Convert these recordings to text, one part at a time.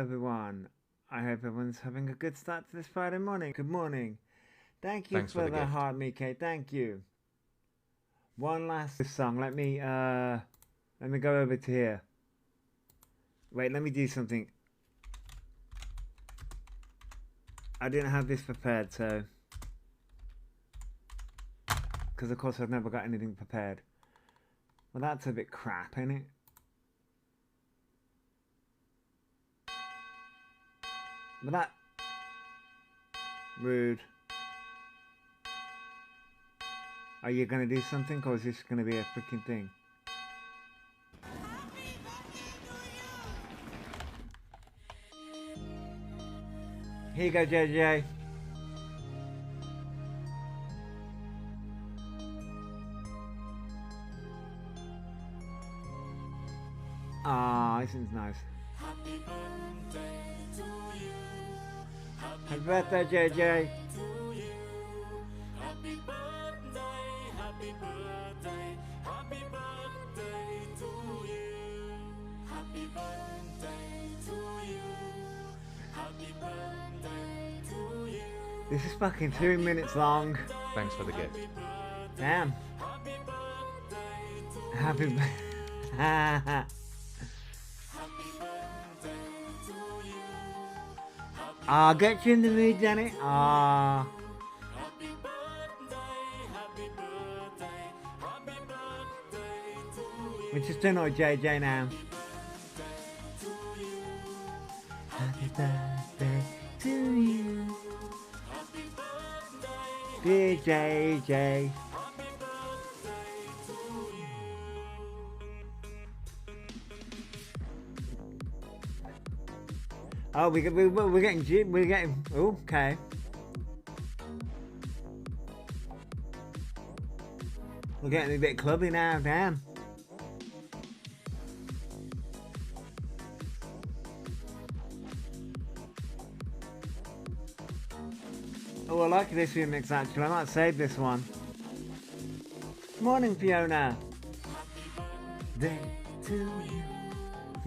everyone. I hope everyone's having a good start to this Friday morning. Good morning. Thank you Thanks for for the the gift. heart, Mike. Thank you. One last song. Let me go over to here. Wait, let me do something. I didn't have this prepared, so because of course I've never got anything prepared. Well, that's a bit crap, isn't it? But that rude. Are you gonna do something, or is this gonna be a freaking thing? Here you go, JJ. Ah, this is nice. Happy birthday to you. Happy birthday, JJ. To you. Happy birthday, happy birthday, happy birthday to you. Happy birthday to you. Happy birthday to you. This is fucking 2 minutes long. Thanks for the gift. Damn. Happy birthday to Happy birthday. Happy birthday to you. Ah, get you in the mood, Janet. Ah. Happy birthday, happy birthday, happy birthday to you. We're just doing it with JJ now. Happy birthday to you. Dear JJ. Oh, we're getting, oh, okay. We're getting a bit clubby now, damn. Oh, I like this remix actually. I might save this one. Morning, Fiona. Day to you.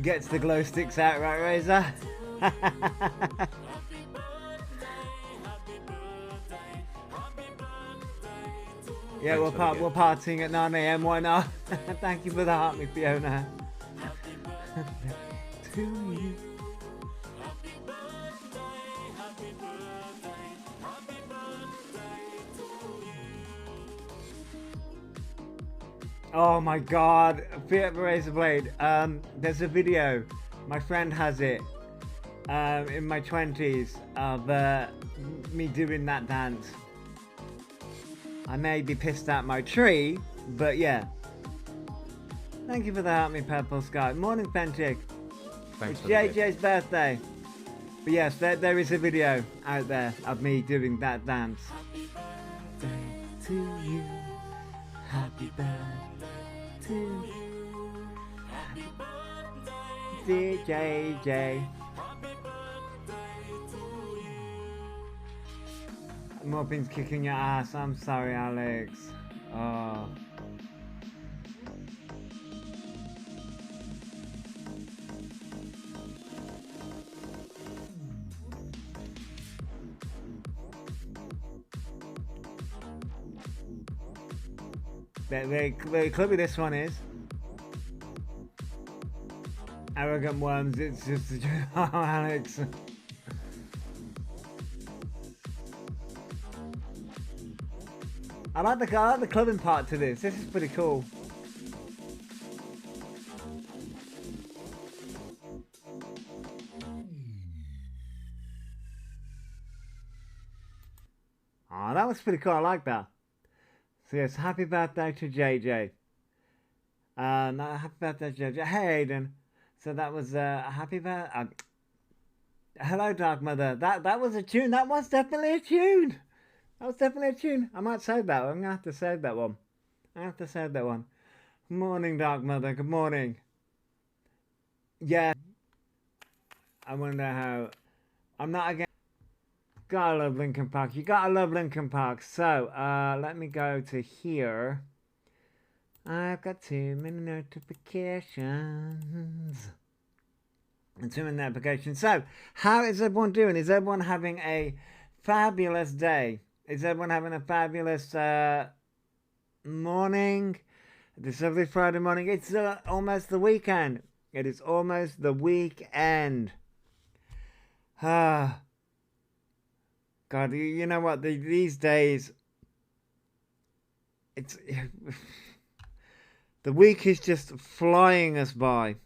Gets the glow sticks out, right, Razor? Yeah, we're partying at 9 AM. Why not? Thank you for the heart, me Fiona. To you. Oh my god, Fiat Razor Blade. There's a video. My friend has it. In my 20s of me doing that dance. I may be pissed at my tree, but yeah. Thank you for the help me, Purple Sky. Morning, Pentic. Thanks It's for the gift. JJ's birthday. But yes, there is a video out there of me doing that dance. Happy birthday to you. Happy birthday to you. Happy birthday, dear JJ. Mopping's kicking your ass. I'm sorry, Alex. Oh. Very clubby this one is. Arrogant worms, it's just a joke. Oh, Alex. I like the clubbing part to this. This is pretty cool. Oh, that was pretty cool. I like that. So yes, happy birthday to JJ. Happy birthday to JJ. Hey, Aiden. So that was a happy birthday. Hello, Dark Mother. That was a tune. That was definitely a tune. That was definitely a tune. I might save that one. I'm going to have to save that one. Good morning, Dark Mother. Good morning. Yeah. I wonder how... I'm not again... Gotta love Linkin Park. You gotta love Linkin Park. So, let me go to here. I've got too many notifications. and turn on notifications. So, how is everyone doing? Is everyone having a fabulous day? Is everyone having a fabulous morning? This lovely Friday morning. It's almost the weekend. It is almost the weekend. Ah, God, you know what? These days, it's the week is just flying us by.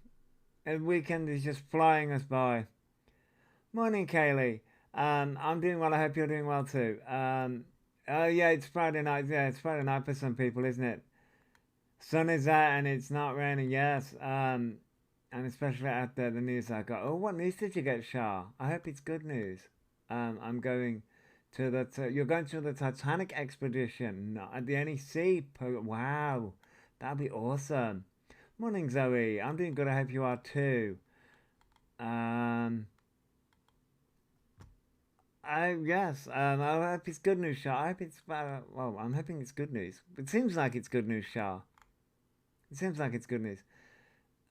The weekend is just flying us by. Morning, Kaylee. I'm doing well. I hope you're doing well too. Oh yeah, it's Friday night. Yeah, it's Friday night for some people, isn't it? Sun is out and it's not raining. Yes. And especially after the news I got. Oh, what news did you get, Shah? I hope it's good news. I'm going to the. You're going to the Titanic expedition, not at the NEC. Wow, that'd be awesome. Morning, Zoe. I'm doing good. I hope you are too. Yes. I hope it's good news, Shah. I hope it's well. I'm hoping it's good news. It seems like it's good news, Shah. It seems like it's good news.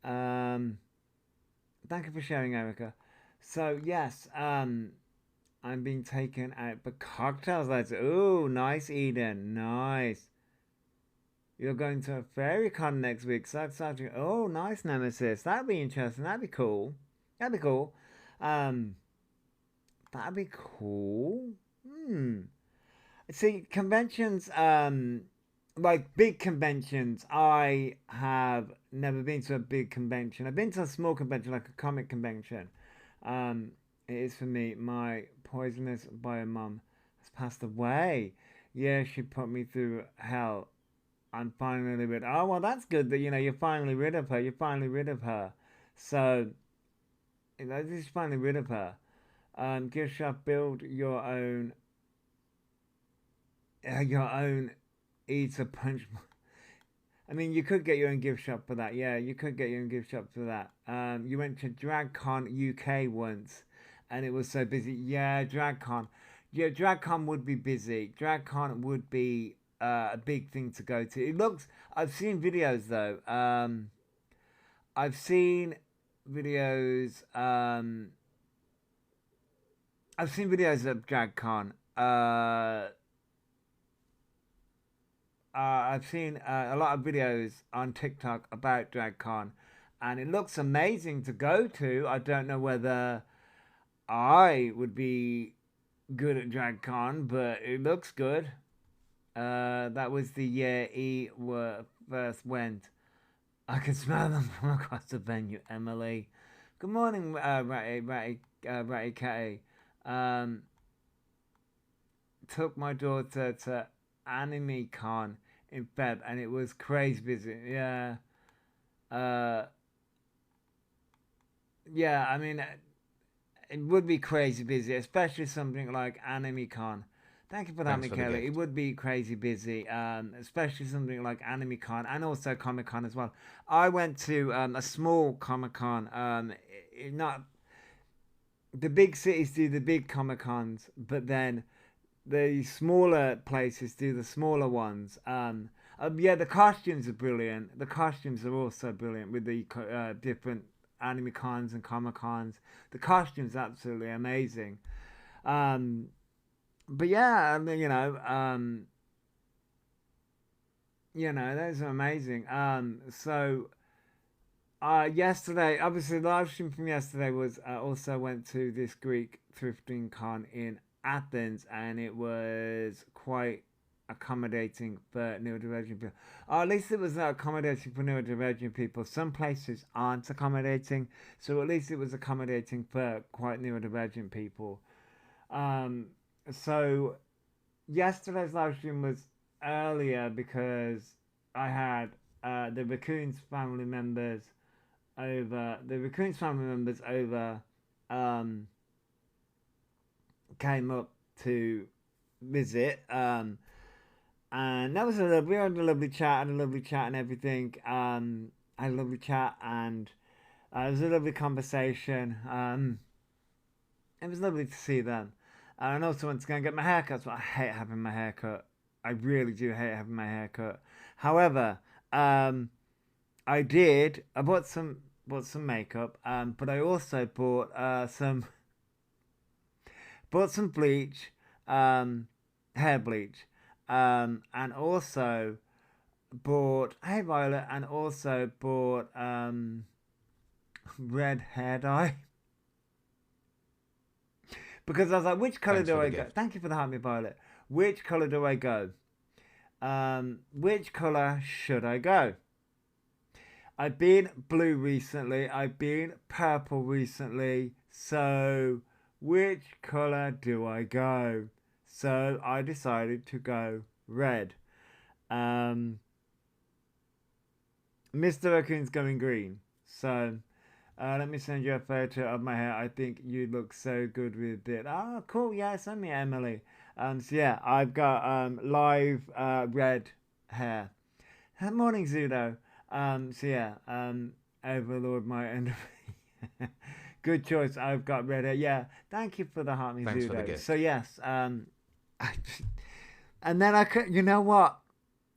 Um, Thank you for sharing, Erica. So yes, I'm being taken out for cocktails later. Ooh, nice, Eden. Nice. You're going to a fairy con next week. So exciting. Oh, nice, Nemesis. That'd be interesting. That'd be cool. That'd be cool. Um, that'd be cool. Hmm. See, conventions, like big conventions, I have never been to a big convention. I've been to a small convention, like a comic convention. Um, it is for me. My poisonous bio mum has passed away. Yeah, she put me through hell. I'm finally rid. Oh well, that's good that you're finally rid of her. You're finally rid of her. So just finally rid of her. Gift shop, build your own eat a punch. I mean, you could get your own gift shop for that. Yeah, you could get your own gift shop for that. You went to DragCon UK once, and it was so busy. Yeah, DragCon. Yeah, DragCon would be busy. DragCon would be a big thing to go to. It looks. I've seen videos though. I've seen videos. I've seen videos of DragCon. I've seen a lot of videos on TikTok about DragCon, and it looks amazing to go to. I don't know whether I would be good at DragCon, but it looks good. That was the year first went. I can smell them from across the venue, Emily. Good morning, Ratty Catty. Um, Took my daughter to Anime Con in Feb, and it was crazy busy. Yeah, uh, yeah. I mean, it would be crazy busy, especially something like Anime Con. Thank you for that, Thanks for the Michele. It gift. would be crazy busy, especially something like Anime Con and also Comic Con as well. I went to a small Comic Con. Not the big cities do the big Comic Cons, but then the smaller places do the smaller ones. Yeah, the costumes are brilliant. The costumes are also brilliant with the different anime cons and comic cons. The costumes are absolutely amazing. Um, but yeah, I mean, those are amazing. Yesterday, obviously, the live stream from yesterday was also went to this Greek thrifting con in Athens, and it was quite accommodating for neurodivergent people. Or at least it was accommodating for neurodivergent people. Some places aren't accommodating, so at least it was accommodating for quite neurodivergent people. Um, so yesterday's live stream was earlier because I had the Raccoons family members over um, came up to visit. And that was we had a lovely chat, and everything. I had a lovely chat, and it was a lovely conversation. It was lovely to see them. And I also went to go and get my hair cut. So I hate having my hair cut. I really do hate having my hair cut. However, I did. I bought some bought some makeup, but I also bought some bleach, hair bleach, and also bought hey Violet, and also bought red hair dye. Because I was like, which colour do I go? Thank you for the heart, me Violet. Which colour do I go? Which colour should I go? I've been blue recently. I've been purple recently. So which colour do I go? So I decided to go red. Mr. Raccoon's going green. So let me send you a photo of my hair. I think you look so good with it. Oh, cool. Yeah, send me Emily. So yeah, I've got live red hair. Morning, Zudo. So yeah, Overlord my end. Good choice. I've got red hair. Yeah, thank you for the heart, me Thanks Zudo. for the gift. So yes, and then I could. You know what?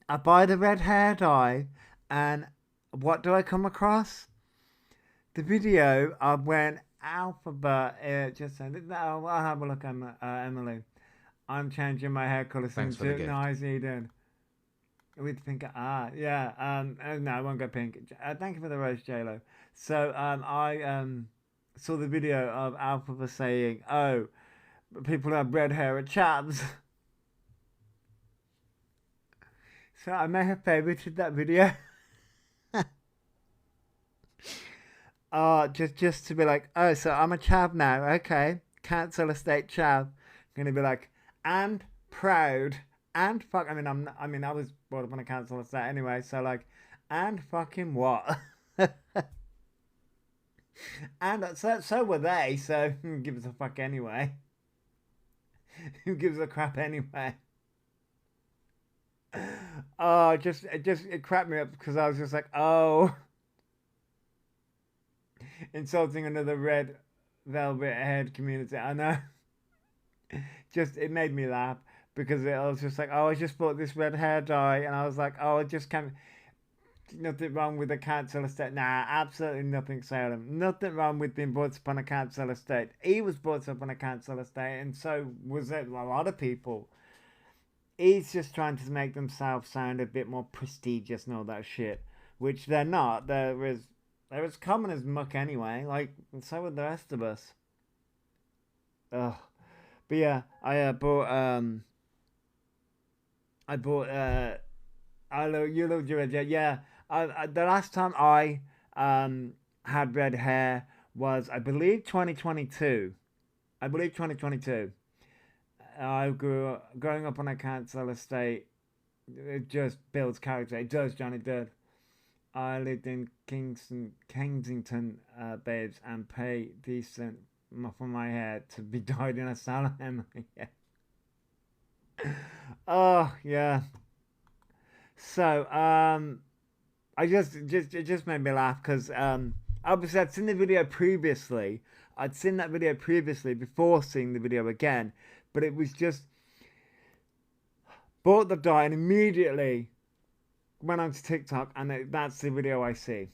I buy the red hair dye, and what do I come across? The video of when Elphaba just said, "Oh, I'll have a look, Emily. I'm changing my hair colour soon Thanks for the too. gift. Nice, Eden. With pink, yeah. No, I won't go pink. Thank you for the rose, JLo. So, I saw the video of Elphaba saying, "Oh, people who have red hair are chavs." So I may have favorited that video. Just to be like, oh, so I'm a chav now. Okay, cancel estate chav. I'm gonna be like, and proud and fuck. I mean, I was brought up on a council estate anyway. So like, and fucking what? And so were they. So who gives a fuck anyway? Who gives a crap anyway? Oh, it cracked me up because I was just like, oh. Insulting another red velvet haired community. I know. It made me laugh because I was just like, oh, I just bought this red hair dye, and I was like, oh, I just can't. Nothing wrong with a council estate. Nah, absolutely nothing, Salem. Nothing wrong with being brought up on a council estate. He was brought up on a council estate, and so was it a lot of people. He's just trying to make themselves sound a bit more prestigious and all that shit, which they're not. They're as common as muck anyway. Like, so are the rest of us. Ugh. But yeah, I bought you look red. Yeah. The last time I had red hair was, I believe, 2022. Growing up on a council estate. It just builds character. It does, John. It did. I lived in Kensington, babes, and pay decent for my hair to be dyed in a salon. Yeah. Oh yeah. So it just made me laugh because obviously I'd seen the video previously. I'd seen that video previously before seeing the video again, but it was just bought the dye and immediately went onto TikTok, and that's the video I see.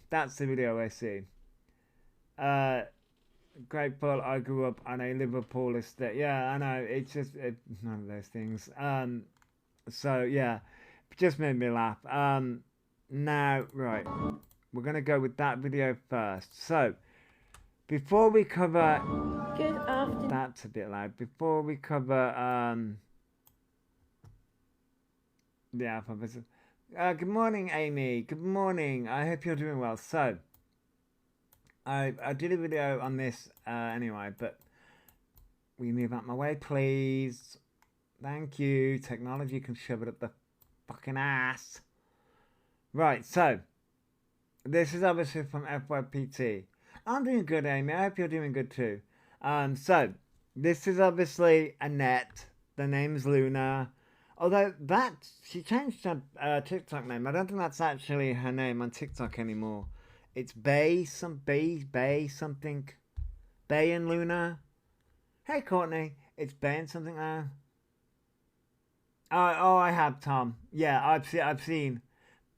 Grateful I grew up on a Liverpool estate. Yeah, I know. It's just none of those things. So yeah, it just made me laugh. Now, right, we're gonna go with that video first. So before we cover, Good afternoon. that's a bit loud. Before we cover the alphabet. Good morning, Amy. Good morning. I hope you're doing well. So, I did a video on this anyway, but will you move out my way, please? Thank you. Technology can shove it up the fucking ass. Right, so, this is obviously from FYPT. I'm doing good, Amy. I hope you're doing good too. So, this is obviously Annette. The name's Luna. Although she changed her TikTok name. I don't think that's actually her name on TikTok anymore. It's Bay something. Bay and Luna. Hey Courtney, it's Bay and something now. Oh, I have Tom. Yeah, I've seen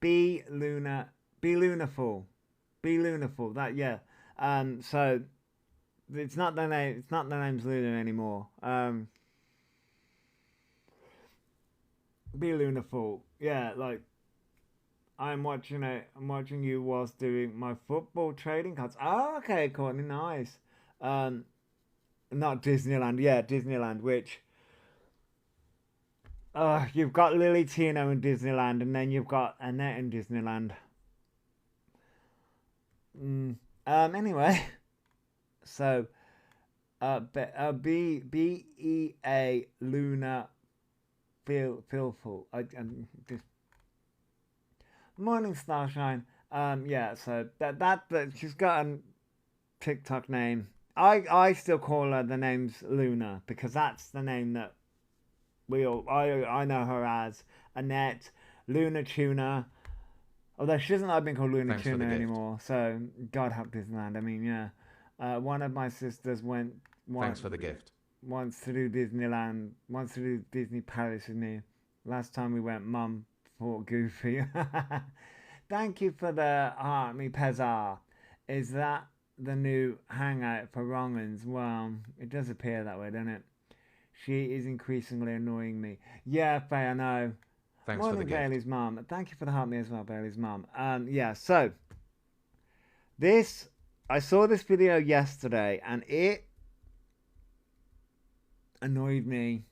B Lunaful. Be Lunarful. That yeah. So it's not the name. It's not the name's Luna anymore. Be Lunarful. Yeah, like I'm watching it. I'm watching you whilst doing my football trading cards. Oh, okay, Courtney, nice. Not Disneyland. Yeah, Disneyland. Which you've got Lily Tino in Disneyland, and then you've got Annette in Disneyland. Anyway, so BEA Luna Feelful. Just Morning Starshine. Yeah. So that she's got a TikTok name. I still call her the name's Luna because that's the name that I know her as. Annette, Luna Tuna. Although she doesn't like being called Luna Tuna anymore. So God help Disneyland. I mean, yeah. One of my sisters Thanks for the gift. Wants to do Disneyland. Wants to do Disney Paris with me. Last time we went, Mum fought Goofy. Thank you for the heart, me Pezar. Is that the new hangout for Wrongans? Well, it does appear that way, doesn't it? She is increasingly annoying me. Yeah, Faye, I know. Thanks Morning, for the Bailey's gift. mum. Thank you for the heart, me as well, Bailey's mum. Yeah, so I saw this video yesterday and it annoyed me.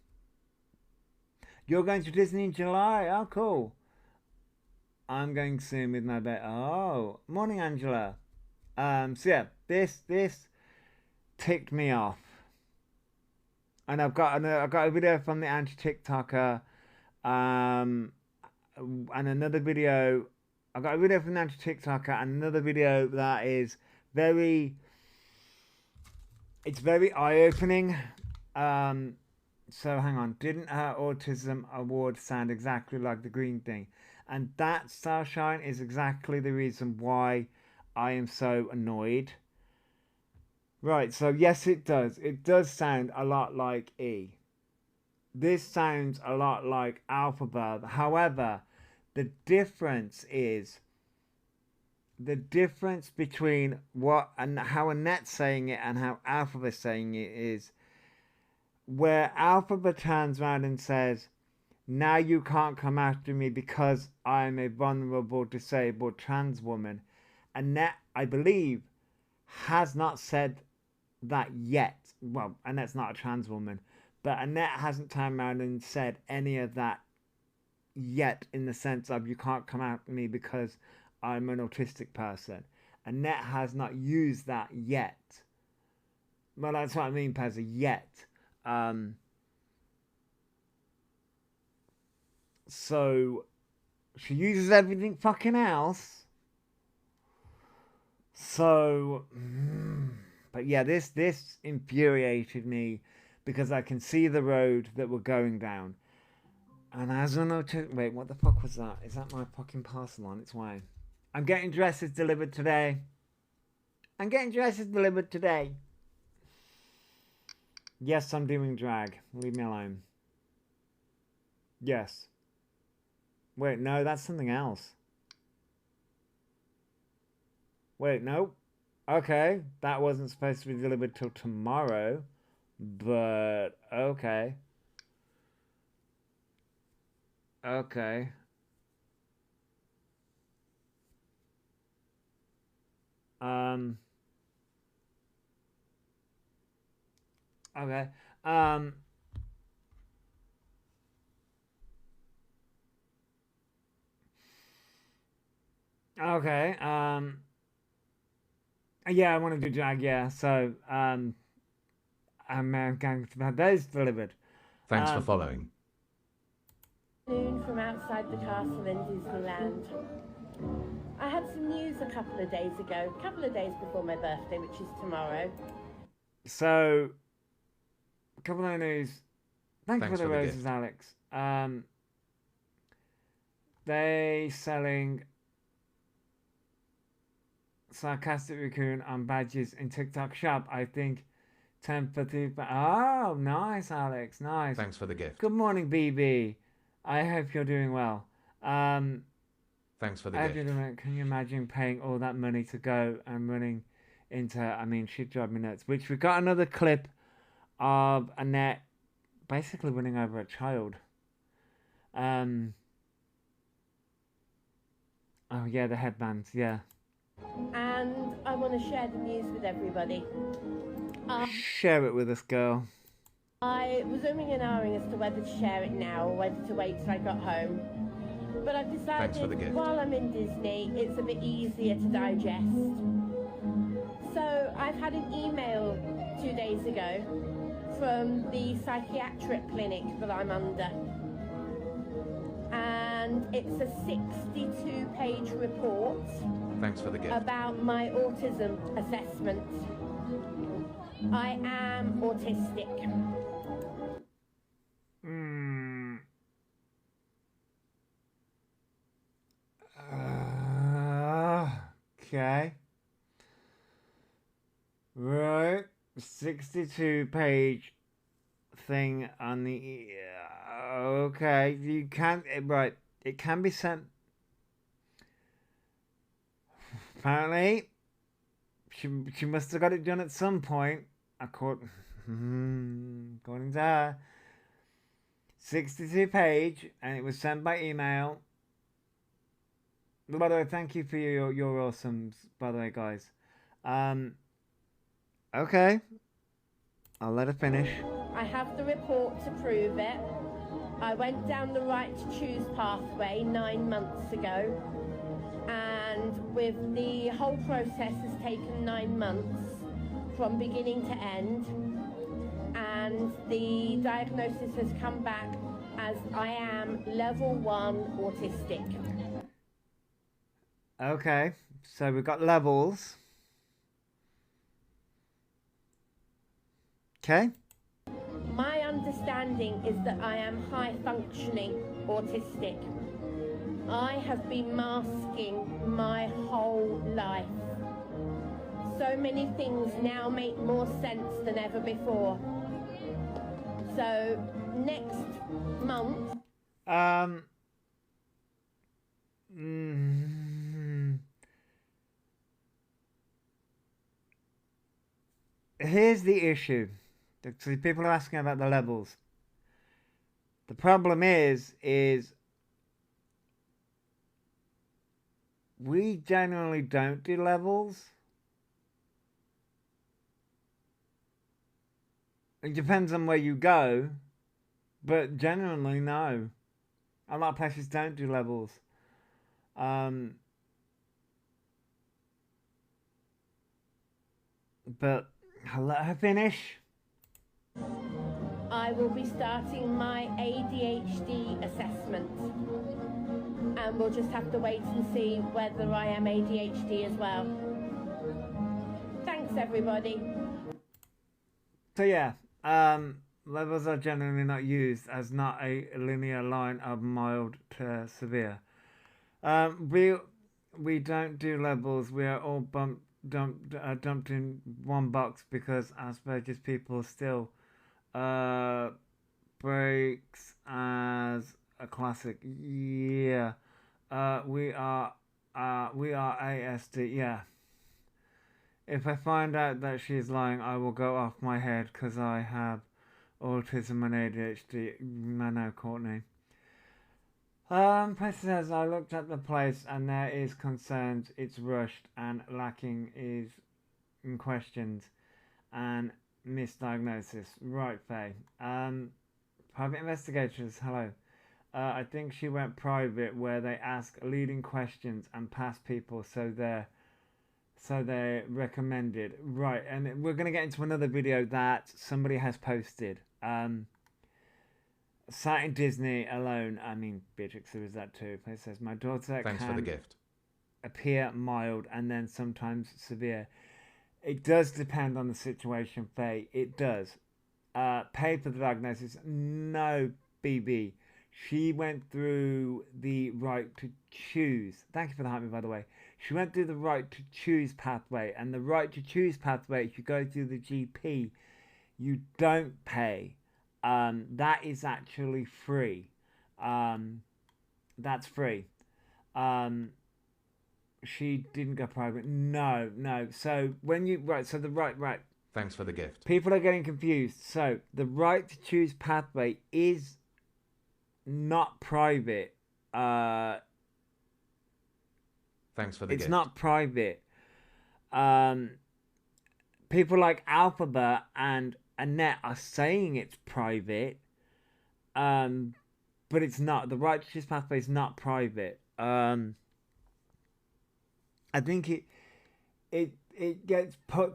You're going to Disney in July? Oh, cool. I'm going soon with my baby. Oh, morning, Angela. So yeah, this ticked me off, and I've got a video from the anti-TikToker, and another video. I got a video from the anti-TikToker and another video that is very eye-opening. So hang on, didn't her autism award sound exactly like the green thing? And that, Starshine, is exactly the reason why I am so annoyed. Right, so yes it does. It does sound a lot like E. This sounds a lot like Elphaba. However, the difference between what and how Annette's saying it and how Elphaba's saying it is where Elphaba turns around and says, now you can't come after me because I'm a vulnerable, disabled trans woman. Annette, I believe, has not said that yet. Well, Annette's not a trans woman, but Annette hasn't turned around and said any of that yet in the sense of you can't come after me because I'm an autistic person. Annette has not used that yet. Well, that's what I mean, Pezza, yet. So she uses everything fucking else. So, but yeah, this infuriated me because I can see the road that we're going down. And as I noticed, wait, what the fuck was that? Is that my fucking parcel on its way? I'm getting dresses delivered today. Yes, I'm doing drag. Leave me alone. Yes. Wait, no, that's something else. Wait, no. Okay, that wasn't supposed to be delivered till tomorrow. But, okay. Okay. Okay. Okay. Yeah, I want to do drag. Yeah. So, I'm going to have those delivered. Thanks for following. From outside the castle in Disneyland. I had some news a couple of days before my birthday, which is tomorrow. So, a couple of news. Thank you for the roses, gift. Alex. They selling sarcastic raccoon and badges in TikTok shop. I think 10 for 2. Oh, nice, Alex. Nice. Thanks for the gift. Good morning, BB. I hope you're doing well. Thanks for the Every gift. minute, can you imagine paying all that money to go and running into her? I mean, she'd drive me nuts. Which we got another clip of Annette basically running over a child. Oh yeah, the headbands, yeah. And I want to share the news with everybody. Share it with us, girl. I was umming and ahhing as to whether to share it now or whether to wait till I got home. But I've Thanks for the decided gift. while I'm in Disney, it's a bit easier to digest. So I've had an email 2 days ago from the psychiatric clinic that I'm under. And it's a 62-page report Thanks for the gift. about my autism assessment. I am autistic. Okay. Right. 62-page thing on the... okay. You can't... Right. It can be sent... Apparently, she must have got it done at some point. According to her. 62-page, and it was sent by email. By the way, thank you for your awesomes, by the way, guys. Okay. I'll let her finish. I have the report to prove it. I went down the right to choose pathway 9 months ago, and with the whole process has taken 9 months from beginning to end, and the diagnosis has come back as I am level 1 autistic. Okay, so we've got levels. Okay. My understanding is that I am high-functioning autistic. I have been masking my whole life. So many things now make more sense than ever before. So, next month... Here's the issue. So people are asking about the levels. The problem is we generally don't do levels. It depends on where you go, but generally no. A lot of places don't do levels. But I'll let her finish. I will be starting my ADHD assessment, and we'll just have to wait and see whether I am ADHD as well. Thanks, everybody. So yeah, levels are generally not used as not a linear line of mild to severe. We don't do levels. We are all dumped in one box because Asperger's people still breaks as a classic. Yeah, we are ASD. Yeah. If I find out that she's lying, I will go off my head because I have autism and ADHD. I know, Courtney. Place says, I looked at the place and there is concerns it's rushed and lacking is in questions and misdiagnosis. Right, Faye. Private investigators, hello. I think she went private where they ask leading questions and pass people so they're recommended. Right, and we're going to get into another video that somebody has posted. Sat in Disney alone. I mean, Beatrix, there is that too. It says, my daughter Thanks for the gift. appear mild and then sometimes severe. It does depend on the situation, Faye. It does. Paid for the diagnosis. No, BB. She went through the right to choose. Thank you for the hype, by the way. She went through the right to choose pathway. And the right to choose pathway, if you go through the GP, you don't pay. That is actually free. That's free. She didn't go private. No, no. So when you so the right. Thanks for the gift. People are getting confused. So the right to choose pathway is not private. Thanks for the gift. It's not private. People like Elphaba and Annette are saying it's private, but it's not. The right to choose pathway is not private. I think it gets put.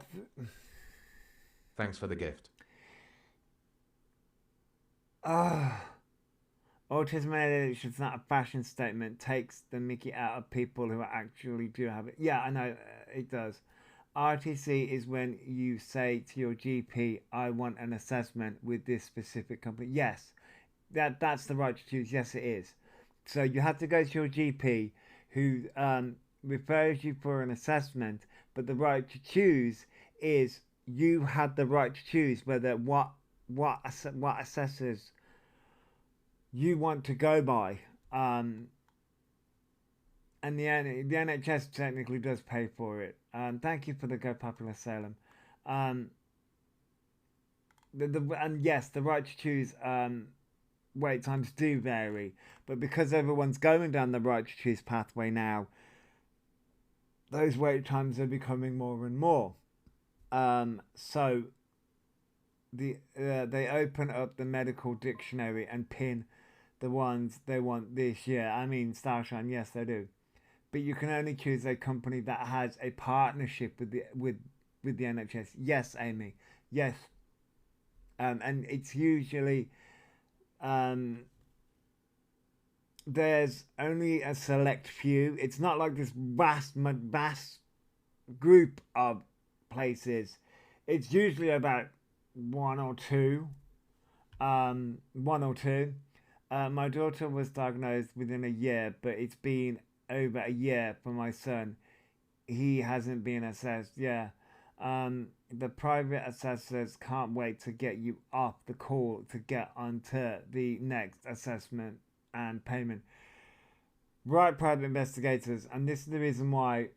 Thanks for the gift. Autism and ADHD is not a fashion statement. Takes the mickey out of people who actually do have it. Yeah, I know it does. RTC is when you say to your GP, I want an assessment with this specific company. Yes, that's the right to choose. Yes, it is. So you have to go to your GP who refers you for an assessment, but the right to choose is you had the right to choose whether what assessors you want to go by. And the NHS technically does pay for it. Thank you for the Go Popular Salem. And yes, the right to choose wait times do vary, but because everyone's going down the right to choose pathway now, those wait times are becoming more and more. So they open up the medical dictionary and pin the ones they want this year. I mean, Starshine, yes, they do. But you can only choose a company that has a partnership with the NHS. Yes, Amy. Yes. And it's usually there's only a select few. It's not like this vast group of places. It's usually about one or two. My daughter was diagnosed within a year, but it's been over a year for my son. He hasn't been assessed. Yeah. The private assessors can't wait to get you off the call to get onto the next assessment and payment. Right, private investigators, and this is the reason why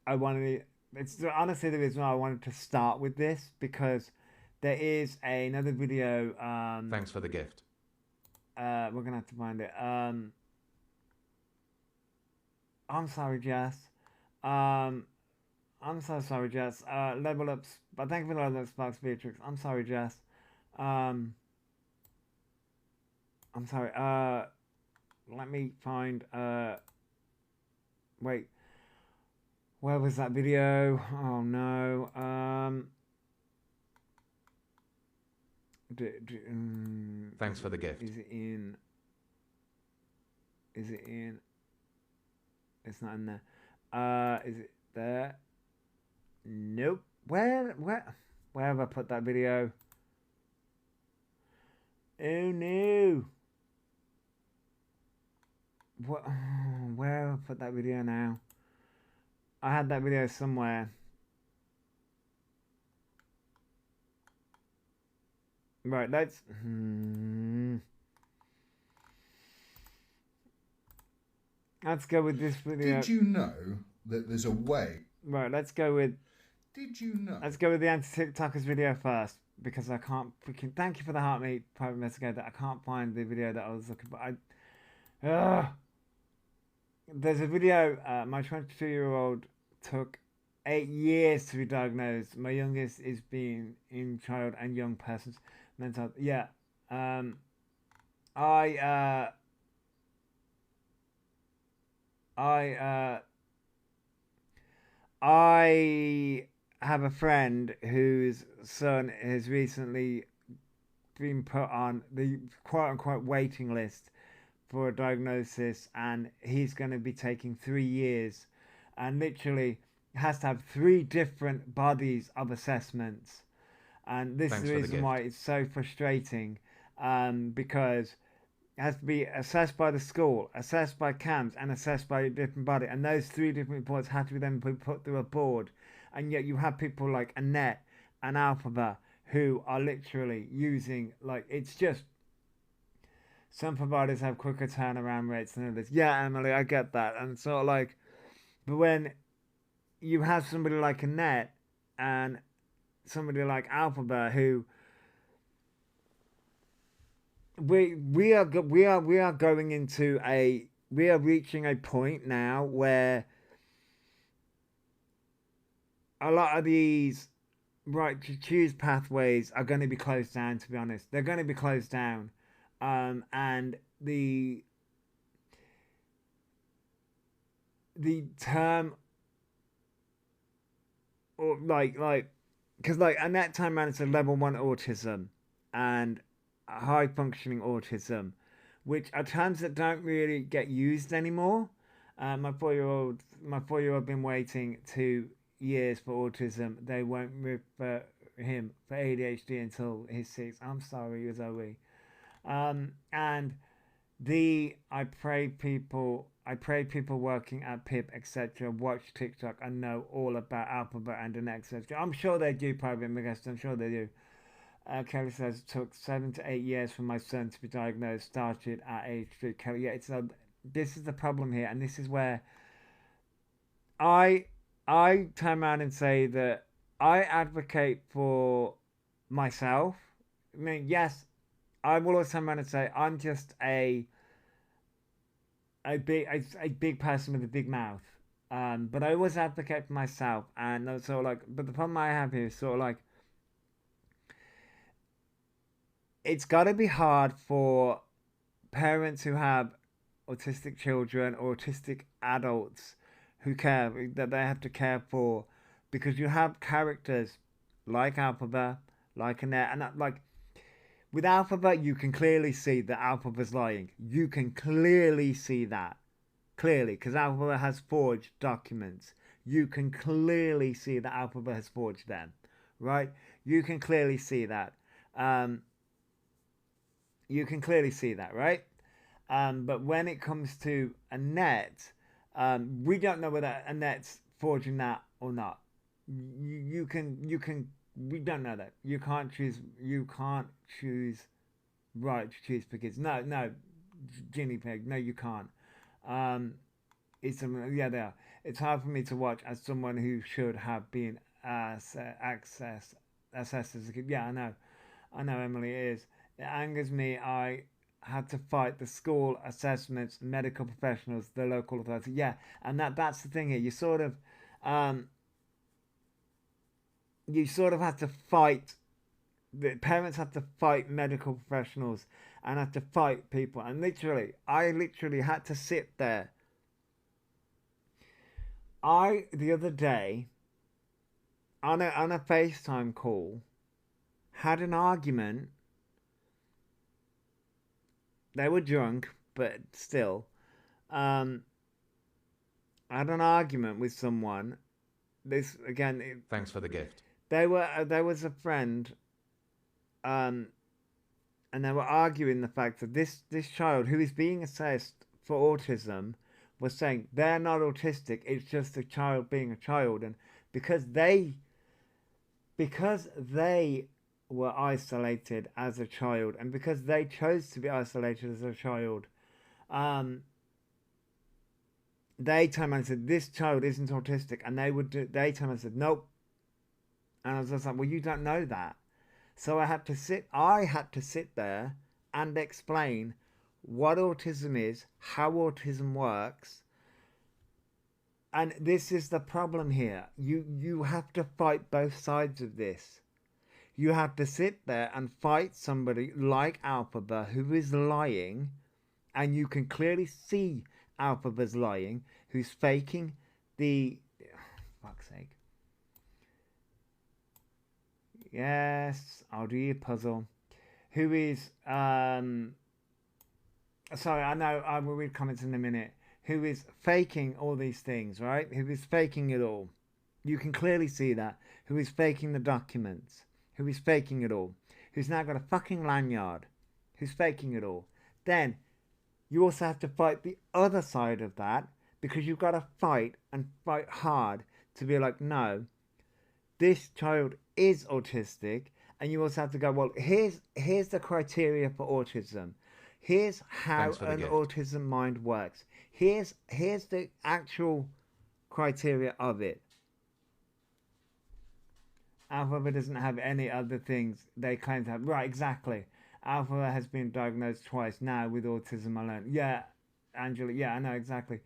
I wanted. It's honestly the reason why I wanted to start with this, because there is another video. Thanks for the gift. We're gonna have to find it. I'm sorry, Jess. I'm so sorry, Jess. Level ups, but thank you for level up, Sparks Beatrix. I'm sorry, Jess. I'm sorry. Let me find. Wait. Where was that video? Oh no. Thanks for the gift. Is it in? It's not in there. Is it there? Nope. Where have I put that video? Oh no. Where have I put that video now? I had that video somewhere. Right, let's go with this video. Did you know that there's a way? Right, let's go with. Did you know? Let's go with the anti-TikTokers video first, because I can't freaking. Thank you for the Heartmeat Private Investigator. I can't find the video that I was looking for. There's a video. My 22-year-old took 8 years to be diagnosed. My youngest is being in child and young persons mental health. Yeah. I have a friend whose son has recently been put on the quote-unquote waiting list for a diagnosis, and he's going to be taking 3 years and literally has to have 3 different bodies of assessments. And this is the reason why it's so frustrating, because it has to be assessed by the school, assessed by CAMS, and assessed by a different body. And those 3 different reports have to be then put through a board. And yet you have people like Annette and Elphaba who are literally using, like, it's just... some providers have quicker turnaround rates than others. Yeah, Emily, I get that. And sort of like, but when you have somebody like Annette and somebody like Elphaba, who we are going into we are reaching a point now where a lot of these right to choose pathways are going to be closed down. To be honest, they're going to be closed down, and the term, or because like Annette time around, it's a level 1 autism and high functioning autism, which are terms that don't really get used anymore. My 4-year-old been waiting 2 years for autism. They won't refer him for ADHD until he's 6. I'm sorry, Zoe. And I pray people working at PIP, etc., watch TikTok and know all about Elphaba and an etc. I'm sure they do, Private Megast. I'm sure they do. Kelly says it took 7 to 8 years for my son to be diagnosed. Started at age 3. Kelly, yeah, this is the problem here, and this is where I turn around and say that I advocate for myself. I mean, yes, I will always turn around and say I'm just a big person with a big mouth. But I always advocate for myself, and sort of like. But the problem I have here is sort of like, it's got to be hard for parents who have autistic children or autistic adults that they have to care for, because you have characters like Elphaba, like Annette, and like with Elphaba, you can clearly see that Elphaba's lying. You can clearly see that, because Elphaba has forged documents. You can clearly see that Elphaba has forged them, right? You can clearly see that. You can clearly see that, right? But when it comes to Annette, we don't know whether Annette's forging that or not. We don't know that. You can't choose right to choose for kids. No, Ginny Pig. No, you can't. Yeah, they are. It's hard for me to watch as someone who should have been assessed as a kid. Yeah, I know, Emily, it is. It angers me. I had to fight the school assessments, medical professionals, the local authority. Yeah, and that's the thing here. You sort of have to fight. The parents have to fight medical professionals and have to fight people. And I literally had to sit there. The other day, on a FaceTime call, had an argument. They were drunk, but still. I had an argument with someone. This again. Thanks for the gift. There was a friend, and they were arguing the fact that this child who is being assessed for autism was saying they're not autistic. It's just a child being a child, and because they were isolated as a child, and because they chose to be isolated as a child, they turned around and said this child isn't autistic, and they turned around and said nope. And I was just like, well, you don't know that. So I had to sit there and explain what autism is, how autism works. And this is the problem here. You have to fight both sides of this. You have to sit there and fight somebody like Elphaba who is lying, and you can clearly see Elphaba's lying, who's faking the... fuck's sake. Yes, I'll do your puzzle. Who is... sorry, I know, I will read comments in a minute. Who is faking all these things, right? Who is faking it all. You can clearly see that. Who is faking the documents. Who is faking it all. Who's now got a fucking lanyard. Who's faking it all. Then, you also have to fight the other side of that, because you've got to fight and fight hard to be like, no, this child is autistic. And you also have to go, well, here's the criteria for autism. Here's how Thanks for the an gift. autism mind works. Here's the actual criteria of it. Elphaba doesn't have any other things they claim to have. Right, exactly. Elphaba has been diagnosed twice now with autism alone. Yeah, Angela, yeah, I know, exactly.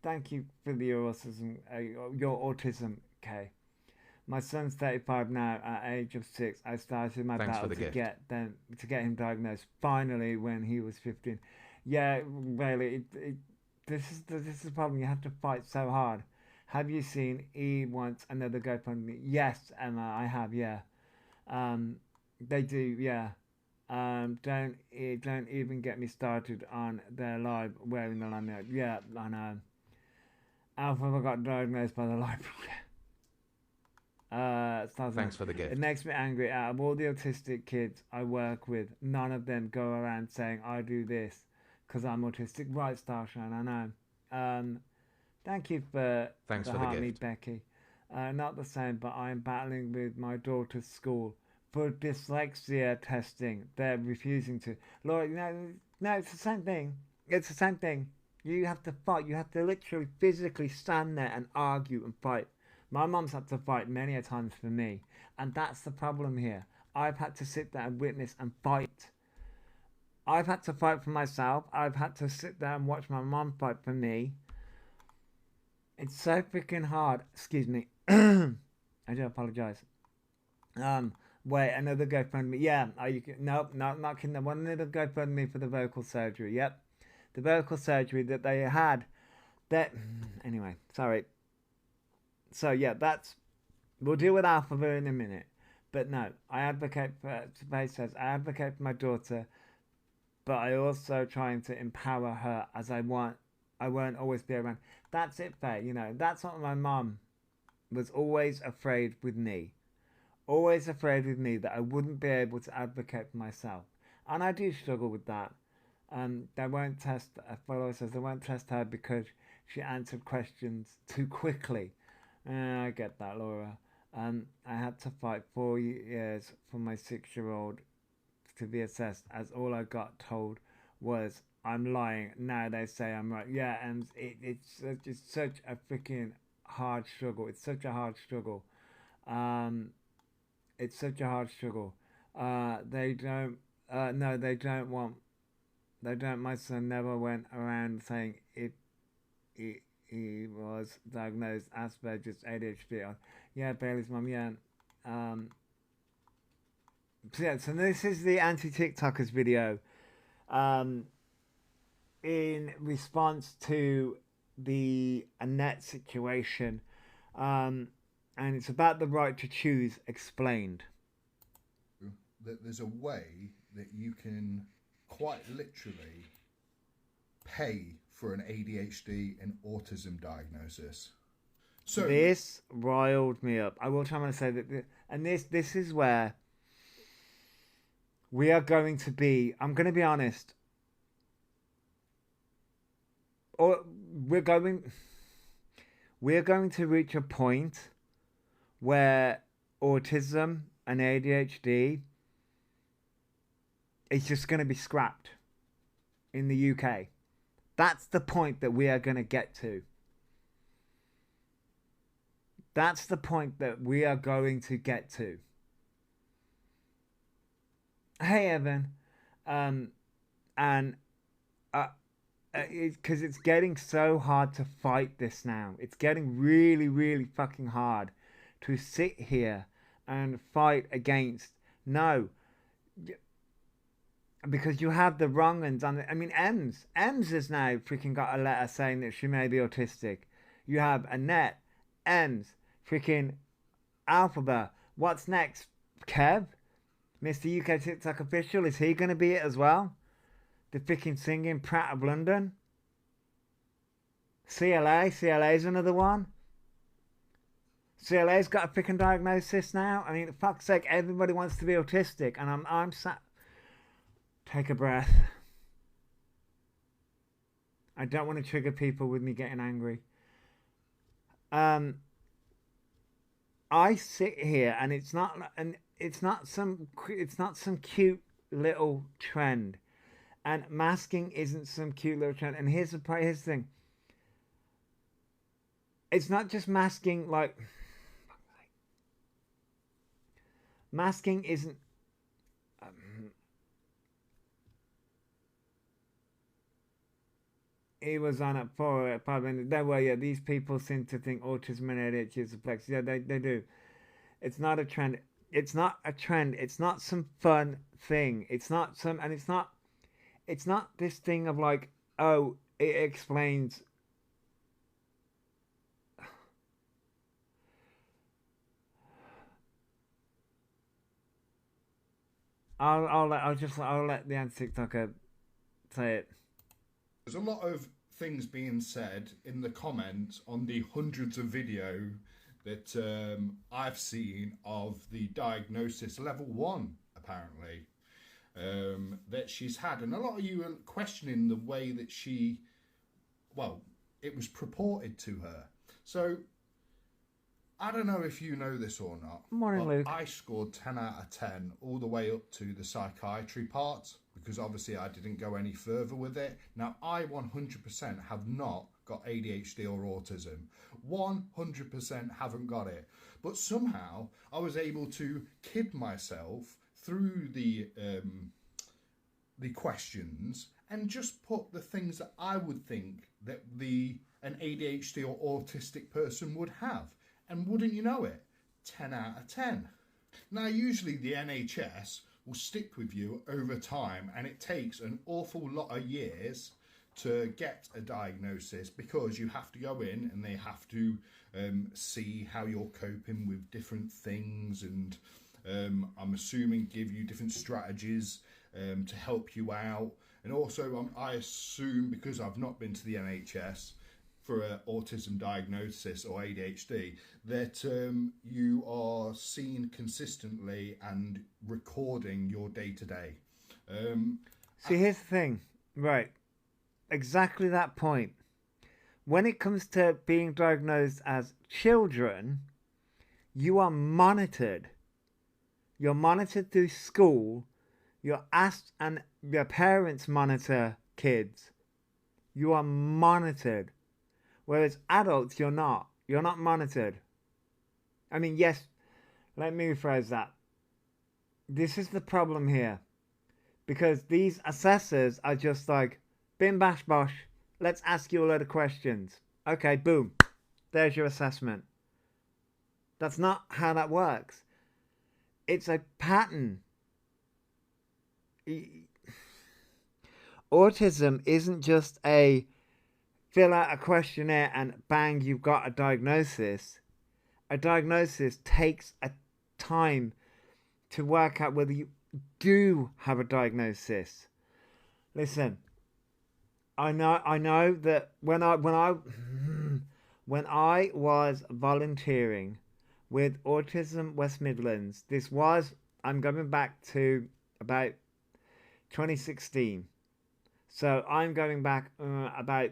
Thank you for your autism, Kay. My son's 35 now. At age of 6, I started my Thanks for battle the to gift. get him diagnosed. Finally, when he was 15. Yeah, really, this is the problem. You have to fight so hard. Have you seen E wants another GoFundMe? Yes, Emma, I have. Yeah, they do. Yeah. Don't even get me started on their live wearing the lanyard. Yeah, I know. Alpha got diagnosed by the library. Thanks for the gift. It makes me angry. Out of all the autistic kids I work with, none of them go around saying I do this because I'm autistic. Right, Starshine, I know. Thank you for Thanks the for the heart, me, gift. Becky. Not the same, but I am battling with my daughter's school for dyslexia testing. They're refusing to. Laura, no, it's the same thing. It's the same thing. You have to fight. You have to literally physically stand there and argue and fight. My mum's had to fight many a times for me, and that's the problem here. I've had to sit there and witness and fight. I've had to fight for myself. I've had to sit there and watch my mum fight for me. It's so freaking hard. Excuse me. I do apologize. Wait, another GoFundMe. Yeah, nope, not kidding. One another GoFundMe for the vocal surgery. Yep, the vocal surgery that they had. Anyway, sorry. So yeah, we'll deal with Elphaba in a minute. But no, I advocate for. Space says I advocate for my daughter, but I also trying to empower her as I won't always be around. That's it, Faye. That's what my mum was always afraid with me. Always afraid with me that I wouldn't be able to advocate for myself. And I do struggle with that. They won't test, a follower says, they won't test her because she answered questions too quickly. I get that, Laura. I had to fight 4 years for my 6-year-old to be assessed, as all I got told was I'm lying. Now they say I'm right. Yeah, and it's such a freaking hard struggle. It's such a hard struggle. It's such a hard struggle. They don't. No, they don't want. They don't. My son never went around saying if he was diagnosed Asperger's, ADHD. Yeah, Bailey's mum. Yeah. So this is the anti-TikTokers video. In response to the Annette situation, and it's about the right to choose explained. That there's a way that you can quite literally pay for an ADHD and autism diagnosis. So This riled me up. I will try and say that, and this is where we are going to be. I'm going to be honest. Or we're going to reach a point where autism and ADHD is just going to be scrapped in the UK. That's the point that we are going to get to. That's the point that we are going to get to. Hey, Evan. Because it's getting so hard to fight this now. It's getting really, really fucking hard to sit here and fight against. No. Because you have the wrong ones on it. I mean, Ems has now freaking got a letter saying that she may be autistic. You have Annette, Ems, freaking Elphaba. What's next? Kev? Mr. UK TikTok official, is he going to be it as well? The freaking singing Pratt of London. CLA's another one. CLA's got a freaking diagnosis now. I mean, for fuck's sake, everybody wants to be autistic, and I'm sat. Take a breath. I don't want to trigger people with me getting angry. I sit here, and it's not some cute little trend. And masking isn't some cute little trend. And here's the thing. It's not just masking, like... Masking isn't... he was on it for probably... these people seem to think autism and ADHD is a flex. Yeah, they do. It's not a trend. It's not a trend. It's not some fun thing. It's not some... And it's not this thing of like, oh, it explains... I'll let the anti-TikToker say it. There's a lot of things being said in the comments on the hundreds of video that I've seen of the diagnosis level 1, apparently, that she's had. And a lot of you are questioning the way that it was purported to her. So, I don't know if you know this or not. Morning, Luke. I scored 10 out of 10 all the way up to the psychiatry part because obviously I didn't go any further with it. Now, I 100% have not got ADHD or autism. 100% haven't got it. But somehow I was able to kid myself through the questions and just put the things that I would think that an ADHD or autistic person would have. And wouldn't you know it, 10 out of 10. Now, usually the NHS will stick with you over time, and it takes an awful lot of years to get a diagnosis because you have to go in and they have to see how you're coping with different things, and I'm assuming give you different strategies to help you out. And also, I assume, because I've not been to the NHS, for an autism diagnosis or ADHD, that you are seen consistently and recording your day-to-day. See, here's the thing. Right. Exactly that point. When it comes to being diagnosed as children, you are monitored. You're monitored through school. You're asked, and your parents monitor kids. You are monitored. Whereas adults, you're not. You're not monitored. I mean, yes, let me rephrase that. This is the problem here. Because these assessors are just like, bim bash bosh, let's ask you a load of questions. Okay, boom. There's your assessment. That's not how that works. It's a pattern. Autism isn't just a fill out a questionnaire and bang, you've got a diagnosis. A diagnosis takes a time to work out whether you do have a diagnosis. Listen, I know that when I was volunteering with Autism West Midlands, I'm going back to about 2016. So I'm going back about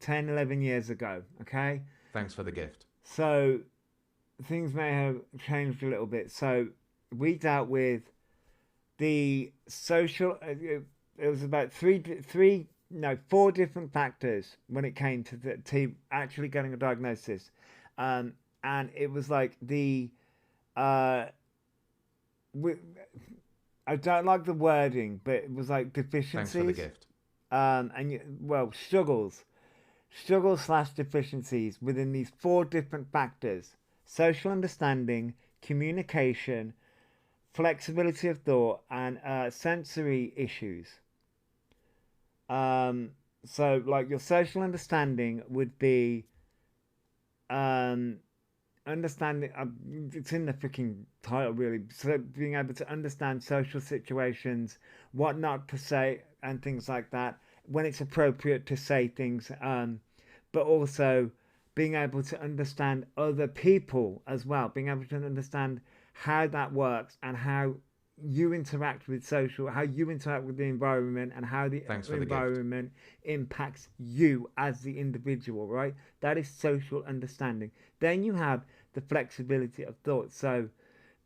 11 years ago, okay? Thanks for the gift. So things may have changed a little bit. So we dealt with the social, it was about four different factors when it came to actually getting a diagnosis. And it was like I don't like the wording, but it was like deficiencies. Thanks for the gift. Struggles/deficiencies within these 4 different factors: social understanding, communication, flexibility of thought, and sensory issues. So like your social understanding would be understanding, it's in the freaking title really, so being able to understand social situations, what not to say and things like that, when it's appropriate to say things, but also being able to understand other people as well, being able to understand how that works and how you interact with how you interact with the environment, and how the environment impacts you as the individual, right? That is social understanding. Then you have the flexibility of thought. So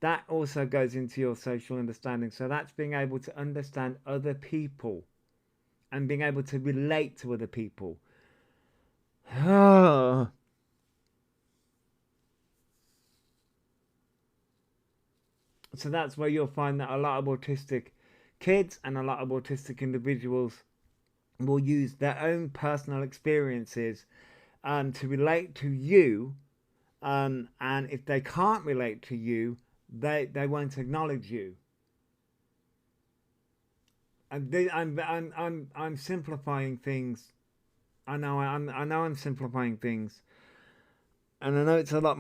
that also goes into your social understanding. So that's being able to understand other people and being able to relate to other people. So that's where you'll find that a lot of autistic kids and a lot of autistic individuals will use their own personal experiences to relate to you, and if they can't relate to you, they won't acknowledge you. And I'm simplifying things. I know I'm simplifying things, and I know it's a lot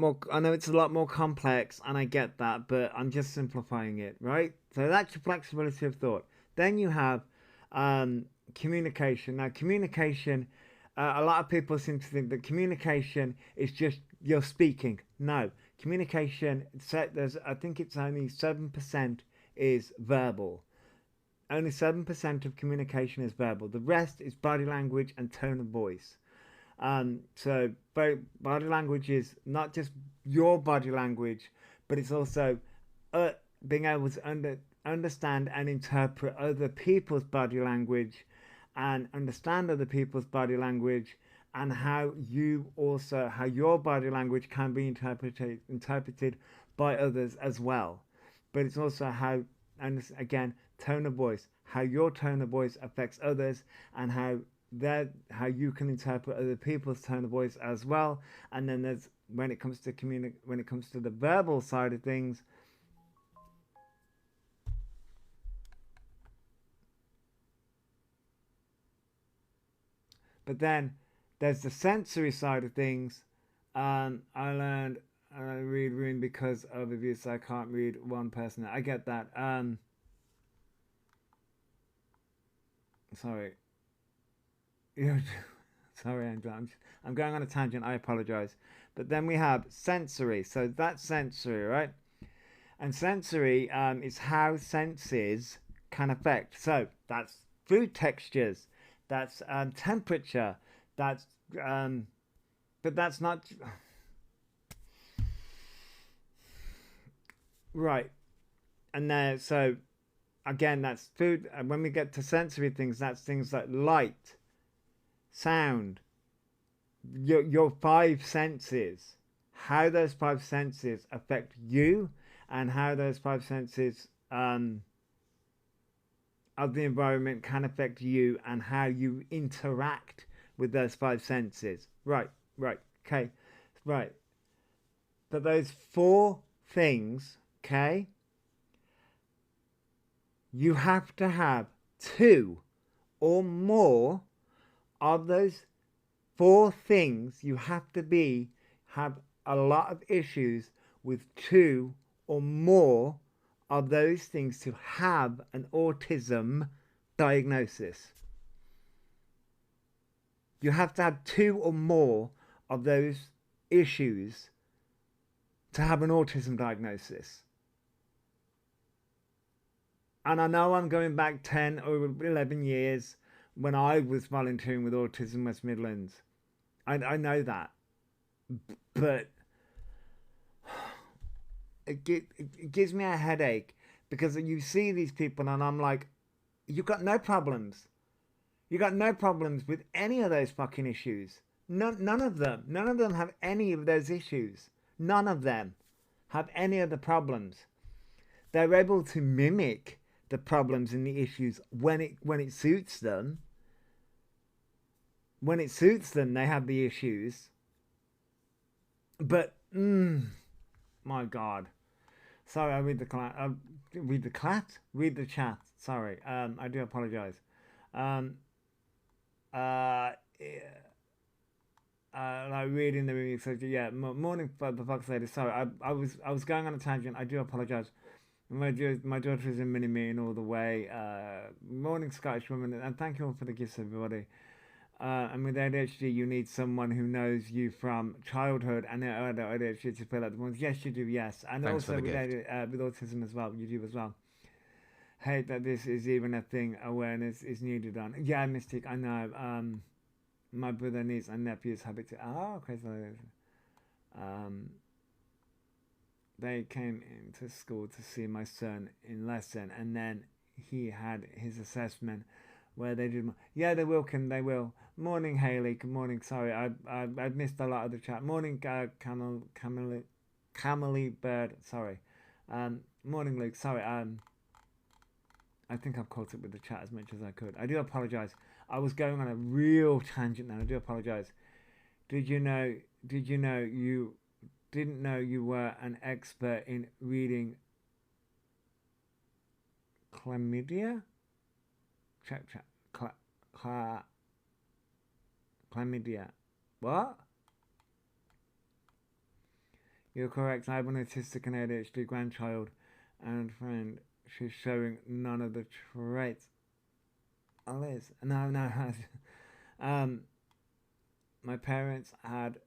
more complex, and I get that, but I'm just simplifying it, right? So that's your flexibility of thought. Then you have communication. Now, communication. A lot of people seem to think that communication is just you're speaking. No, communication. I think it's only 7% is verbal. Only 7% of communication is verbal. The rest is body language and tone of voice. So body language is not just your body language, but it's also being able to understand and interpret other people's body language, and understand other people's body language, and how your body language can be interpreted by others as well. But it's also how, and again, tone of voice, how your tone of voice affects others, and how you can interpret other people's tone of voice as well. And then there's when it comes to the verbal side of things, but then there's the sensory side of things. I learned I read Rune because of abuse. I can't read one person. I get that. Sorry. Sorry, I'm going on a tangent. I apologize. But then we have sensory. So that's sensory, right? And sensory is how senses can affect. So that's food textures. That's temperature. That's but that's not right. And then so again, that's food. And when we get to sensory things, that's things like light, sound, your five senses, how those five senses affect you, and how those five senses of the environment can affect you, and how you interact with those five senses. Right, okay, right. But those four things, okay, you have to have two or more of those four things. You have to have a lot of issues with two or more of those things to have an autism diagnosis. You have to have two or more of those issues to have an autism diagnosis. And I know I'm going back 10 or 11 years when I was volunteering with Autism West Midlands. I know that. But it gives me a headache, because you see these people and I'm like, you've got no problems. You got no problems with any of those fucking issues. None of them. None of them have any of those issues. None of them have any of the problems. They're able to mimic the problems and the issues when it suits them. When it suits them, they have the issues. But my God. Sorry, I read the chat. Sorry, I do apologize. Like reading the review, so yeah. Morning, for the fuck's lady. Sorry, I was going on a tangent. I do apologize. My daughter is in mini-me all the way. Morning, Scottish woman, and thank you all for the gifts, everybody. And with ADHD, you need someone who knows you from childhood and ADHD to fill out the ones. Yes, you do, yes. And Thanks also with autism as well, you do as well. Hate that this is even a thing awareness is needed on. Yeah, Mystic, I know. My brother, niece, and nephews have it too. Oh, okay, so they came into school to see my son in lesson, and then he had his assessment where they did. Yeah, they will, Kim. They will. Morning, Haley. Good morning. Sorry, I missed a lot of the chat. Morning, Camely Bird. Sorry. Morning, Luke. Sorry. I think I've caught up with the chat as much as I could. I do apologise. I was going on a real tangent now. I do apologise. Did you know you didn't know you were an expert in reading chlamydia? Check. Chlamydia. What? You're correct. I have an autistic and ADHD grandchild and friend. She's showing none of the traits. Oh, Liz. No. My parents had.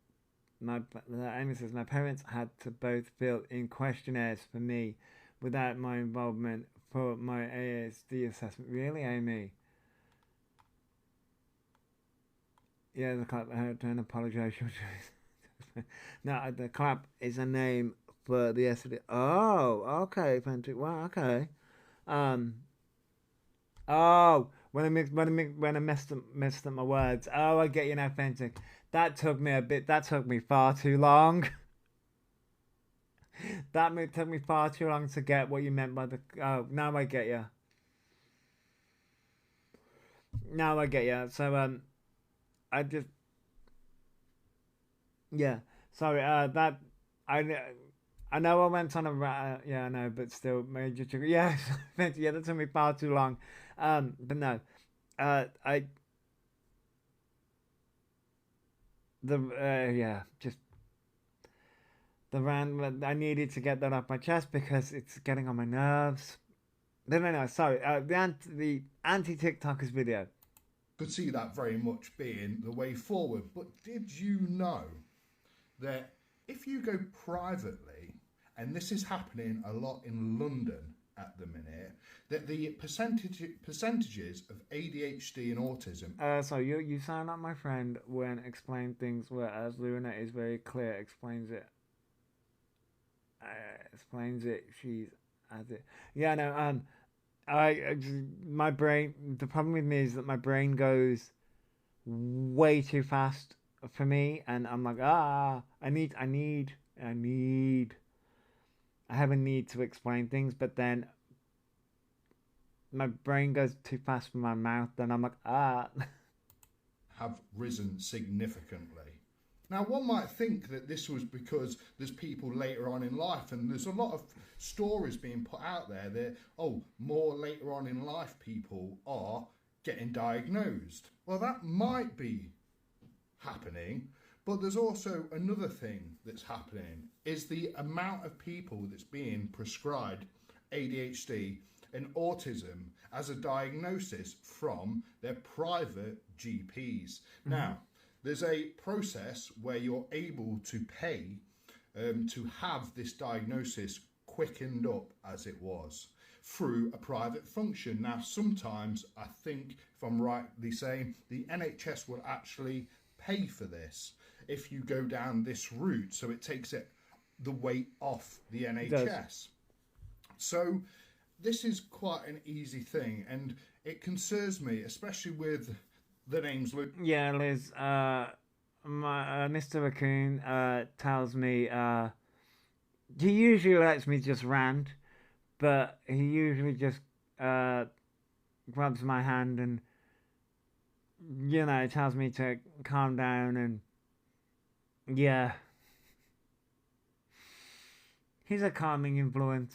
Amy says my parents had to both fill in questionnaires for me without my involvement for my ASD assessment. Really, Amy? Yeah, the clap. Don't apologise. No, the clap is a name for the SD. Oh, okay, fantastic. Wow, okay. Oh, when I messed up my words. Oh, I get you now, Fentic. That took me far too long. Took me far too long to get what you meant by the. Oh, now I get you. Now I get you. So I just. Yeah. Sorry. That I know I went on a yeah, I know, but still major trigger. Yeah, yeah, that took me far too long. But no, just the rant. I needed to get that off my chest because it's getting on my nerves. No. Sorry. The anti TikTokers video. Could see that very much being the way forward. But did you know that if you go privately, and this is happening a lot in London at the minute, that the percentages of ADHD and autism... So you sound like my friend when explain things, whereas Luna is very clear, explains it. She's as it. Yeah, no, my brain, the problem with me is that my brain goes way too fast for me, and I'm like, I have a need to explain things, but then my brain goes too fast for my mouth, then I'm like, have risen significantly. Now, one might think that this was because there's people later on in life, and there's a lot of stories being put out there that, more later on in life people are getting diagnosed. Well, that might be happening, but there's also another thing that's happening, is the amount of people that's being prescribed ADHD and autism as a diagnosis from their private GPs. Mm-hmm. Now, there's a process where you're able to pay to have this diagnosis quickened up, as it was, through a private function. Now, sometimes, I think, if I'm rightly saying, the NHS will actually pay for this if you go down this route, so it takes the weight off the NHS. So this is quite an easy thing, and it concerns me, especially with the names Luke. Yeah, Liz, my Mr. Raccoon tells me he usually lets me just rant, but he usually just grabs my hand and tells me to calm down, and yeah, he's a calming influence.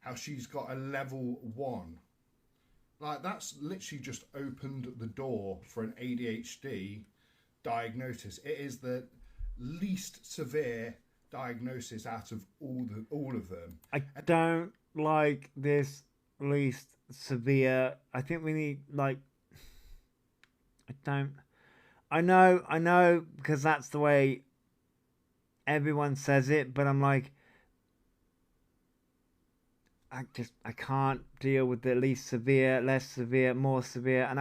How she's got a level 1. Like, that's literally just opened the door for an ADHD diagnosis. It is the least severe diagnosis out of all of them. I don't like this least severe. I think we need, I know because that's the way everyone says it, but I'm like, I can't deal with the least severe, less severe, more severe, and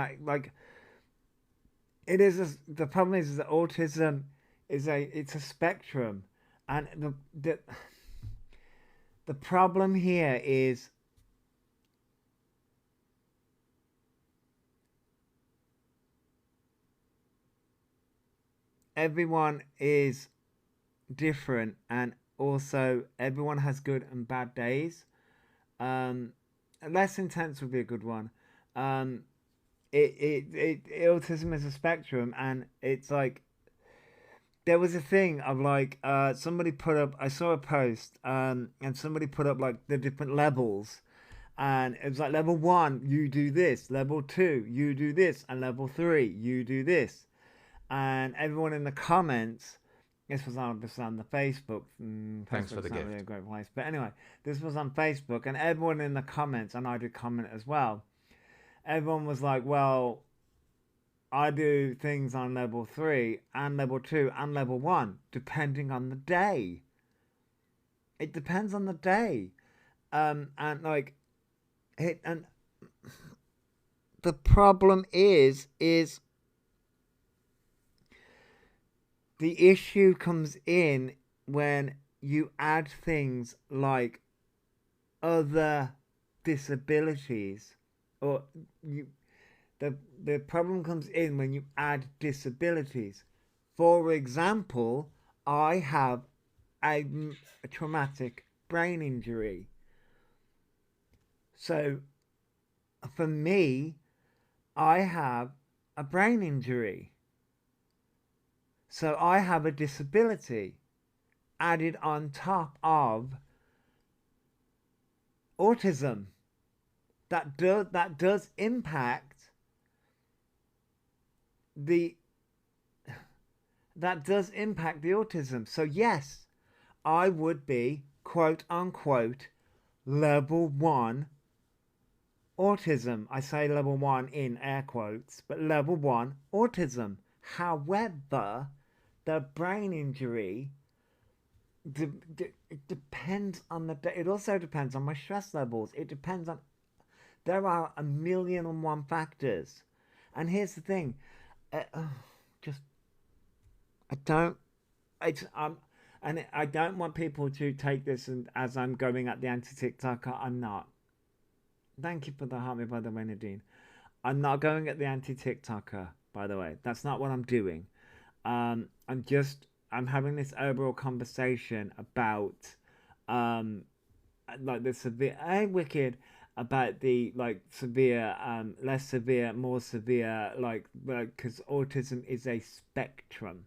the problem is that autism it's a spectrum, and the problem here is everyone is different, and also everyone has good and bad days. Less intense would be a good one. Autism is a spectrum, and it's like there was a thing of like somebody put up. I saw a post, and somebody put up like the different levels, and it was like level 1 you do this, level 2 you do this, and level 3 you do this, and everyone in the comments. This was on the Facebook. Thanks for the not gift. really a great place, but anyway, this was on Facebook, and everyone in the comments, and I did comment as well. Everyone was like, "Well, I do things on level 3 and level 2 and level 1, depending on the day. It depends on the day, and like it, and the problem is." The issue comes in when you add things like other disabilities, or the problem comes in when you add disabilities. For example, I have a traumatic brain injury. So for me, I have a brain injury. So I have a disability added on top of autism. That does impact the autism. So yes, I would be quote unquote level 1 autism. I say level 1 in air quotes, but level 1 autism. However, the brain injury, it depends on the day. It also depends on my stress levels. It depends on, there are 1,000,001 factors. And here's the thing, I don't want people to take this as I'm going at the anti-TikToker. I'm not. Thank you for the heart, by the way, Nadine. I'm not going at the anti-TikToker, by the way. That's not what I'm doing. I'm having this overall conversation about like the severe wicked, about the like severe, less severe, more severe, like because autism is a spectrum.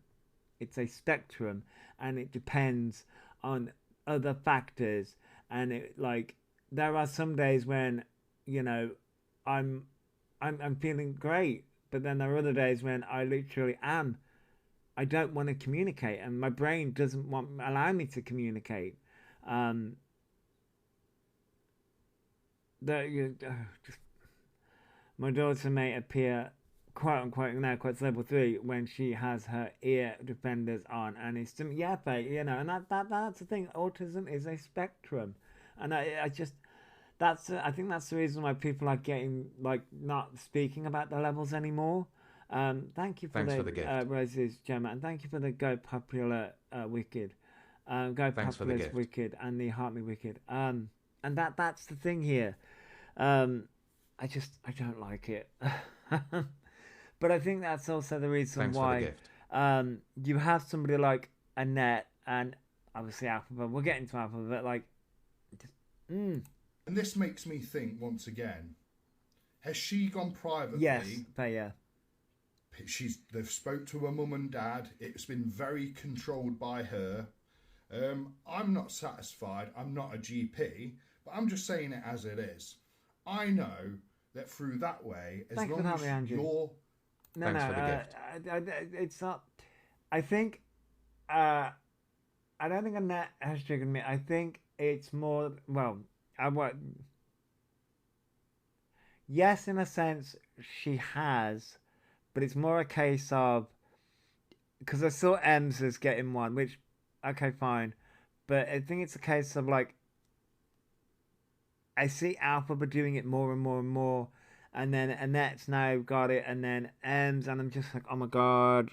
It's a spectrum, and it depends on other factors, and it like there are some days when, you know, I'm feeling great, but then there are other days when I literally am. I don't want to communicate, and my brain doesn't allow me to communicate. My daughter may appear, quote unquote, now quotes level 3 when she has her ear defenders on, and it's yeah, but you know, and that's the thing. Autism is a spectrum, and I think that's the reason why people are getting like not speaking about the levels anymore. Thank you for the gift. Roses, Gemma, and thank you for the Go Popular Wicked. Go Popular Wicked and the Heart Me Wicked. And that's the thing here. I don't like it. But I think that's also the reason why you have somebody like Annette and obviously Elphaba. We'll get into Elphaba, but like And this makes me think once again, has she gone privately? Yes, but yeah. They've spoke to her mum and dad. It's been very controlled by her. I'm not satisfied. I'm not a GP, but I'm just saying it as it is. I know that through that way, as long as you're... Thanks for the gift. It's not... I think... I don't think Annette has triggered me. I think it's more... Well, yes, in a sense, she has... But it's more a case of, because I saw Ems as getting one, which, okay, fine. But I think it's a case of like, I see Elphaba doing it more and more and more. And then Annette's now got it. And then Ems, and I'm just like, oh my God.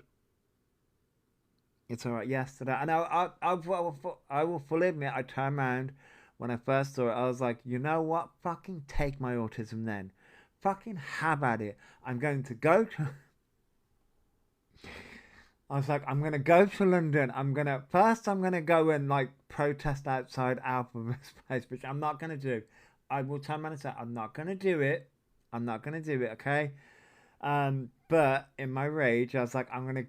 It's all right. Yesterday. And I will fully admit, I turned around when I first saw it, I was like, you know what? Fucking take my autism then. Fucking have at it. I'm going to go to... I was like, I'm going to go to London. First I'm going to go and like protest outside Elphaba's place, which I'm not going to do. I will tell man and say, I'm not going to do it. I'm not going to do it, okay? But in my rage, I was like, I'm going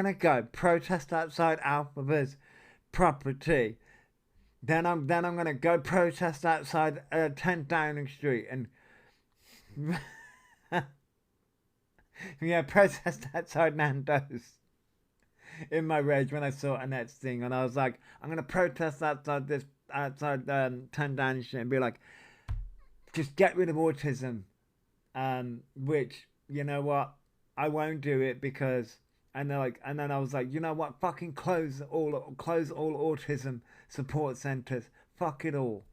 to go protest outside Elphaba's property. Then I'm going to go protest outside 10 Downing Street and yeah, protest outside Nando's. In my rage when I saw Annette's thing, and I was like, I'm gonna protest outside 10 Downing Street and be like, just get rid of autism. Which, you know what, I won't do it because, and then I was like, you know what, fucking close all autism support centers, fuck it all.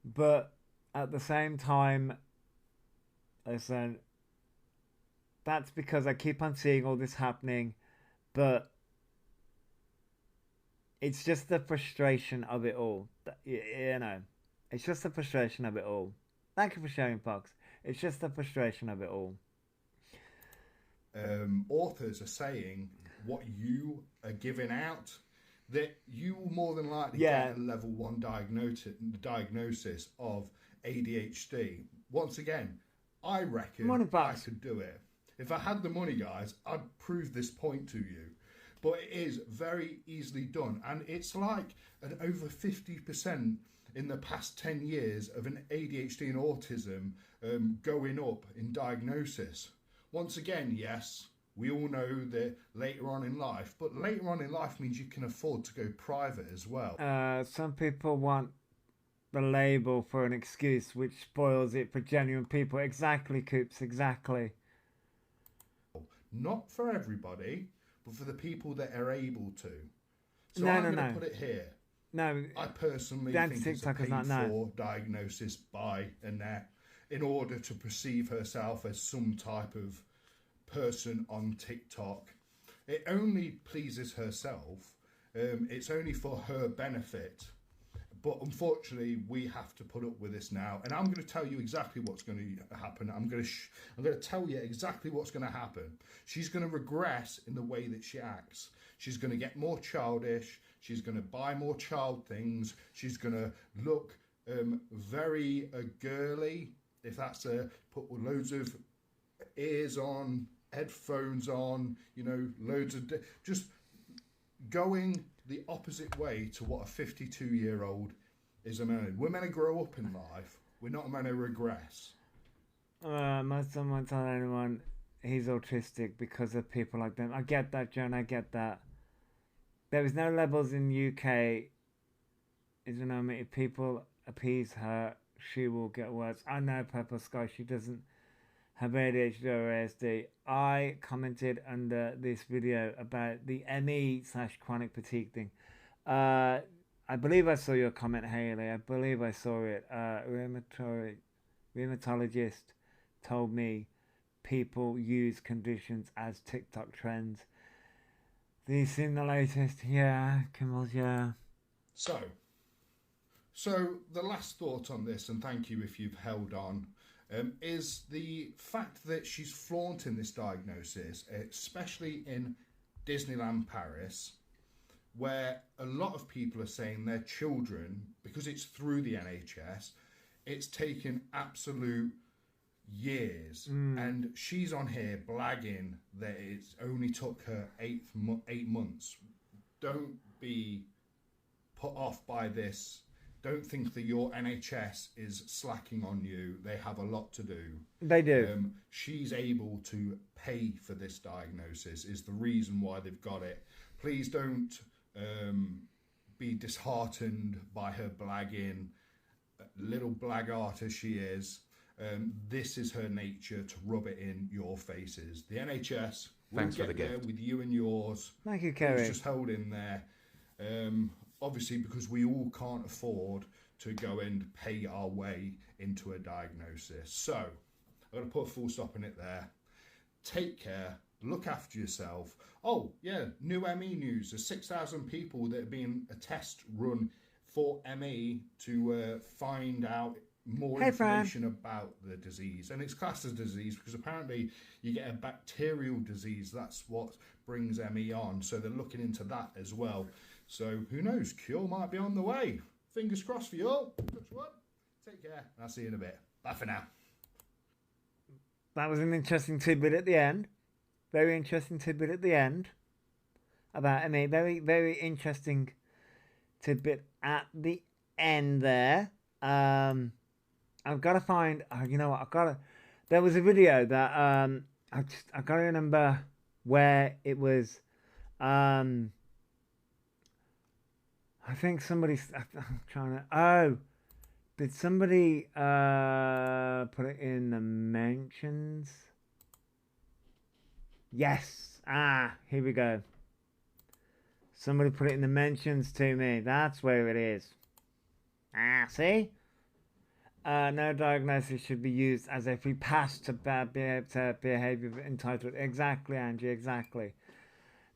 But at the same time, listen, that's because I keep on seeing all this happening. But it's just the frustration of it all. You know, it's just the frustration of it all. Thank you for sharing, Fox. It's just the frustration of it all. Authors are saying what you are giving out, that you will more than likely get a level 1 diagnosis of ADHD. Once again, I reckon I could do it. If I had the money, guys, I'd prove this point to you. But it is very easily done. And it's like an over 50% in the past 10 years of an ADHD and autism going up in diagnosis. Once again, yes, we all know that later on in life. But later on in life means you can afford to go private as well. Some people want the label for an excuse, which spoils it for genuine people. Exactly, Coops, exactly. Not for everybody, but for the people that are able to. So I'm going to put it here. No, I personally think it's a paid-for diagnosis by Annette in order to perceive herself as some type of person on TikTok. It only pleases herself. It's only for her benefit. But unfortunately, we have to put up with this now. And I'm going to tell you exactly what's going to happen. I'm going to tell you exactly what's going to happen. She's going to regress in the way that she acts. She's going to get more childish. She's going to buy more child things. She's going to look very girly. If that's put loads of ears on, headphones on, you know, loads of... just going the opposite way to what a 52-year-old is meant to. We're meant to grow up in life. We're not meant to regress. My son won't tell anyone he's autistic because of people like them. I get that, John. I get that. There is no levels in UK. Isn't it? If people appease her, she will get worse. I know Purple Sky. She doesn't have ADHD or ASD. I commented under this video about the ME/chronic fatigue thing. I believe I saw your comment, Haley. I believe I saw it. Rheumatologist told me people use conditions as TikTok trends. These seem the latest. Yeah, Kimmels, yeah. So the last thought on this, and thank you if you've held on, is the fact that she's flaunting this diagnosis, especially in Disneyland Paris, where a lot of people are saying their children, because it's through the NHS, it's taken absolute years. And she's on here blagging that it's only took her 8 months. Don't be put off by this. Don't think that your NHS is slacking on you. They have a lot to do. They do. She's able to pay for this diagnosis is the reason why they've got it. Please don't be disheartened by her blagging, little blaggart as she is. This is her nature to rub it in your faces. The NHS will get there with you and yours. Thank you, Kerry. It's just hold in there. Obviously, because we all can't afford to go and pay our way into a diagnosis. So, I'm going to put a full stop in it there. Take care. Look after yourself. Oh, yeah, new ME news. There's 6,000 people that have been a test run for ME to find out more Hey, Fran. information about the disease. And it's classed as disease because apparently you get a bacterial disease. That's what brings ME on. So they're looking into that as well. So who knows? Cure might be on the way. Fingers crossed for you all. Touch wood. Take care. I'll see you in a bit. Bye for now. That was an interesting tidbit at the end. Very interesting tidbit at the end about ME. Very, very interesting tidbit at the end there. I've got to find. You know what? I've got to. There was a video that I got to remember where it was. I think somebody's. I'm trying to. Oh, did somebody put it in the mentions? Yes. Here we go. Somebody put it in the mentions to me. That's where it is. See? No diagnosis should be used as if we pass to bad behavior entitled. Exactly, Angie, exactly.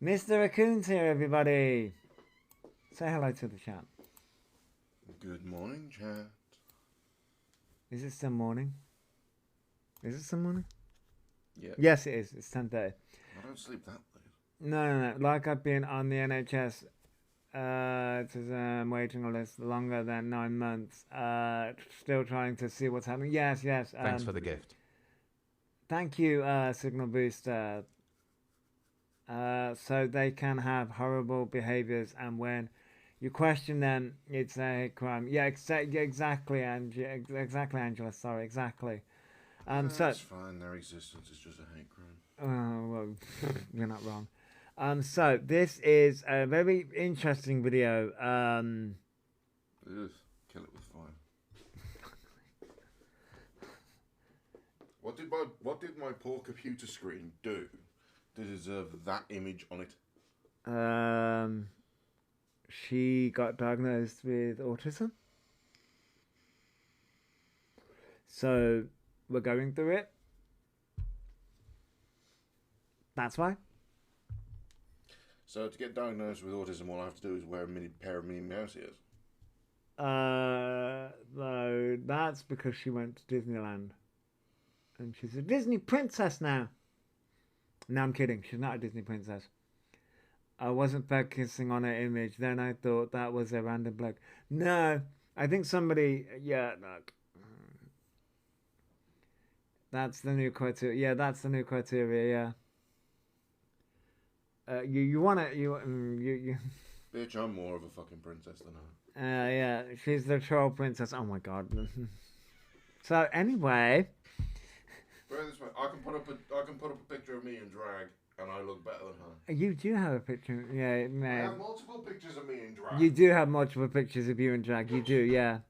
Mr. Raccoon's here, everybody. Say hello to the chat. Good morning, chat. Is it still morning? Is it still morning? Yeah. Yes, it is. It's 10:30. I don't sleep that late. No. Like I've been on the NHS waiting on list longer than 9 months. Still trying to see what's happening. Yes. Thanks for the gift. Thank you, Signal Booster. So they can have horrible behaviors, and when you question them, it's a hate crime. Yeah, exactly, Angela. Sorry, exactly. So That's fine. Their existence is just a hate crime. well, you're not wrong. So this is a very interesting video. Ugh, kill it with fire. What did my poor computer screen do to deserve that image on it? She got diagnosed with autism. So we're going through it. That's why. So to get diagnosed with autism, all I have to do is wear a pair of Minnie Mouse ears. No, that's because she went to Disneyland. And she's a Disney princess now. No, I'm kidding. She's not a Disney princess. I wasn't focusing on her image. Then I thought that was a random bloke. No, I think somebody... Yeah, look. That's the new criteria. Yeah, that's the new criteria, yeah. You want to... You. Bitch, I'm more of a fucking princess than her. Yeah, she's the troll princess. Oh my god. So, anyway... Put it this way, I can put up a picture of me in drag, and I look better than her. You do have a picture, yeah. I have multiple pictures of me in drag. You do have multiple pictures of you in drag. You do, yeah.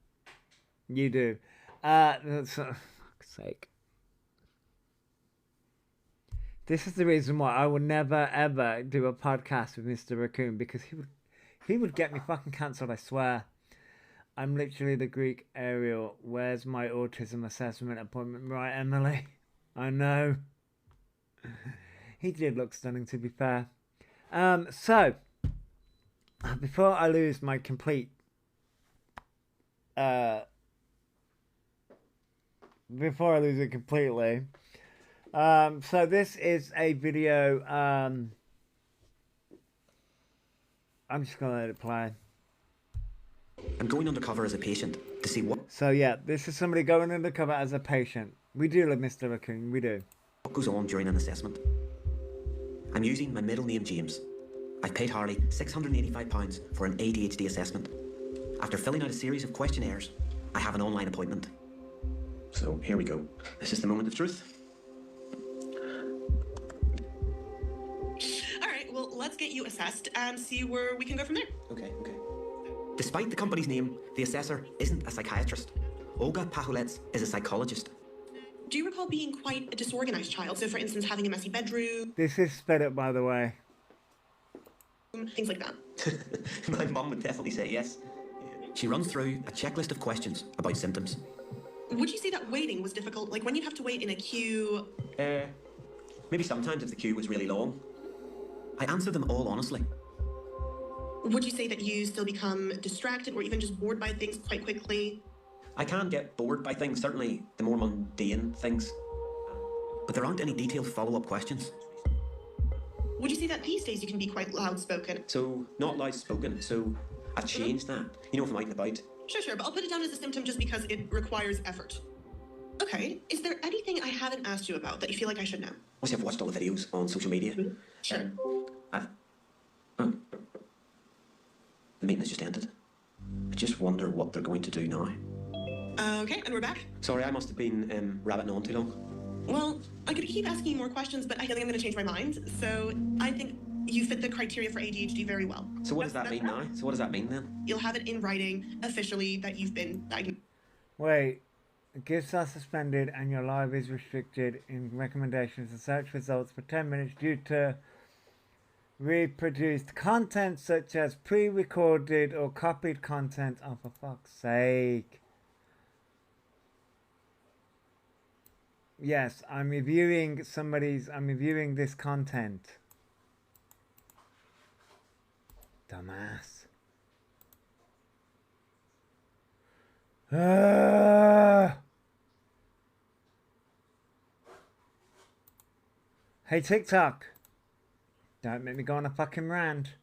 You do. For fuck's sake. This is the reason why I would never ever do a podcast with Mr. Raccoon, because he would get me fucking cancelled, I swear. I'm literally the Greek Ariel. Where's my autism assessment appointment? Right, Emily? I know. He did look stunning, to be fair. So, before I lose my complete... before I lose it completely... so this is a video... I'm just going to let it play. I'm going undercover as a patient to see what So yeah, this is somebody going undercover as a patient. We do love Mr. Raccoon, we do. goes on during an assessment. I'm using my middle name James. I've paid Harley £685 for an ADHD assessment. After filling out a series of questionnaires, I have an online appointment. So here we go. This is the moment of truth. Alright, well, let's get you assessed and see where we can go from there. Okay. Despite the company's name, the assessor isn't a psychiatrist. Olga Pahulets is a psychologist. Do you recall being quite a disorganized child? So, for instance, having a messy bedroom, This is sped up, by the way. things like that. My mum would definitely say yes. She runs through a checklist of questions about symptoms. Would you say that waiting was difficult? Like when you'd have to wait in a queue? Maybe sometimes if the queue was really long. I answered them all honestly. Would you say that you still become distracted or even just bored by things quite quickly? I can get bored by things, certainly the more mundane things. But there aren't any detailed follow-up questions. Would you say that these days you can be quite loud-spoken? So, not loud-spoken, so I've changed that. You know, if I'm out and about. Sure, but I'll put it down as a symptom just because it requires effort. Okay, is there anything I haven't asked you about that you feel like I should know? Obviously, I've watched all the videos on social media. Sure. The meeting has just ended. I just wonder what they're going to do now. Okay, and we're back. Sorry, I must have been rabbiting on too long. Well, I could keep asking you more questions, but I feel like I'm going to change my mind. So I think you fit the criteria for ADHD very well. So what does that mean now? So what does that mean then? You'll have it in writing officially that you've been diagnosed. Wait. Gifts are suspended and your live is restricted in recommendations and search results for 10 minutes due to reproduced content such as pre-recorded or copied content. Oh, for fuck's sake. Yes, I'm reviewing this content. Dumbass. Hey TikTok, don't make me go on a fucking rant.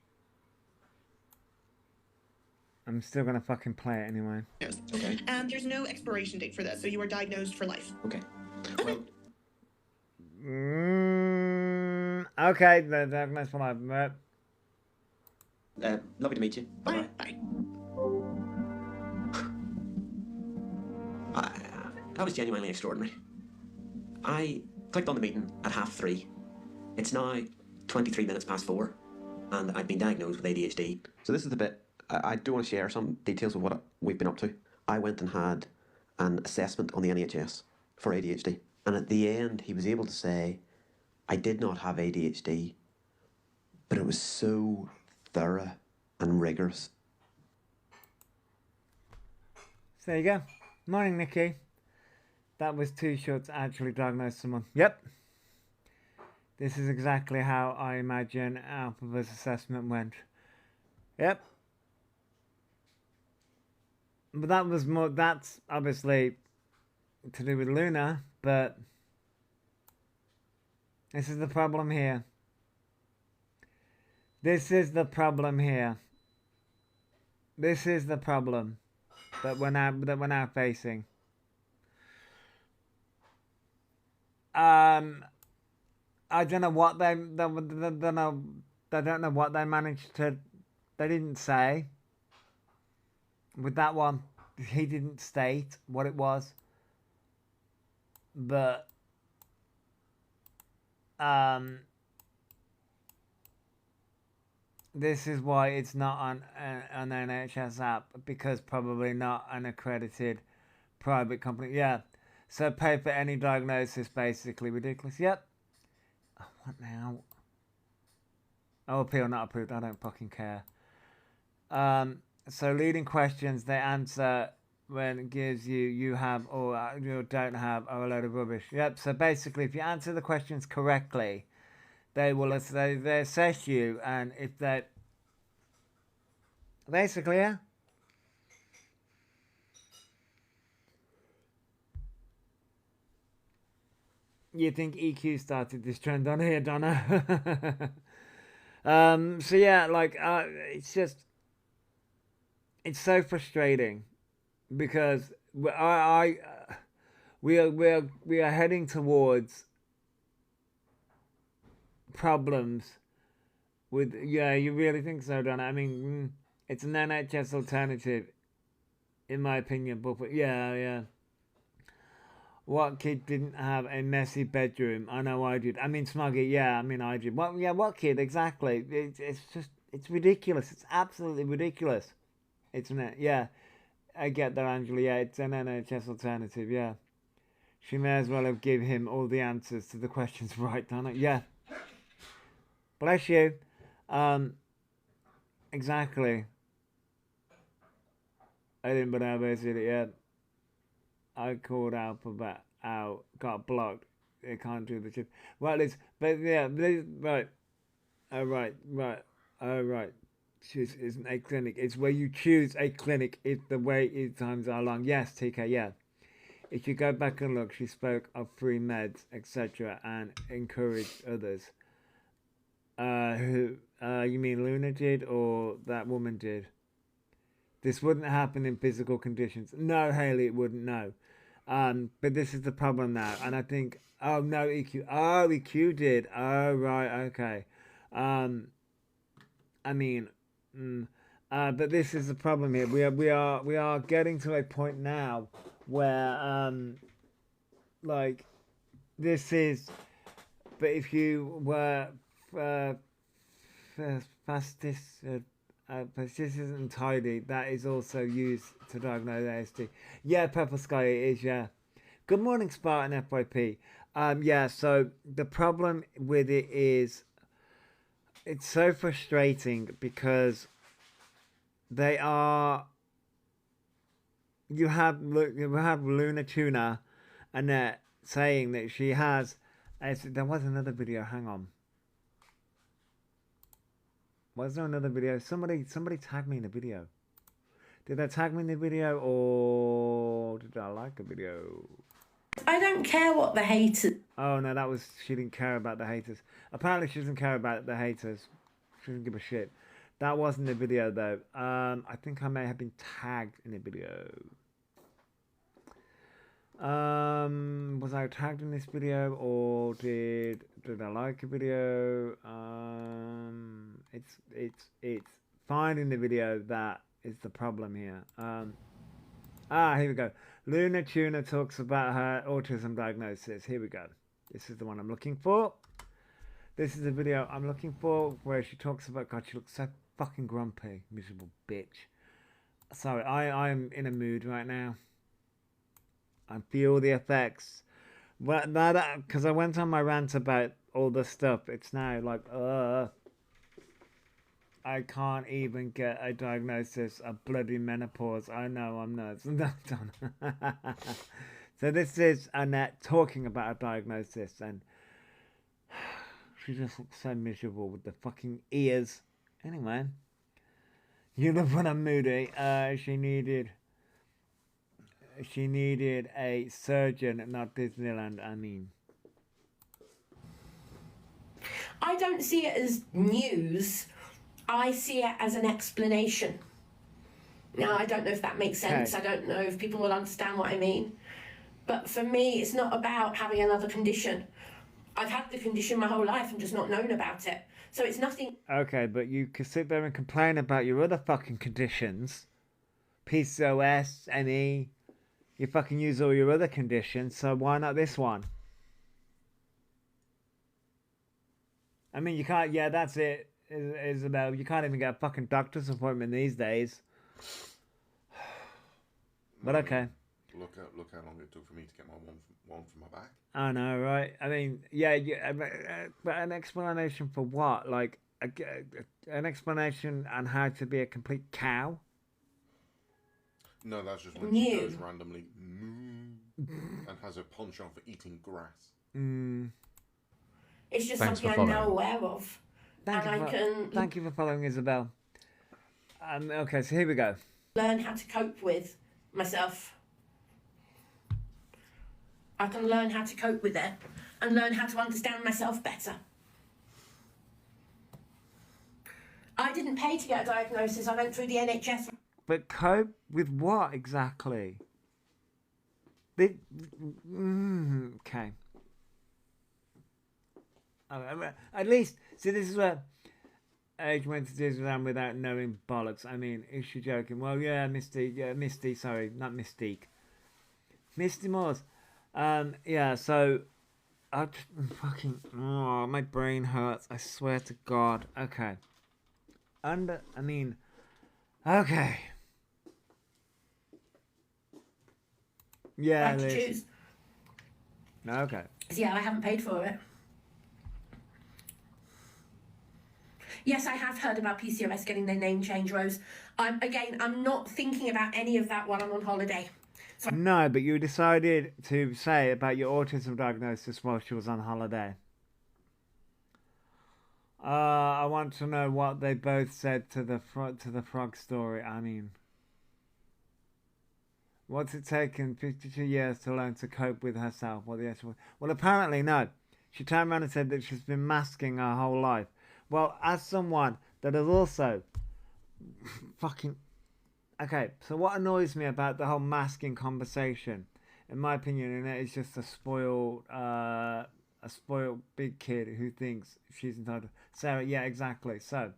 I'm still gonna fucking play it anyway. Yes. Okay. And there's no expiration date for this, so you are diagnosed for life. Okay. Well, okay, the diagnosis for life. lovely to meet you. Bye. Bye. That was genuinely extraordinary. I clicked on the meeting at 3:30. It's now 23 minutes past 4, and I've been diagnosed with ADHD. So this is the bit, I do want to share some details of what we've been up to. I went and had an assessment on the NHS for ADHD, and at the end he was able to say I did not have ADHD, but it was so thorough and rigorous. So there you go. Morning, Nikki. That was too short to actually diagnose someone. Yep. This is exactly how I imagine Elphaba's assessment went. Yep. But that was more, that's obviously to do with Luna, but this is the problem here. This is the problem here. This is the problem that we're now facing. I don't know what they don't know what they managed to. They didn't say. With that one, he didn't state what it was. But this is why it's not on an NHS app, because probably not an accredited private company. Yeah. So pay for any diagnosis, basically ridiculous. Yep. Oh, what now? Oh, appeal not approved. I don't fucking care. So leading questions they answer when it gives you have or you don't have are a load of rubbish. Yep. So basically, if you answer the questions correctly, they will they assess you, and if they basically, yeah. You think EQ started this trend on here, Donna? So yeah, like it's just, it's so frustrating because we are heading towards problems with, yeah, you really think so, Donna? I mean, it's an NHS alternative, in my opinion, but yeah. What kid didn't have a messy bedroom? I know I did. I mean, Smuggy, yeah, I mean, I did. What kid, exactly? It's just, it's ridiculous. It's absolutely ridiculous. Yeah. I get that, Angela. Yeah, it's an NHS alternative, yeah. She may as well have given him all the answers to the questions right, Donna. Yeah. Bless you. Exactly. I didn't, but I basically, yeah. I called Elphaba out, got blocked. They can't do the chip. Well, it's, but yeah, right. Oh, right. choose isn't a clinic. It's where you choose a clinic if the wait times are long. Yes, TK, yeah. If you go back and look, she spoke of free meds, etc., and encouraged others. Who? You mean Luna did, or that woman did? This wouldn't happen in physical conditions. No, Haley, it wouldn't. No. But this is the problem now, and I think. Oh no, EQ. Oh, EQ did. Oh right, okay. I mean, but this is the problem here. We are getting to a point now where like this is. But if you were persistent and tidy, that is also used to diagnose ASD. Yeah, Purple Sky it is. Yeah. Good morning, Spartan FYP. Yeah. So the problem with it is. It's so frustrating because they are. You have Luna Tuna, Annette saying that she has. There was another video. Hang on. Was there another video? Somebody tagged me in the video. Did they tag me in the video or did I like a video? I don't care what the haters. Oh no, that was she didn't care about the haters. Apparently she doesn't care about the haters. She doesn't give a shit. That wasn't the video though. I think I may have been tagged in the video. Was I tagged in this video or did I like a video? It's finding the video that is the problem here. Here we go. Luna Tuna talks about her autism diagnosis. Here we go. This is the one I'm looking for. This is the video I'm looking for where she talks about, God, she looks so fucking grumpy, miserable bitch. Sorry, I'm in a mood right now. I feel the effects. Well, because I went on my rant about all this stuff. It's now like, I can't even get a diagnosis of bloody menopause. I know I'm nuts. So this is Annette talking about a diagnosis, and she just looks so miserable with the fucking ears. Anyway, you love when I'm moody. She needed a surgeon, not Disneyland. I mean, I don't see it as news. I see it as an explanation. Now, I don't know if that makes sense. Okay. I don't know if people will understand what I mean. But for me, it's not about having another condition. I've had the condition my whole life and just not known about it. So it's nothing. Okay, but you can sit there and complain about your other fucking conditions. PCOS, ME. You fucking use all your other conditions, so why not this one? I mean, you can't. Yeah, that's it. Isabel, you can't even get a fucking doctor's appointment these days. But okay. Look how long it took for me to get my one from my back. I know, right? I mean, yeah, but an explanation for what? Like, an explanation on how to be a complete cow? No, that's just when she goes randomly and has a penchant for eating grass. It's just Thanks something I'm now aware of. Thank you for following, Isabel. Okay, so here we go. Learn how to cope with myself. I can learn how to cope with it and learn how to understand myself better. I didn't pay to get a diagnosis. I went through the NHS. But cope with what exactly? Okay. At least, see, this is where Age went to Disneyland without knowing bollocks. I mean, is she joking? Well, yeah, Misty, sorry, not Mystique. Misty Moores. Yeah, so, I just fucking, my brain hurts, I swear to God. Okay. Okay. Yeah, I had to choose. Okay. Yeah, I haven't paid for it. Yes, I have heard about PCOS getting their name change, Rose. I'm not thinking about any of that while I'm on holiday. So No, but you decided to say about your autism diagnosis while she was on holiday. I want to know what they both said to the frog story. I mean, what's it taken 52 years to learn to cope with herself? What the actual? Well, apparently no. She turned around and said that she's been masking her whole life. Well, as someone that has also fucking okay, so what annoys me about the whole masking conversation, in my opinion, and it is just a spoiled big kid who thinks she's entitled. Sarah, yeah, exactly. So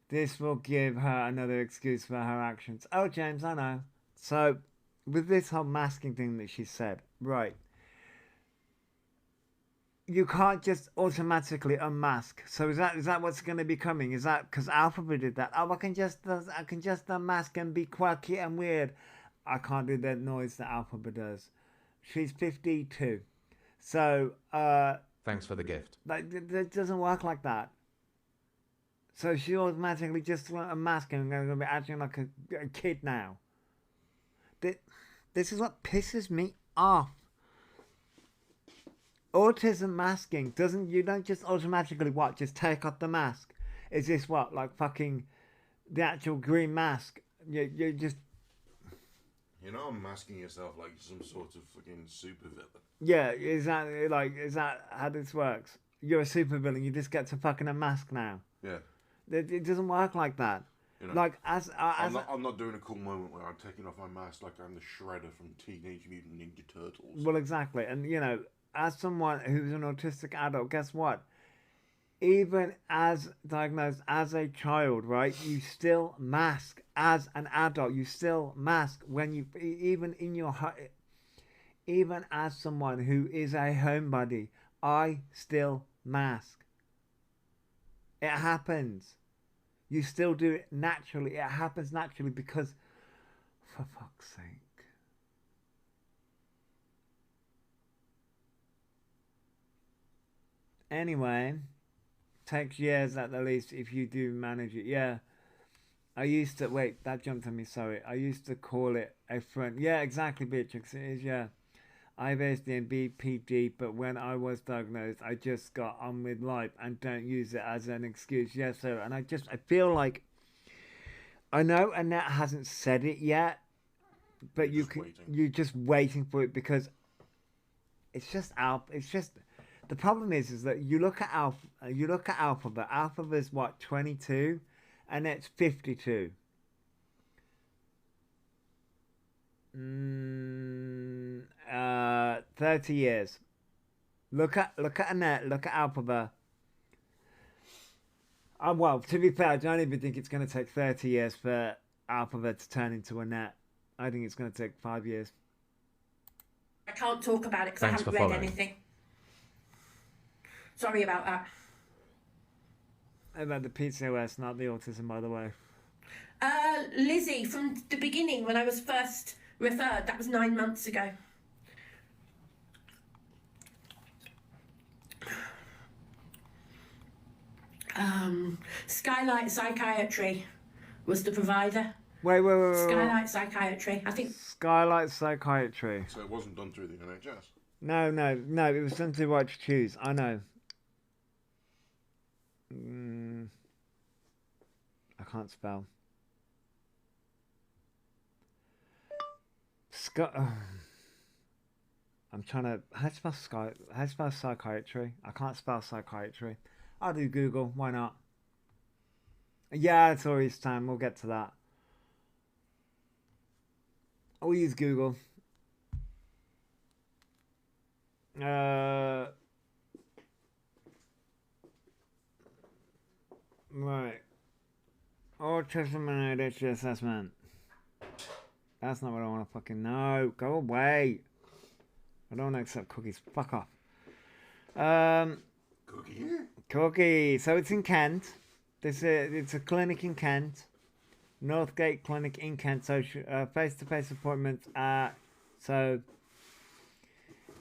this will give her another excuse for her actions. Oh, James, I know. So with this whole masking thing that she said, right? You can't just automatically unmask. So is that what's going to be coming? Is that because Elphaba did that? Oh, I can just unmask and be quirky and weird. I can't do that noise that Elphaba does. She's 52. So thanks for the gift. That doesn't work like that. So she automatically just unmasking and going to be acting like a kid now. This is what pisses me off. Autism masking doesn't. You don't just automatically what? Just take off the mask. Is this what, like fucking the actual green mask? You just. You know, masking yourself like some sort of fucking supervillain. Yeah, is that how this works? You're a supervillain. You just get to fucking unmask now. Yeah. It doesn't work like that. You know, like I'm not doing a cool moment where I'm taking off my mask like I'm the Shredder from Teenage Mutant Ninja Turtles. Well, exactly, and you know, as someone who's an autistic adult, guess what? Even as diagnosed as a child, right? You still mask as an adult. You still mask when you even in your even as someone who is a homebody, I still mask. It happens. You still do it naturally. It happens naturally because, for fuck's sake. Anyway, takes years at the least if you do manage it. Yeah. I used to, wait, that jumped on me, sorry. I used to call it a front. Yeah, exactly, Beatrix. It is, yeah. I have ASD and BPD, but when I was diagnosed, I just got on with life and don't use it as an excuse. Yes, sir. And I feel like, I know Annette hasn't said it yet, but you're just waiting for it because it's just the problem is that you look at Elphaba. Elphaba's what, 22, and it's 52. 30 years. Look at Annette. Look at Elphaba. Well, to be fair, I don't even think it's going to take 30 years for Elphaba to turn into Annette. I think it's going to take 5 years. I can't talk about it because I haven't read anything. Sorry about that. About the PCOS, not the autism, by the way. Lizzie, from the beginning, when I was first referred, that was 9 months ago. Skylight Psychiatry was the provider. Wait. Skylight Psychiatry, I think. Skylight Psychiatry. So it wasn't done through the NHS? No, it was done through Right to Choose. I know. I can't spell. I'm trying to. How do you spell psychiatry? I can't spell psychiatry. I'll do Google. Why not? Yeah, it's always time. We'll get to that. I'll use Google. Right. Autism and ADHD assessment. That's not what I want to fucking know. Go away. I don't want to accept cookies. Fuck off. Cookie. So it's in Kent. It's a clinic in Kent. Northgate Clinic in Kent. So face-to-face appointments.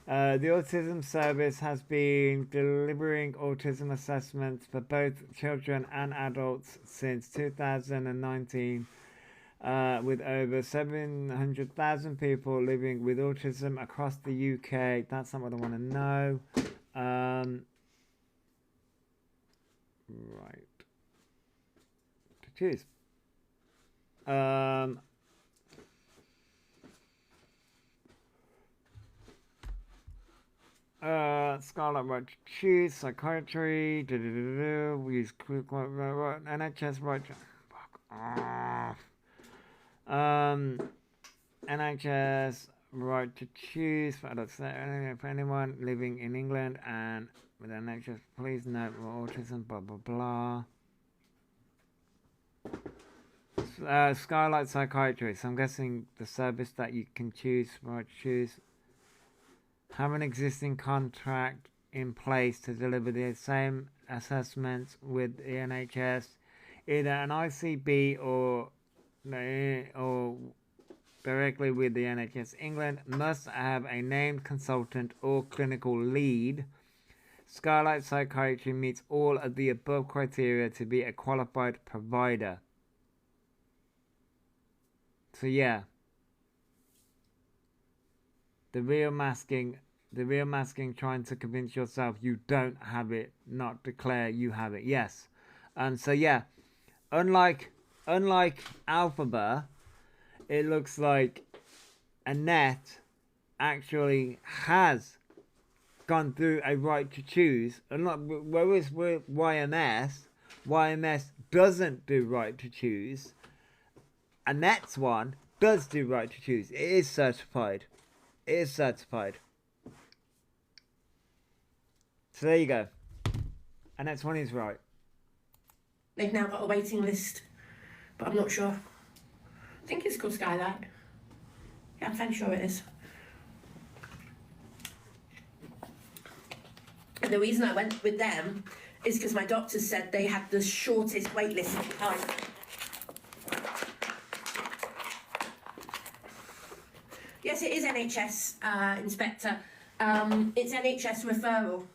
The Autism Service has been delivering autism assessments for both children and adults since 2019, with over 700,000 people living with autism across the UK. That's not what I want to know. right to choose. Scarlet right to choose, psychiatry, we use NHS right to, fuck off. NHS right to choose for adults, for anyone living in England and with NHS, please note autism, blah blah blah. Skylight Psychiatry, so I'm guessing the service that you can choose, right to choose. Have an existing contract in place to deliver the same assessments with the NHS, either an ICB or directly with the NHS England. Must have a named consultant or clinical lead. Skylight Psychiatry meets all of the above criteria to be a qualified provider. So yeah. The real masking trying to convince yourself you don't have it, not declare you have it. Yes. So yeah, unlike Elphaba, it looks like Annette actually has gone through a right to choose. Whereas with YMS doesn't do right to choose. Annette's one does do right to choose. It is certified. It is certified. So there you go. And that's one is right. They've now got a waiting list, but I'm not sure. I think it's called Skylight. Yeah, I'm fairly sure it is. And the reason I went with them is because my doctor said they had the shortest wait list at the time. Yes, it is NHS, Inspector. It's NHS referral.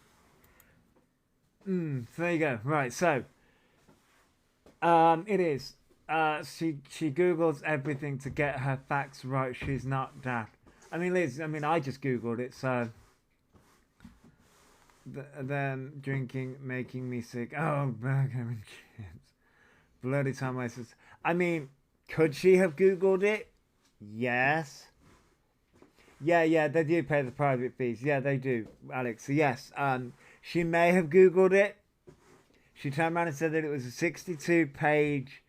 So there you go. Right, so it is. She Googles everything to get her facts right. She's not daft. I mean, Liz, I just Googled it, so them drinking making me sick. Oh, burger and chips. Bloody time wasters. Could she have Googled it? Yes. Yeah, they do pay the private fees. Yeah, they do, Alex. So yes, she may have Googled it. She turned around and said that it was a 62-page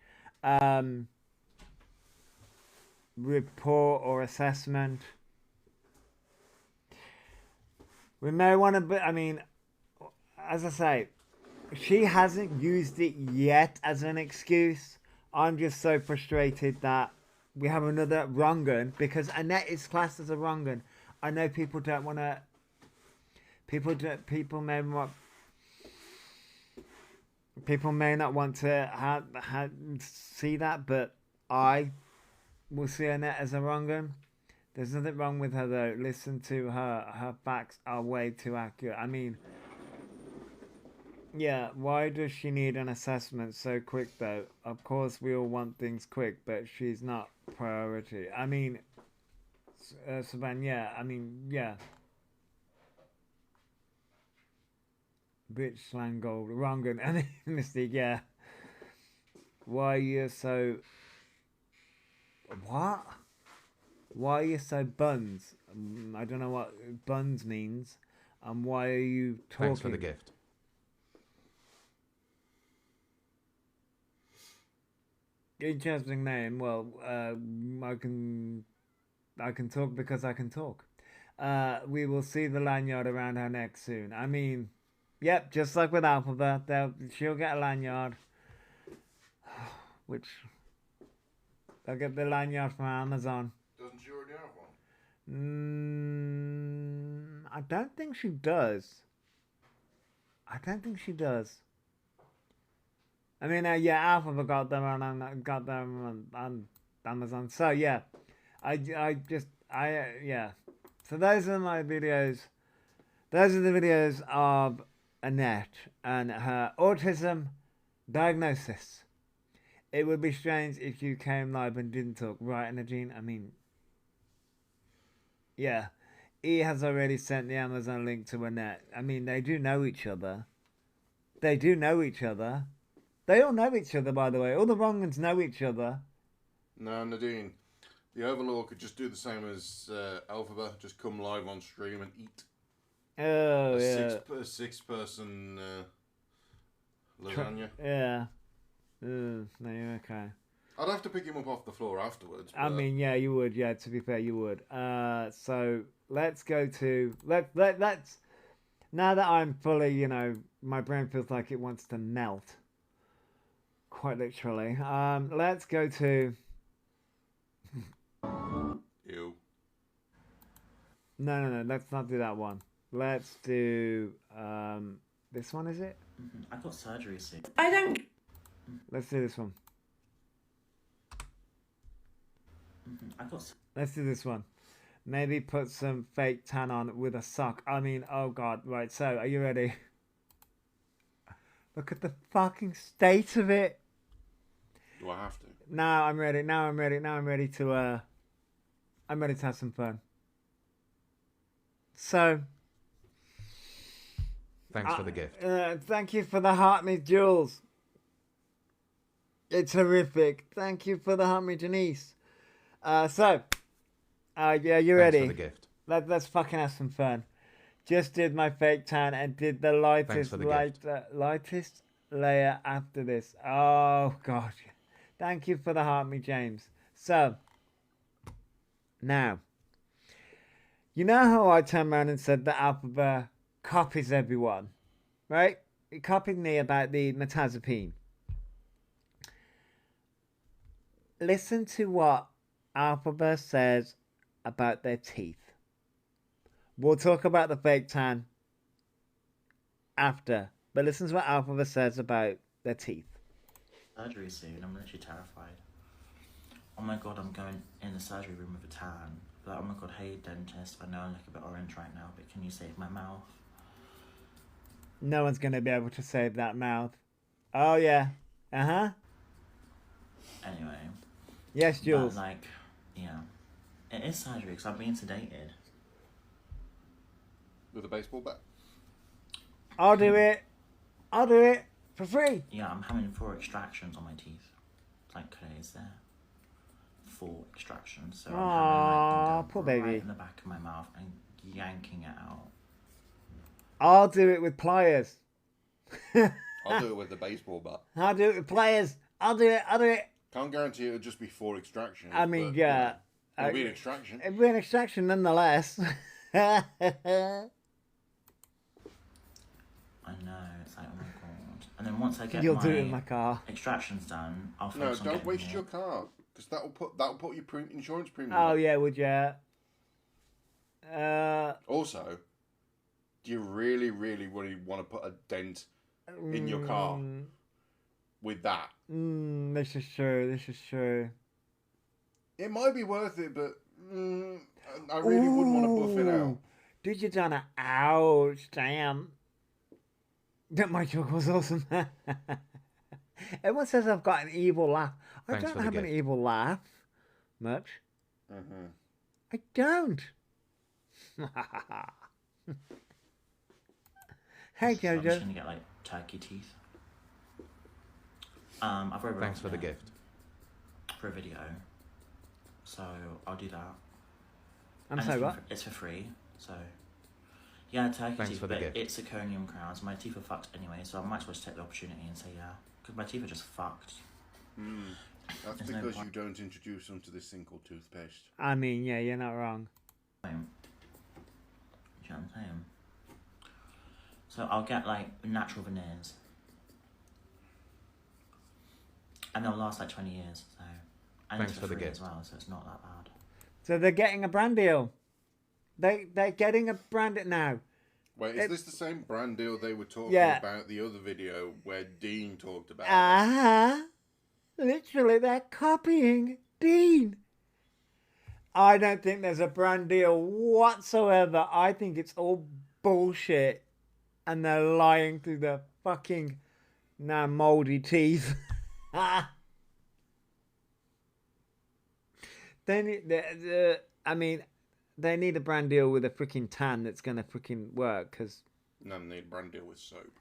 report or assessment. We may want to, as I say, she hasn't used it yet as an excuse. I'm just so frustrated that we have another wrong un, because Annette is classed as a wrong un. I know people don't want to. People may not want to see that, but I will see Annette as a wrong un. There's nothing wrong with her though. Listen to her. Her facts are way too accurate. Yeah, why does she need an assessment so quick though? Of course we all want things quick, but she's not priority. Saban, yeah, yeah. Bitch slang gold. Wrong and Mystique, yeah. Why are you so... What? Why are you so buns? I don't know what buns means. And why are you talking... Thanks for the gift. Interesting name. Well, I can talk because I can talk. We will see the lanyard around her neck soon. Yep, just like with Elphaba, she'll get a lanyard. Which they'll get the lanyard from Amazon. Doesn't she already have one? I don't think she does. Elphaba got them on Amazon. So yeah, yeah. So those are my videos. Those are the videos of Annette and her autism diagnosis. It would be strange if you came live and didn't talk, right, Nadine? Yeah. E has already sent the Amazon link to Annette. They do know each other. They do know each other. They all know each other, by the way. All the wrong ones know each other. No, Nadine. The Overlord could just do the same as Elphaba. Just come live on stream and eat. Oh, A six-person lasagna. Yeah. No, you're okay. I'd have to pick him up off the floor afterwards. I mean, yeah, you would. Yeah, to be fair, you would. So let's go to let's. Now that I'm fully, you know, my brain feels like it wants to melt. Quite literally. Let's go to. Ew. No. Let's not do that one. Let's do this one. Is it? I got surgery soon. I don't. Let's do this one. Let's do this one. Maybe put some fake tan on with a sock. I mean, oh god. Right, so are you ready? Look at the fucking state of it. Do I have to? Now I'm ready. Now I'm ready to have some fun. So Thanks for the gift. Thank you for the heart me, Jules. It's horrific. Thank you for the heart me, Janice. Yeah, you ready? Thanks for the gift. Let's fucking have some fun. Just did my fake tan and did the lightest lightest layer after this. Oh god. Thank you for the heart me, James. So now, you know how I turned around and said that Elphaba copies everyone, right? It copied me about the metazapine. Listen to what Elphaba says about their teeth. We'll talk about the fake tan after, but listen to what Elphaba says about their teeth. Surgery soon. I'm literally terrified. Oh my god, I'm going in the surgery room with a tan. Like, oh my god, hey dentist, I know I look a bit orange right now, but can you save my mouth? No one's going to be able to save that mouth. Oh yeah. Uh-huh. Anyway. Yes, Jules. But, like, yeah. It is surgery because I'm being sedated. With a baseball bat? I'll do it. I'll do it for free. Yeah, I'm having 4 extractions on my teeth. Like, today's there. 4 extractions. So I'm having like, poor right baby. in the back of my mouth and yanking it out. I'll do it with pliers. I'll do it with the baseball bat. I'll do it with pliers. I'll do it. Can't guarantee it'll just be 4 extractions. I mean, but, yeah. It'll be an extraction. It'll be an extraction nonetheless. I know, it's like, oh my god. And then once I get You'll do it in my car. extractions done, I'll No, focus on don't getting waste more. your car. Because that'll put your insurance premium Oh up. yeah, would you? Also, do you really want to put a dent in your car with that? This is true. It might be worth it, but I really wouldn't want to buff it out. Did you done it? Ouch, damn. That my joke was awesome. Everyone says I've got an evil laugh. I Thanks for don't the have an gift. evil laugh. Much. Mm-hmm. I don't. Hey, So I'm just Jojo. gonna get like turkey teeth. I've already Thanks for the written it gift. for a video, so I'll do that. I'm And sorry, it's what? It's for free, so yeah, turkey Thanks teeth. for the But gift. it's zirconium crowns. My teeth are fucked anyway, so I might as well just take the opportunity and say yeah, because my teeth are just fucked. That's There's no because point. you don't introduce them to this thing called toothpaste. I mean, yeah, you're not wrong. Do you know what I'm saying? So I'll get like natural veneers, and they'll last like 20 years. So and Thanks it's for the free gift. as well, so it's not that bad. So they're getting a brand deal. They're getting a brand now. Wait, is this the same brand deal they were talking Yeah. about the other video where Dean talked about it? Uh-huh. Literally, they're copying Dean. I don't think there's a brand deal whatsoever. I think it's all bullshit. And they're lying through their fucking now moldy teeth. They need, I mean, they need a brand deal with a freaking tan that's gonna freaking work. Cause No, they need a brand deal with soap.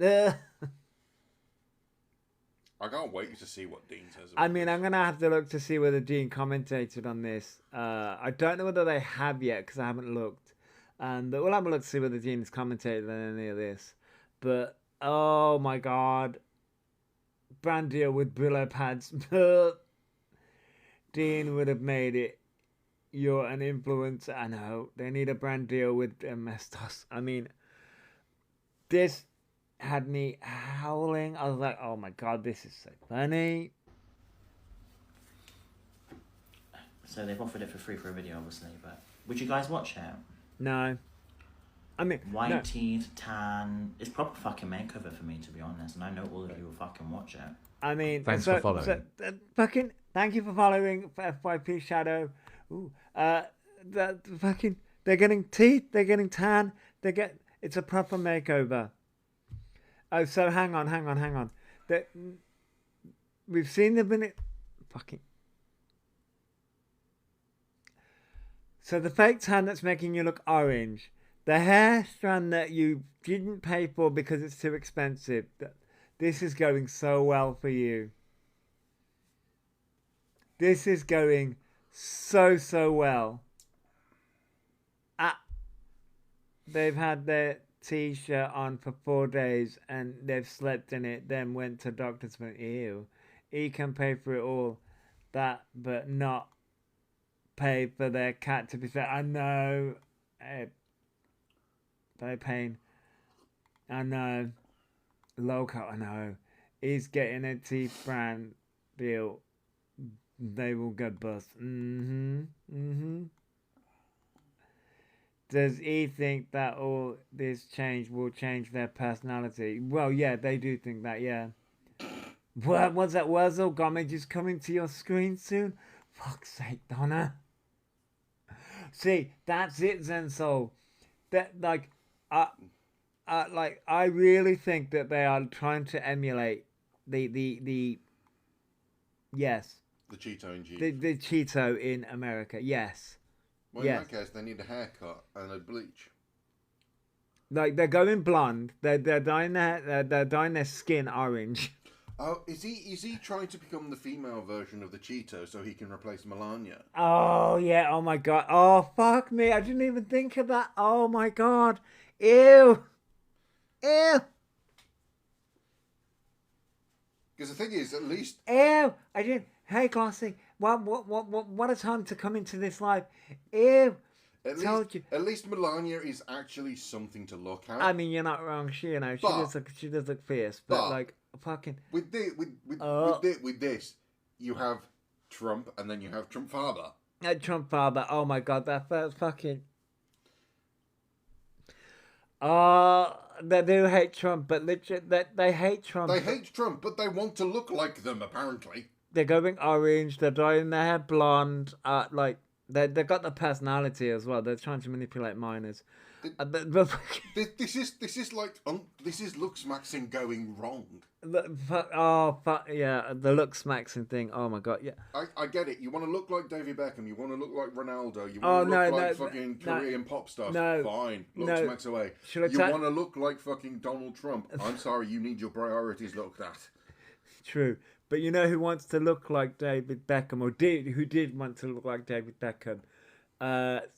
I can't wait to see what Dean says about mean, I'm going to have to look to see whether Dean commentated on this. I don't know whether they have yet because I haven't looked. And we'll have a look to see whether Dean's commentated on any of this. But, oh my God. Brand deal with Brillo pads. Dean would have made it. You're an influencer. I know. They need a brand deal with Mestos. I mean, this had me howling. I was like, oh my God, this is so funny. So they've offered it for free for a video, obviously, but would you guys watch it? No. I mean, white no. teeth, tan. It's proper fucking makeover for me, to be honest, and I know all of you will fucking watch it. I mean, thanks for following. Fucking, thank you for following FYP Shadow. Ooh, they're getting teeth, they're getting tan, it's a proper makeover. Oh, so hang on. We've seen them in it. Fucking. So the fake tan that's making you look orange, the hair strand that you didn't pay for because it's too expensive. This is going so well for you. This is going so well. They've had their t-shirt on for 4 days and they've slept in it, then went to doctors for ew. He can pay for it all, but not pay for their cat to be fed. I know. They pain. I know. Loco, I know. He's getting a teeth brand deal. They will go bust. Does he think that all this change will change their personality? Well, yeah, they do think that, yeah. What was that? Wurzel Gomage is coming to your screen soon? Fuck's sake, Donna. See, that's it, Zensoul. That, I really think that they are trying to emulate the yes. The Cheeto in Jeep. The Cheeto in America, yes. Well, in that case, they need a haircut and a bleach. Like, they're going blonde. They're dyeing their skin orange. Oh, is he trying to become the female version of the Cheeto so he can replace Melania? Oh, yeah. Oh, my God. Oh, fuck me. I didn't even think of that. Oh, my God. Ew. Ew. Because the thing is, at least... Ew. I didn't... Hey, Glossy. What a time to come into this live. Ew. At least Melania is actually something to look at. I mean, you're not wrong. She does look fierce, but like fucking. With this, you have Trump, and then you have Trumpfaba. Trumpfaba. Oh my God, that first fucking. Oh, they do hate Trump, but legit, they hate Trump. They hate Trump, but they want to look like them. Apparently, they're going orange. They're dyeing their hair blonde. They've got the personality as well. They're trying to manipulate minors. This is Lux Maxing going wrong. Yeah, the Lux Maxing thing. Oh my God, yeah. I get it. You want to look like David Beckham. You want to look like Ronaldo. You want to look like fucking Korean pop stars. No, fine. Lux Max away. You want to look like fucking Donald Trump. I'm sorry. You need your priorities looked at. True. But you know who wants to look like David Beckham, or who did want to look like David Beckham?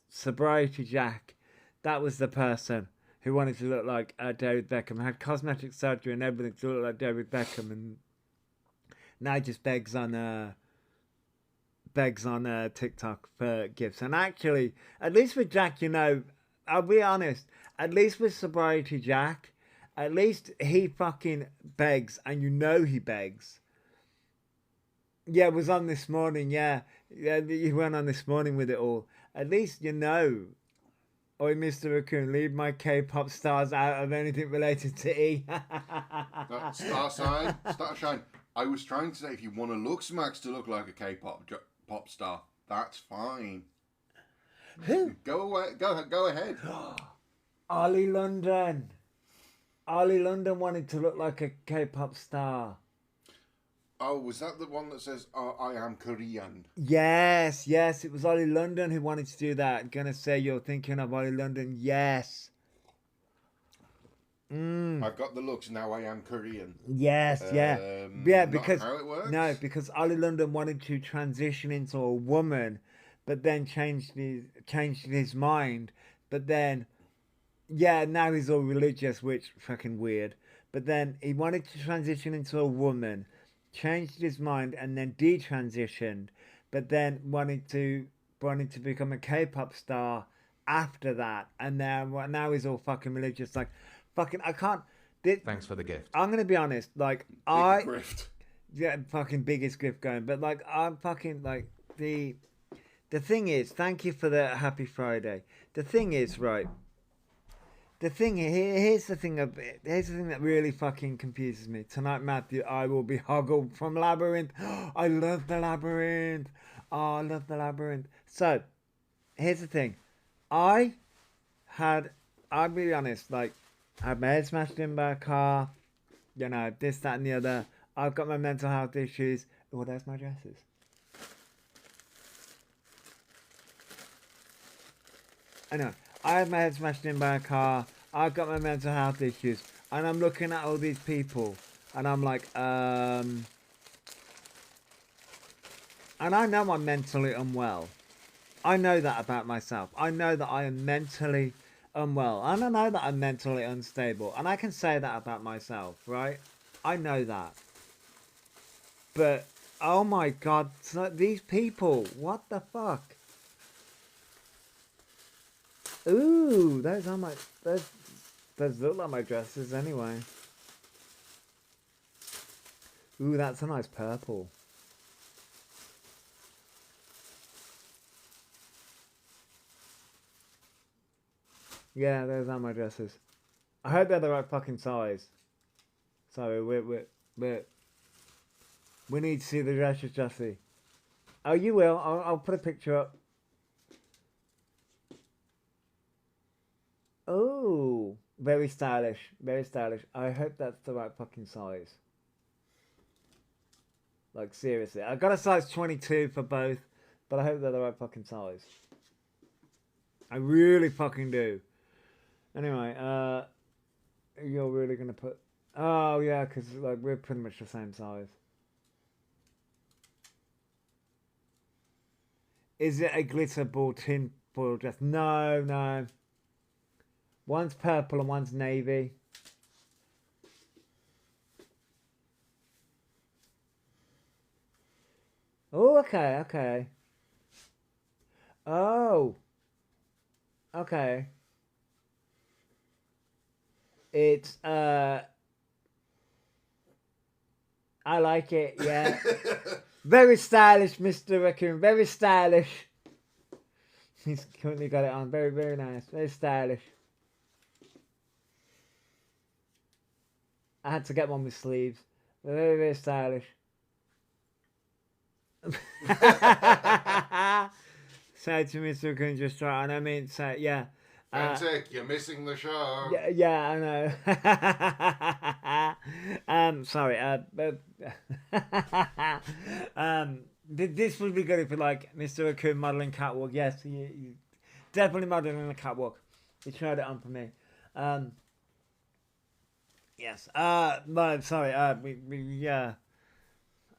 Sobriety Jack. That was the person who wanted to look like David Beckham. Had cosmetic surgery and everything to look like David Beckham, and now just begs on TikTok for gifts. And actually, at least with Jack, you know, I'll be honest. At least with Sobriety Jack, at least he fucking begs, and you know he begs. Yeah, it was on this morning, yeah. Yeah, he went on this morning with it all. At least you know. Oi, Mr. Raccoon, leave my K-pop stars out of anything related to E. Star shine. I was trying to say, if you want to look Max to look like a K-pop pop star, that's fine. Who? Go ahead. Ollie London. Ollie London wanted to look like a K-pop star. Oh, was that the one that says, I am Korean? Yes, it was Ollie London who wanted to do that. Gonna say you're thinking of Ollie London, yes. I've got the looks, now I am Korean. Yes, yeah. Not Because how it works. no, because Ollie London wanted to transition into a woman, but then changed his mind. But then, yeah, now he's all religious, which fucking weird. But then he wanted to transition into a woman, changed his mind, and then detransitioned. But then wanted to become a K-pop star after that, and now he's all fucking religious. Like, fucking, I can't. Thanks for the gift. I'm gonna be honest. Like, Grift. yeah, fucking biggest gift going. But like, I'm fucking like the thing is, thank you for the happy Friday. The thing is, right. Here's the thing that really fucking confuses me. Tonight, Matthew, I will be hoggled from Labyrinth. I love the Labyrinth. Oh, I love the Labyrinth. So, here's the thing. I'll be honest, like, I had my head smashed in by a car, you know, this, that, and the other. I've got my mental health issues. Oh, there's my dresses. I know. I had my head smashed in by a car. I've got my mental health issues. And I'm looking at all these people. And I'm like, and I know I'm mentally unwell. I know that about myself. I know that I am mentally unwell. And I know that I'm mentally unstable. And I can say that about myself, right? I know that. But, oh my God, these people, what the fuck? Ooh, those look like my dresses anyway. Ooh, that's a nice purple. Yeah, those are my dresses. I hope they're the right fucking size. Sorry, we need to see the dresses, Jesse. Oh, you will. I'll put a picture up. Oh, very stylish. Very stylish. I hope that's the right fucking size. Like, seriously. I got a size 22 for both, but I hope they're the right fucking size. I really fucking do. Anyway, you're really going to put... Oh, yeah, because like, we're pretty much the same size. Is it a glitter ball tin foil dress? No, no. One's purple and one's navy. Oh, okay, okay. Oh. Okay. It's, I like it, yeah. Very stylish, Mr. Raccoon. Very stylish. He's currently got it on. Very, very nice. Very stylish. I had to get one with sleeves. Very, very stylish. Say to Mr. Raccoon, just try. And I mean, say, yeah. Fantic, you're missing the show. Yeah, I know. Sorry. This would be good if, like, Mr. Raccoon modeling catwalk. Yes, you definitely modeling a catwalk. He tried it on for me. Yes. No, sorry. Yeah.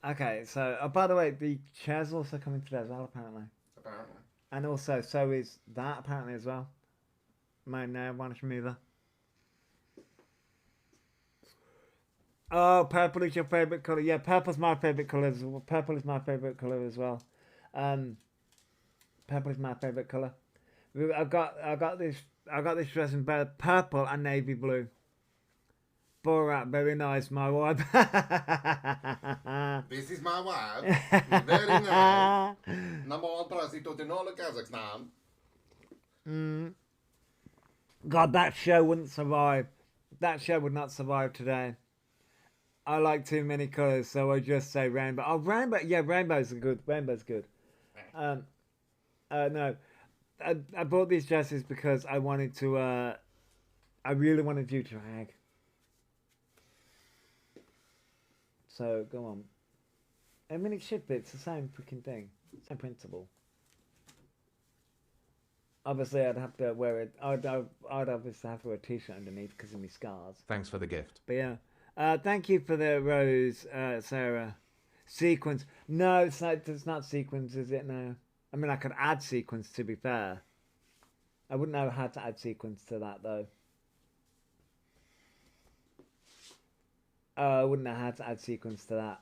Okay. So, by the way, the chair's also coming today as well, apparently. Apparently. And also, so is that apparently as well. My varnish remover. Oh, purple is your favourite colour. Yeah, purple's my favourite colour. Purple is my favourite colour as well. Purple is my favourite colour. I got this dress in both purple and navy blue. Borat, very nice, my wife. This is my wife. Very nice. Number one president in all of Kazakhstan. God, that show wouldn't survive. That show would not survive today. I like too many colours, so I just say rainbow. Oh, rainbow. Yeah, rainbow's good. Rainbow's good. No. I bought these dresses because I wanted to, I really wanted you to drag. So, go on. I mean, it should be. It's the same freaking thing. Same principle. Obviously, I'd have to wear it. I'd obviously have to wear a t-shirt underneath because of my scars. Thanks for the gift. But yeah, thank you for the rose, Sarah. Sequence? No, it's not sequence, is it? No. I mean, I could add sequence, to be fair. I wouldn't know how to add sequence to that, though. I wouldn't know how to add sequence to that.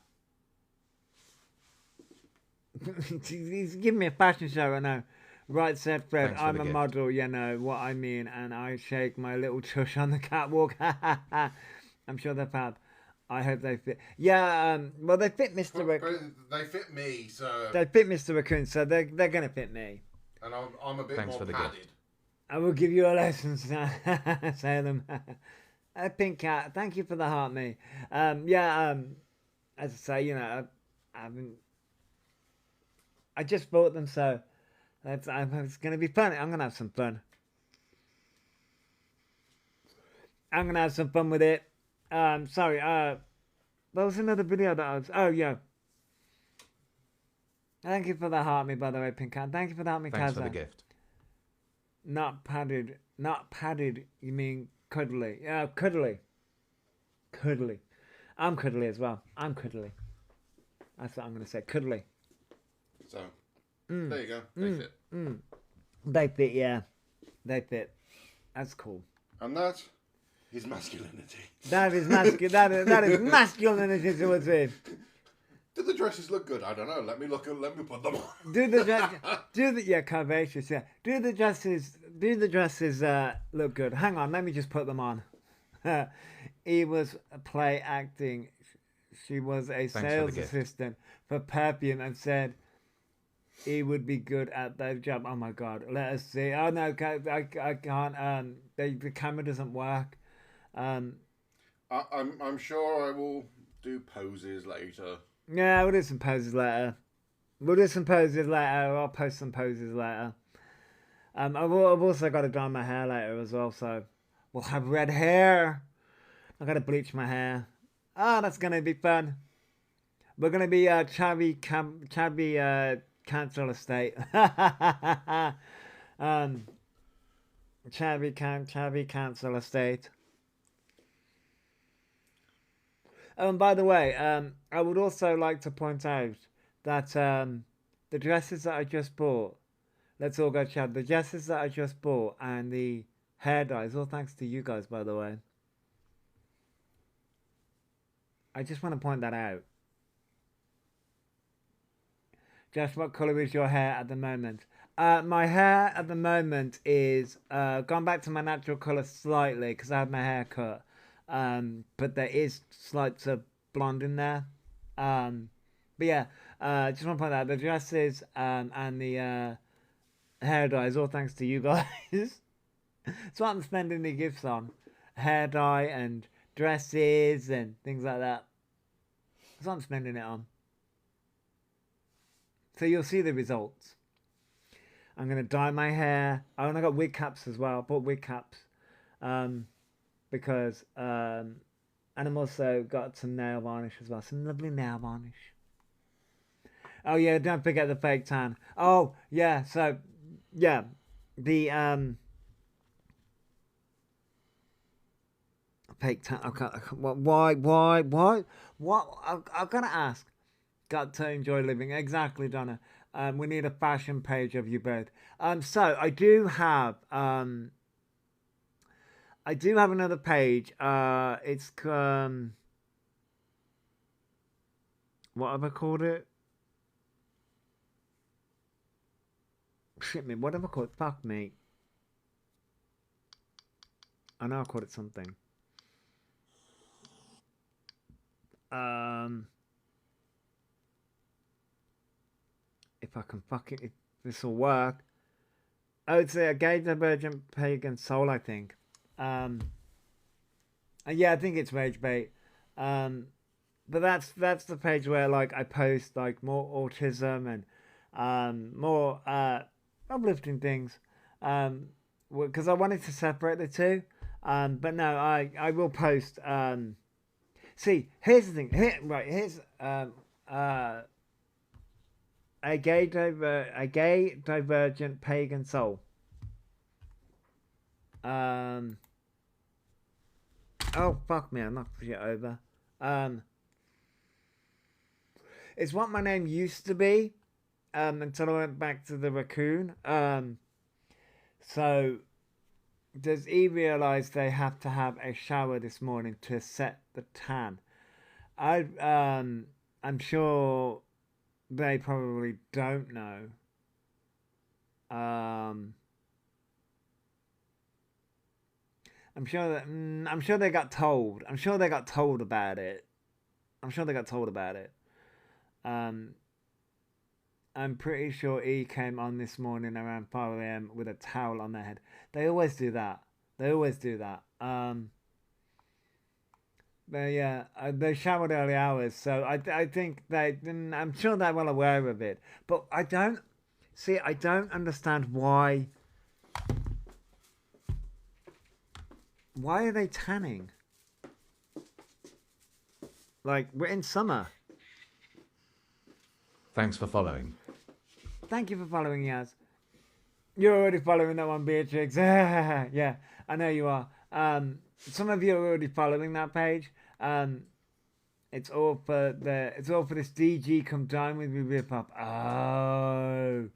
He's giving me a fashion show, I know. Right, said Fred, I'm a model, you know what I mean, and I shake my little tush on the catwalk. I'm sure they're fab. I hope they fit. Yeah, well, they fit Mr. Raccoon. They fit me, so... They fit Mr. Raccoon, so they're going to fit me. And I'm a bit more padded. I will give you a lesson, say them. Pink Cat, thank you for the heart, me. As I say, you know, I just bought them, so it's going to be fun. I'm going to have some fun. I'm going to have some fun with it. Sorry, there was another video that I was... Oh, yeah. Thank you for the heart, me, by the way, Pink Cat. Thank you for the heart, me, Thanks Kazza. for the gift. Not padded. Not padded, you mean cuddly. Yeah, cuddly. Cuddly. I'm cuddly as well. I'm cuddly. That's what I'm going to say. Cuddly. So, there you go. They fit. They fit, yeah. They fit. That's cool. And that is masculinity. That is masculinity towards it. Do the dresses look good? I don't know. Let me put them on. Yeah, curvaceous, yeah. Do the dresses look good? Hang on, let me just put them on. He was play acting. She was a sales assistant for perfume and said he would be good at that job. Oh my god, let us see. Oh no, I can't. The camera doesn't work. I'm sure I will do poses later. Yeah, we'll do some poses later. I'll post some poses later. I've also got to dye my hair later as well, so we'll have red hair. I've got to bleach my hair. Oh, that's going to be fun. We're going to be Chabby Council Estate. Chabby Council Estate. By the way, I would also like to point out that the dresses that I just bought, let's all go chat, the dresses that I just bought and the hair dyes, all thanks to you guys, by the way. I just want to point that out. Josh, what colour is your hair at the moment? My hair at the moment is gone back to my natural colour slightly because I had my hair cut. But there is slight blonde in there. But yeah, just want to point out the dresses and the hair dyes, all thanks to you guys. That's what I'm spending the gifts on. Hair dye and dresses and things like that. That's what I'm spending it on. So you'll see the results. I'm going to dye my hair. Oh, and I got wig caps as well. I bought wig caps. Because and I'm also got some nail varnish as well, some lovely nail varnish. Oh yeah, don't forget the fake tan. Oh yeah, so yeah, the fake tan. Okay, why? What? I've got to ask. Got to enjoy living. Exactly, Donna. We need a fashion page of you both. So I do have another page. It's what have I called it? Shit me, what have I called it? Fuck me. I know I called it something. If I can if this will work. Oh, it's a gay divergent pagan soul, I think. Yeah, I think it's Rage Bait. But that's the page where like I post like more autism and more uplifting things. Because I wanted to separate the two. But no, I will post. See, here's the thing. Here's a gay divergent pagan soul. Oh, fuck me, I knocked shit over. It's what my name used to be, until I went back to the raccoon. So, does E realise they have to have a shower this morning to set the tan? I'm sure they probably don't know. I'm sure they got told. I'm sure they got told about it. I'm pretty sure E came on this morning around 5 a.m. with a towel on their head. They always do that. But yeah, they showered early hours, so I think I'm sure they're well aware of it. But I don't understand why. Why are they tanning? Like, we're in summer. Thanks for following. Thank you for following, Yaz. You're already following that one, Beatrix. Yeah, I know you are. Some of you are already following that page. It's all for this DG come dine with me rip up. Oh,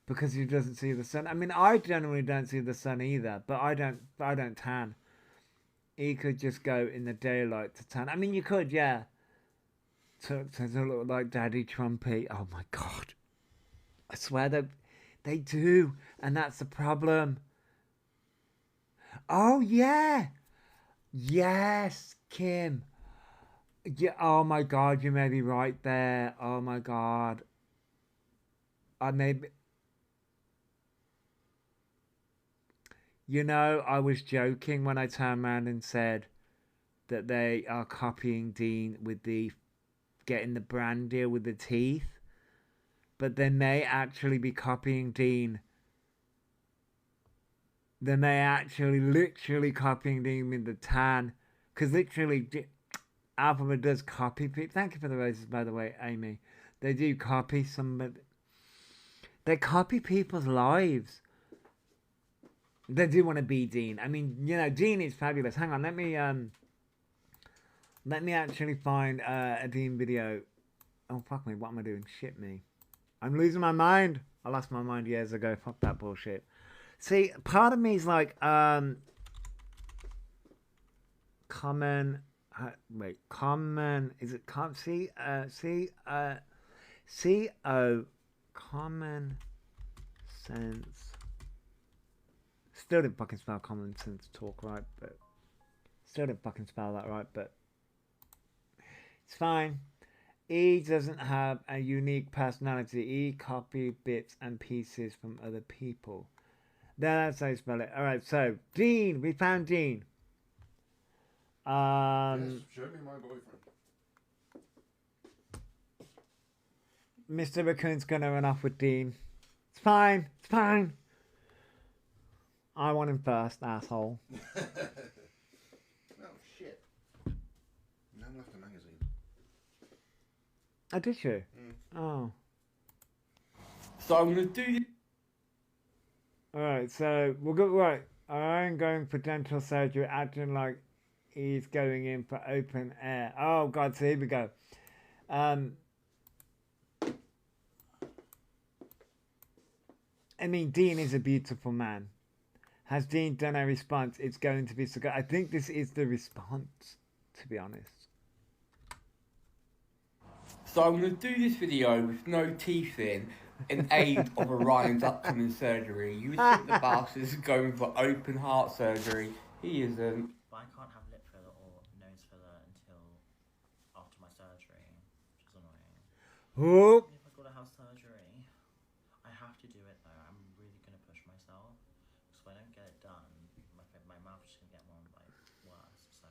because he doesn't see the sun. I mean, I generally don't see the sun either, but I don't tan. He could just go in the daylight to tan. I mean, you could, yeah. To look like Daddy Trumpy. Oh my god. I swear they do, and that's the problem. Oh yeah. Yes, Kim. Yeah, oh my god, you may be right there. Oh my god. I may be... You know, I was joking when I turned around and said that they are copying Dean with the getting the brand deal with the teeth. But they may actually be copying Dean. They may actually literally copying Dean with the tan. Because literally, Elphaba does copy people. Thank you for the roses, by the way, Amy. They do copy somebody. They copy people's lives. They do want to be Dean. I mean, you know, Dean is fabulous. Hang on, let me actually find a Dean video. Oh, fuck me, what am I doing? Shit me. I'm losing my mind. I lost my mind years ago. Fuck that bullshit. See, part of me is like, common, is it C-O, common sense. Still didn't fucking spell common sense talk right, but still didn't fucking spell that right, but it's fine. E doesn't have a unique personality. E copy bits and pieces from other people. That's how you spell it. Alright, so Dean, we found Dean. Yes, show me my boyfriend. Mr. Raccoon's gonna run off with Dean. It's fine. It's fine. I want him first, asshole. Oh shit. No, I left a magazine. Oh, did you? Oh. So I'm gonna do. Alright, so we'll go. Right. I'm going for dental surgery, acting like he's going in for open air. Oh god, so here we go. I mean, Dean is a beautiful man. Has Dean done a response? It's going to be so good. I think this is the response, to be honest. So I'm going to do this video with no teeth in aid of Orion's upcoming surgery. You would think the bastard is going for open heart surgery. He isn't. But I can't have lip filler or nose filler until after my surgery, which is annoying. Oh. If I've got to have surgery, I have to do it though. I'm really going to push myself. Because if I don't get it done, my mouth is going to get more like worse. So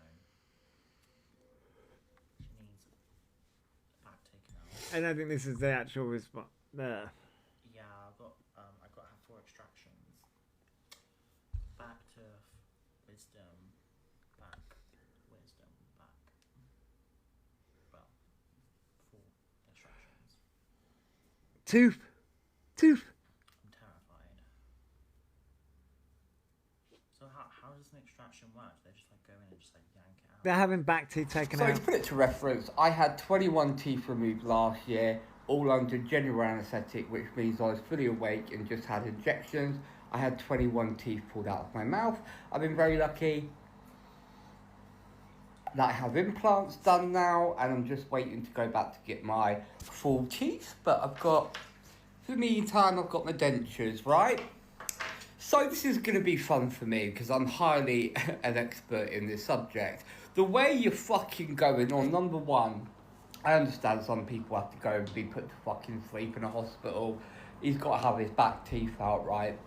she needs back taken out. I don't think this is the actual response. There. Yeah, I've got to have 4 extractions. Back to wisdom, back, wisdom, back. Well, 4 extractions. Tooth. I'm terrified. So does an extraction work? They just like go in and just like yank it out. They're having back teeth taken So out. to put it to reference, I had 21 teeth removed last year, all under general anaesthetic, which means I was fully awake and just had injections. I had 21 teeth pulled out of my mouth. I've been very lucky that I have implants done now, and I'm just waiting to go back to get my full teeth. But I've got, for the meantime, I've got my dentures, right? So this is going to be fun for me because I'm highly an expert in this subject. The way you're fucking going on, number one, I understand some people have to go and be put to fucking sleep in a hospital. He's got to have his back teeth out, right?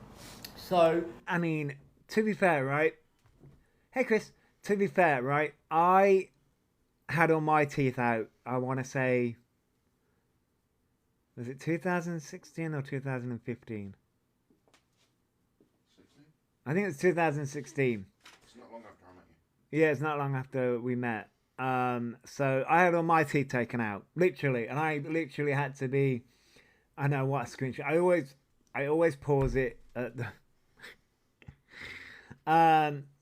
So, I mean, to be fair, right? Hey, Chris. To be fair, right? I had all my teeth out. I want to say, was it 2016 or 2015? 16? I think it's 2016. It's not long after I met you. Yeah, it's not long after we met. So I had all my teeth taken out, literally, and I literally had to be. I know what a screenshot. I always pause it at the.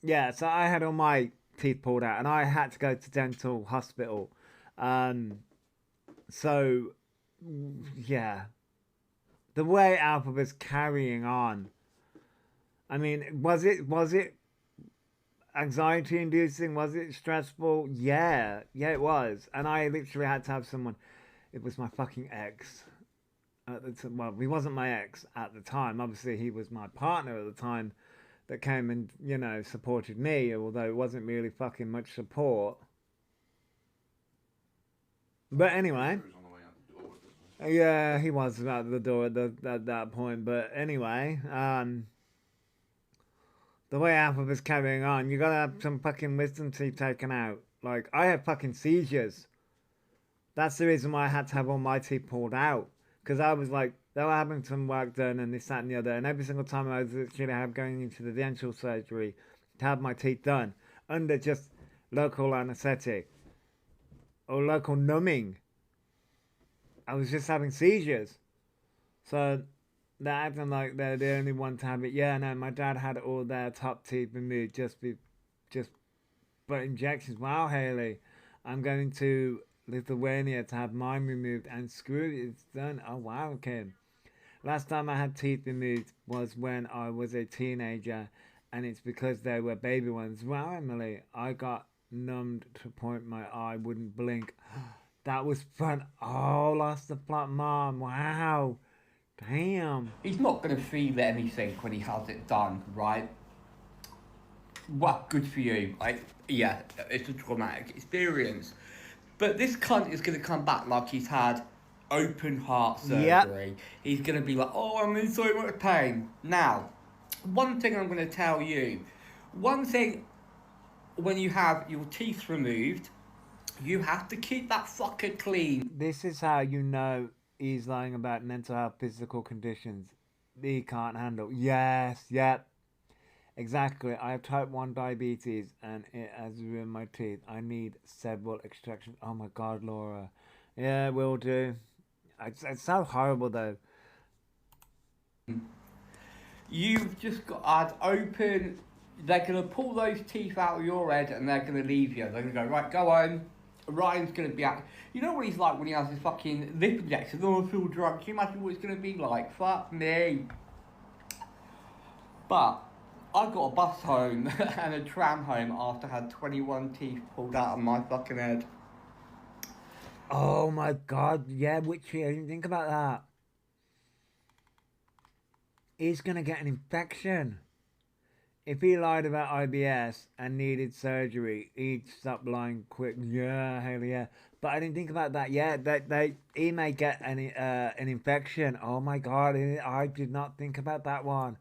Yeah, so I had all my teeth pulled out, and I had to go to dental hospital. So yeah, the way Alpha was carrying on. I mean, was it anxiety inducing? Was it stressful? Yeah, it was. And I literally had to have someone. It was my fucking ex. Well, he wasn't my ex at the time. Obviously, he was my partner at the time that came and, you know, supported me, although it wasn't really fucking much support. But anyway. He was on the way out the door, wasn't he? Yeah, he was out the door at that point. But anyway, the way Alpha was carrying on, you gotta have some fucking wisdom teeth taken out. Like, I had fucking seizures. That's the reason why I had to have all my teeth pulled out. Because I was like, they were having some work done and this, that and the other. And every single time I was literally going into the dental surgery to have my teeth done under just local anaesthetic or local numbing, I was just having seizures. So they're acting like they're the only one to have it. Yeah, no, my dad had all their top teeth removed just for injections. Wow, Haley, I'm going to Lithuania to have mine removed and screw it, it's done. Oh wow, Kim. Last time I had teeth removed was when I was a teenager, and it's because they were baby ones. Wow, Emily, I got numbed to the point my eye wouldn't blink. That was fun. Oh, lost the plot, Mom. Wow. Damn. he's not going to feel anything when he has it done, right? Well, good for you. Yeah, it's a traumatic experience. But this cunt is going to come back like he's had open heart surgery. Yep. He's going to be like, oh, I'm in so much pain. Now, one thing I'm going to tell you. One thing, when you have your teeth removed, you have to keep that fucker clean. This is how you know he's lying about mental health, physical conditions he can't handle. Yes, yep. Exactly. I have type 1 diabetes and it has ruined my teeth. I need several extractions. Oh my God, Laura. Yeah, will do. It's so horrible though. You've just got to add open. They're going to pull those teeth out of your head and they're going to leave you. They're going to go, right, go home. Ryan's going to be out. You know what he's like when he has his fucking lip injection? Oh, I feel drunk. Can you imagine what it's going to be like? Fuck me. But I got a bus home and a tram home after I had 21 teeth pulled out of my fucking head. Oh my God, yeah, Witchy, I didn't think about that. He's gonna get an infection. If he lied about IBS and needed surgery, he'd stop lying quick. Yeah, hell yeah. But I didn't think about that. Yeah, he may get an infection. Oh my God, I did not think about that one.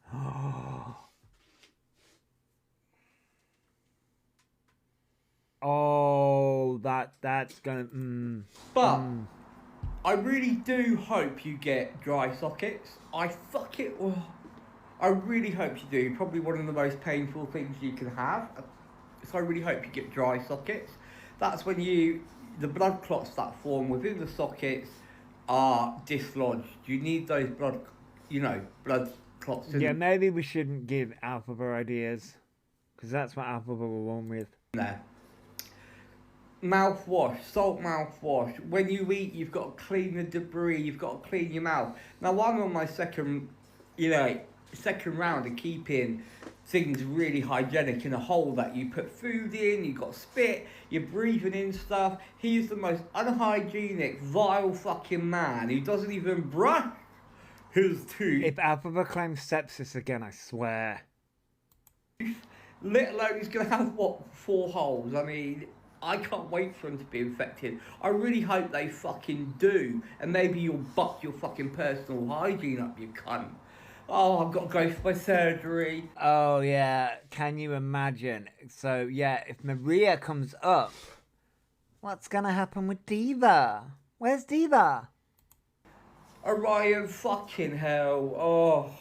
Oh, that's gonna. But I really do hope you get dry sockets. I really hope you do. Probably one of the most painful things you can have. So I really hope you get dry sockets. That's when the blood clots that form within the sockets are dislodged. You need those blood clots. Yeah, maybe we shouldn't give Elphaba ideas. Because that's what Elphaba will run with. There. Mouthwash, salt mouthwash. When you eat, you've got to clean the debris. You've got to clean your mouth. Now, I'm on my second round of keeping things really hygienic in a hole that you put food in. You've got spit. You're breathing in stuff. He's the most unhygienic, vile fucking man who doesn't even brush his teeth. If Elphaba claims sepsis again, I swear. Let alone he's going to have, 4 holes? I mean, I can't wait for him to be infected. I really hope they fucking do. And maybe you'll buck your fucking personal hygiene up, you cunt. Oh, I've got to go for my surgery. Oh, yeah. Can you imagine? So, yeah, if Maria comes up, what's going to happen with Diva? Where's Diva? Orion, fucking hell. Oh.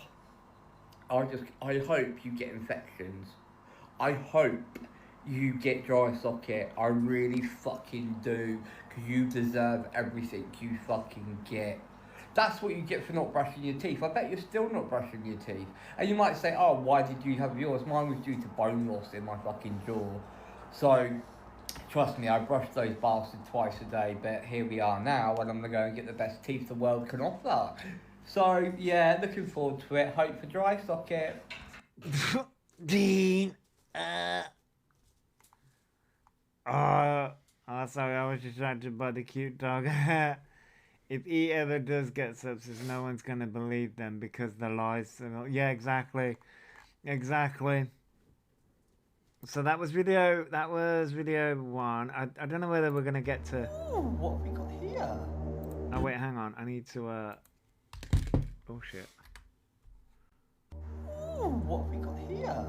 I hope you get infections. I hope you get dry socket. I really fucking do. Because you deserve everything you fucking get. That's what you get for not brushing your teeth. I bet you're still not brushing your teeth. And you might say, oh, why did you have yours? Mine was due to bone loss in my fucking jaw. So, trust me, I brush those bastards twice a day. But here we are now, and I'm going to go and get the best teeth the world can offer. So, yeah, looking forward to it. Hope for dry socket. Dean. Sorry, I was distracted by the cute dog. If he ever does get sepsis, no one's going to believe them because the lies. Yeah, exactly. Exactly. So that was video 1. I don't know whether we're going to get to... Ooh, what have we got here? Oh, wait, hang on. I need to... Oh, shit. Ooh, what have we got here?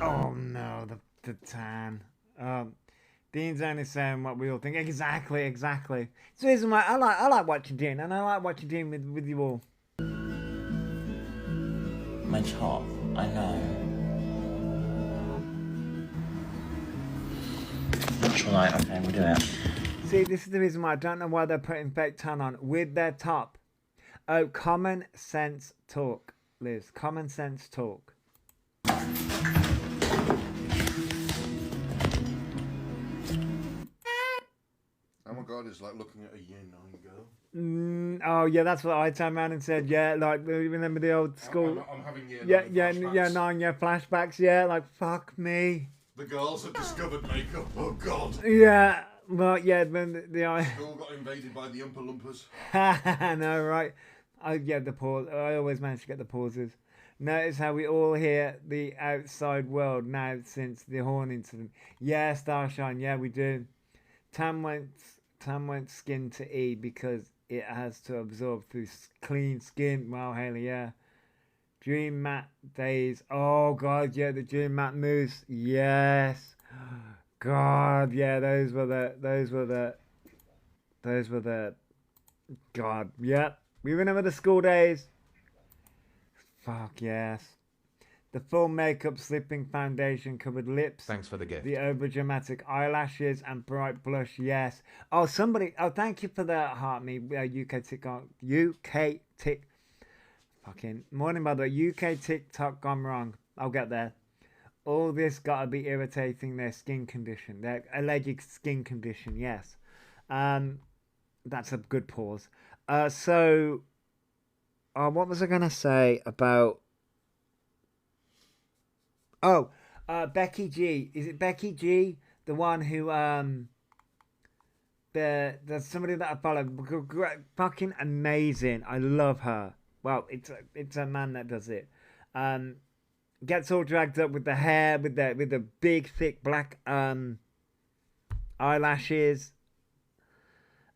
Oh, no, the tan. Dean's only saying what we all think. Exactly. It's the reason why I like watching Dean, and I like watching Dean with you all. My top, I know. Natural light, okay, we'll do it. See, this is the reason why I don't know why they're putting fake tan on with their top. Oh, common sense talk, Liz. Common sense talk. Oh my god, it's like looking at a year 9 girl. Oh yeah, that's what I turned around and said. Yeah, like remember the old school. I'm having year 9 flashbacks. Yeah, like fuck me. The girls have discovered makeup. Oh god. Yeah, well, yeah, then the School got invaded by the Oompa Loompas. I know, right? I get the pause. I always manage to get the pauses. Notice how we all hear the outside world now since the horn incident. Yeah, Starshine. Yeah, we do. Tam went skin to E because it has to absorb through clean skin. Wow, Haley, yeah. Dream matte days. Oh god, yeah, the dream matte moves. Yes. God, yeah, those were the God, yep. We remember the school days. Fuck yes. The full makeup, slipping foundation, covered lips. Thanks for the gift. The over-dramatic eyelashes and bright blush, yes. Oh, somebody, thank you for the heart me, UK Tick. Fucking, morning by the way, UK TikTok gone wrong. I'll get there. All this gotta be irritating their skin condition, their alleged skin condition, yes. That's a good pause. What was I gonna say about... Oh, Becky G. Is it Becky G? The one who, there's somebody that I follow. Fucking amazing. I love her. Well, it's a man that does it. Gets all dragged up with the hair, with the big, thick black, eyelashes.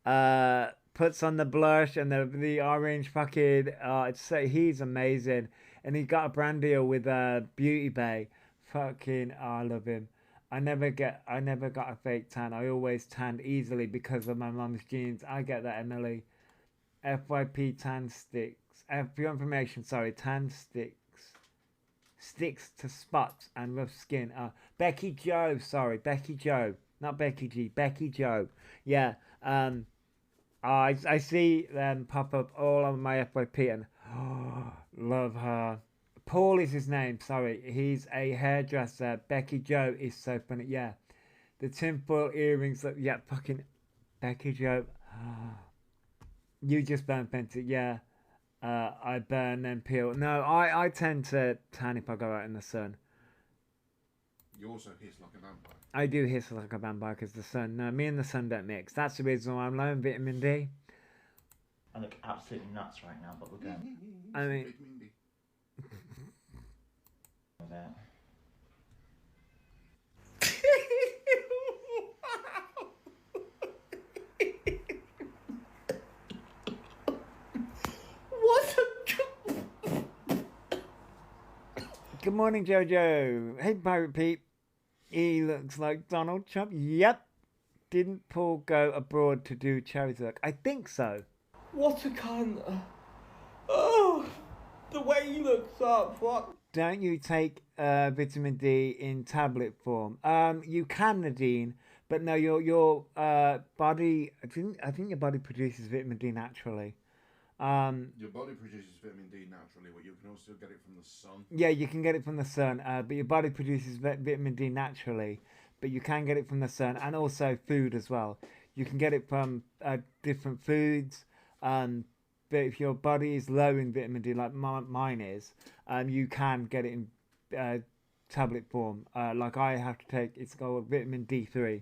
Puts on the blush and the orange fucking, he's amazing. And he got a brand deal with Beauty Bay. Fucking, I love him. I never got a fake tan. I always tanned easily because of my mum's genes. I get that, Emily. FYP tan sticks. For your information, sorry, tan sticks to spots and rough skin. Becky Joe, sorry, Becky Joe, not Becky G, Becky Joe. Yeah. I see them pop up all on my FYP and love her. Paul is his name. Sorry, he's a hairdresser. Becky Joe is so funny. Yeah, the tinfoil earrings. Yeah, fucking Becky Joe. You just burn Fenty. Yeah, I burn and peel. No, I tend to tan if I go out in the sun. You also hiss like a vampire. I do hiss like a vampire because the sun. No, me and the sun don't mix. That's the reason why I'm low in vitamin D. I look absolutely nuts right now, but we're going. I mean, What good morning, Jojo. Hey, Pirate Pete. He looks like Donald Trump. Yep. Didn't Paul go abroad to do charity work? I think so. What a cunt. Oh, the way he looks up. What? Don't you take vitamin D in tablet form? You can, Nadine, but no, your body. I think your body produces vitamin D naturally. Your body produces vitamin D naturally, but you can also get it from the sun. Yeah, you can get it from the sun, but your body produces vitamin D naturally, but you can get it from the sun and also food as well. You can get it from different foods, but if your body is low in vitamin D, like mine is, you can get it in tablet form. Like I have to take, it's called vitamin D3.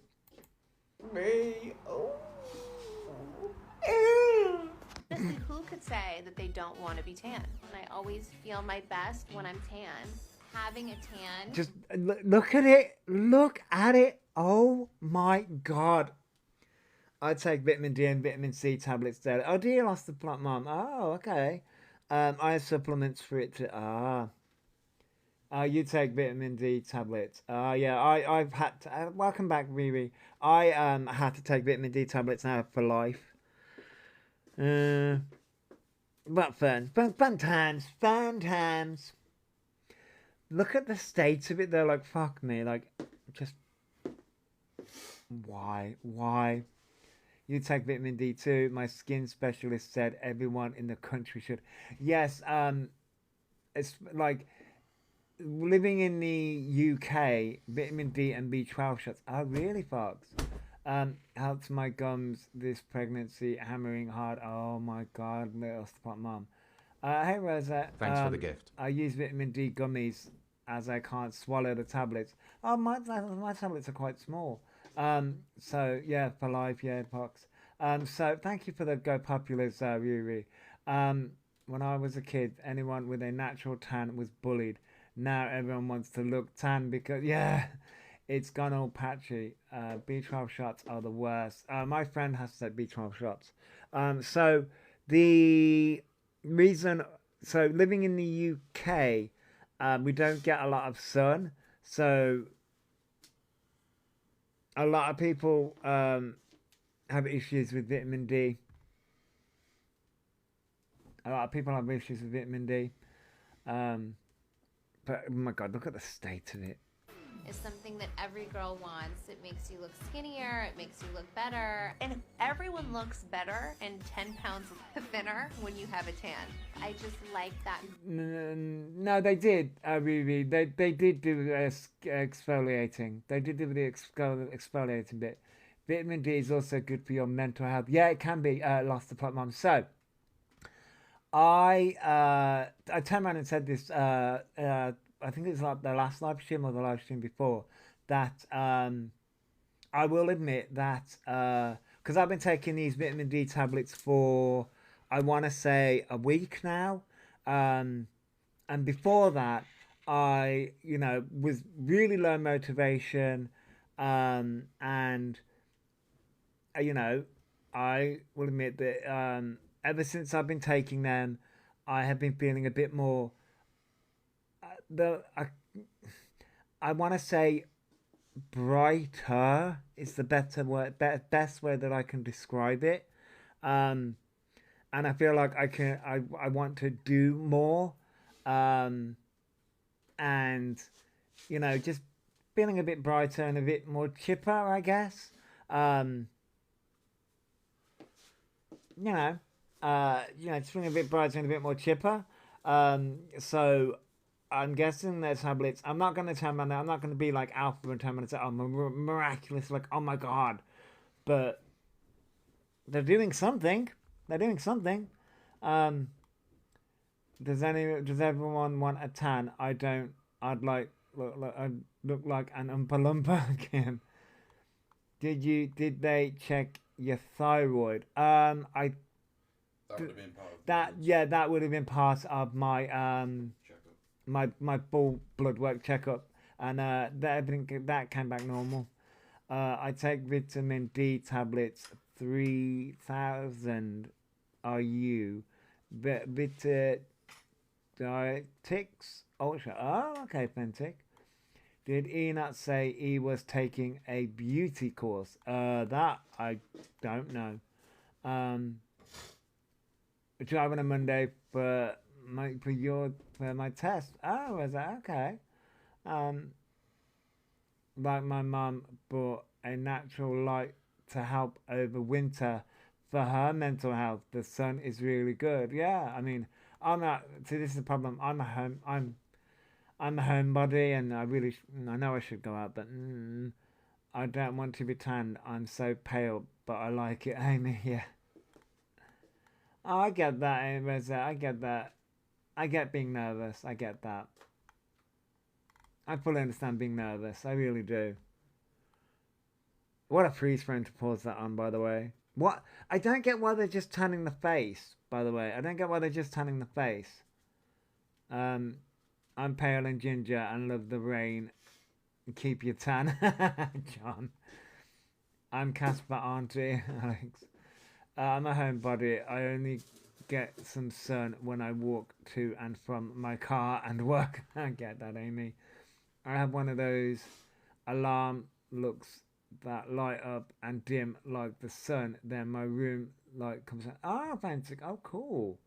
Me? Oh. Honestly, who could say that they don't want to be tan? I always feel my best when I'm tan. Having a tan. Just look at it. Look at it. Oh my God. I take vitamin D and vitamin C tablets daily. Oh, dear, lost the plot, Mom. Oh, okay. I have supplements for it to. You take vitamin D tablets. Yeah, I've had to. Welcome back, Riri. I had to take vitamin D tablets now for life. But fun times. Look at the state of it. They're like, fuck me. Like, just why? You take vitamin D too. My skin specialist said everyone in the country should. Yes. It's like living in the UK. Vitamin D and B12 shots. Oh, really, folks? Helps my gums this pregnancy, hammering hard. Oh my God, little spot mom. Hey Rosa. Thanks for the gift. I use vitamin D gummies as I can't swallow the tablets. Oh, my tablets are quite small. So yeah, for life, yeah, Pox. So thank you for the Go Populars, Riri. When I was a kid, anyone with a natural tan was bullied. Now everyone wants to look tan because, yeah, it's gone all patchy. B12 shots are the worst. My friend has said B12 shots. So the reason, so living in the UK, we don't get a lot of sun. So a lot of people have issues with vitamin D. A lot of people have issues with vitamin D. But oh my God, look at the state of it. Is something that every girl wants. It makes you look skinnier, it makes you look better. And if everyone looks better and 10 pounds thinner when you have a tan, I just like that. No, they did, Riri. They did do exfoliating. They did do the exfoliating bit. Vitamin D is also good for your mental health. Yeah, it can be, lost the plot, Mom. So, I turned around and said this, I think it's like the last live stream or the live stream before, that I will admit that, because I've been taking these vitamin D tablets for, I want to say, a week now. And before that, I, was really low motivation. And, I will admit that ever since I've been taking them, I have been feeling a bit more, I want to say brighter is the better word, best way that I can describe it. And I feel like I want to do more. And, just feeling a bit brighter and a bit more chipper, I guess. Just feeling a bit brighter and a bit more chipper. So I'm guessing they're tablets. I'm not going to turn around. I'm not going to be like Alpha and turn around and say, oh, miraculous, like, oh my god. But they're doing something. They're doing something. Does everyone want a tan? I don't. I'd look like an Oompa Loompa again. Did they check your thyroid? That would have been part of that would have been part of my checkup. my blood work checkup, and everything that came back normal. I take vitamin D tablets, 3,000 IU. Dietetics Ultra. Oh, okay, Fentic. Did he not say he was taking a beauty course? That I don't know. Driving a Monday for my test. Oh, is that okay? Like my mum bought a natural light to help over winter for her mental health. The sun is really good. Yeah, I mean, I'm not. See, this is the problem. I'm a homebody, and I know I should go out, but I don't want to be tanned. I'm so pale, but I like it, Amy. Yeah. Oh, I get that, Reza. I get that. I get being nervous. I get that. I fully understand being nervous. I really do. What a freeze frame to pause that on, by the way. What? I don't get why they're just tanning the face, by the way. I don't get why they're just tanning the face. I'm pale and ginger and love the rain. Keep your tan, John. I'm Casper, auntie, Alex. I'm a homebody. I only get some sun when I walk to and from my car and work. I get that, Amy. I have one of those alarm looks that light up and dim like the sun. Then my room light comes on. Oh, fancy. Oh, cool.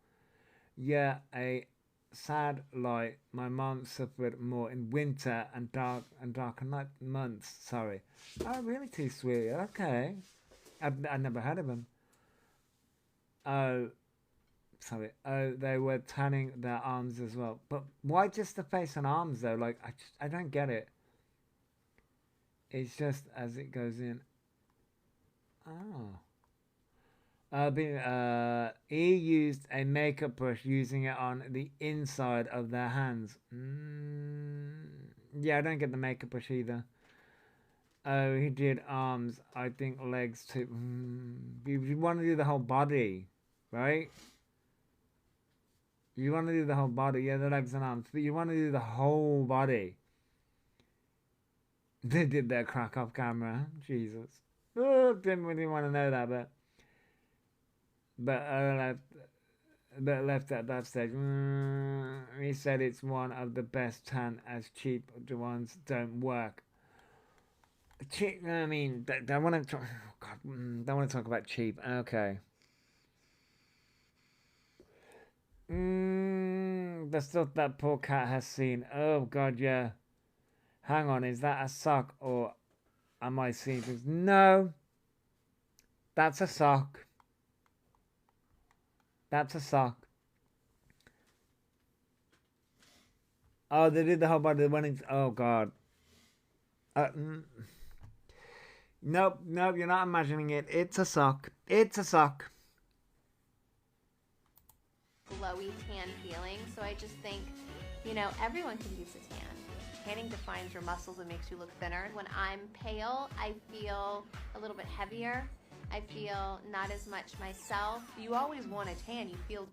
Yeah, a sad light. My mom suffered more in winter and darker night months. Sorry. Oh, really too sweet. Okay. I've never heard of them. Oh, sorry. Oh, they were tanning their arms as well. But why just the face and arms though? Like, I don't get it. It's just as it goes in. Oh. He used a makeup brush using it on the inside of their hands. Yeah, I don't get the makeup brush either. Oh, he did arms. I think legs too. You want to do the whole body, right? You want to do the whole body. Yeah, the legs and arms. But you want to do the whole body. They did their crack off camera. Jesus. Oh, didn't really want to know that, but left at that stage. He said it's one of the best tan as cheap ones don't work. Cheap. I mean, they want to talk. Oh God, they want to talk about cheap. Okay. The stuff that poor cat has seen. Oh God, yeah. Hang on, is that a sock or am I seeing things? No. That's a sock. That's a sock. Oh, they did the whole body. They went into. Oh God. Nope, you're not imagining it. It's a sock. It's a sock. Glowy tan feeling. So I just think, everyone can use a tan. Tanning defines your muscles and makes you look thinner. When I'm pale, I feel a little bit heavier. I feel not as much myself. You always want a tan. You feel...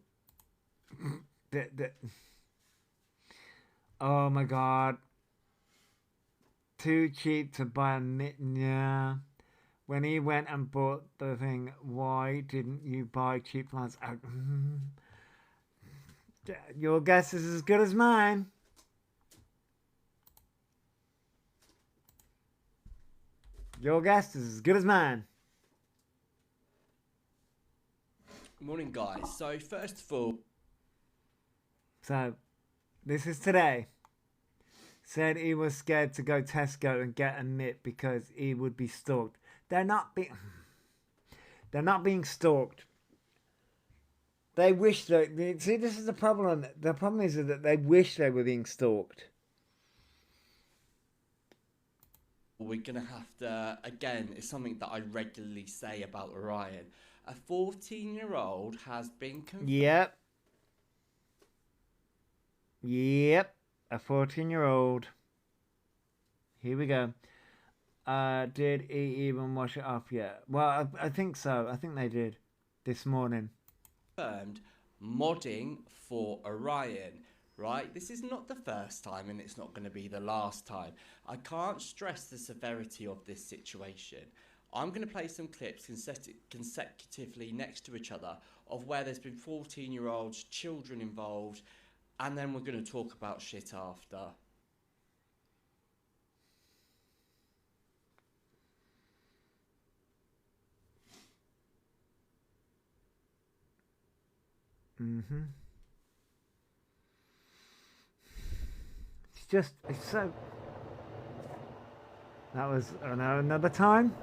Oh my God. Too cheap to buy a mitten, yeah. When he went and bought the thing, why didn't you buy cheap plants out? Your guess is as good as mine. Your guess is as good as mine. Morning, guys. So, first of all... So, this is today. Said he was scared to go Tesco and get a mitt because he would be stalked. They're not being stalked. They wish that. See, this is the problem. The problem is that they wish they were being stalked. We're going to have to, again, it's something that I regularly say about Orion. A 14-year-old has been confirmed. Yep. Yep. A 14-year-old. Here we go. Did he even wash it off yet? Well, I think so. I think they did this morning. Confirmed modding for Orion. Right, this is not the first time and it's not going to be the last time. I can't stress the severity of this situation. I'm going to play some clips consecutively next to each other of where there's been 14-year-olds, children involved, and then we're going to talk about shit after. Mm-hmm. It's so... That was another time?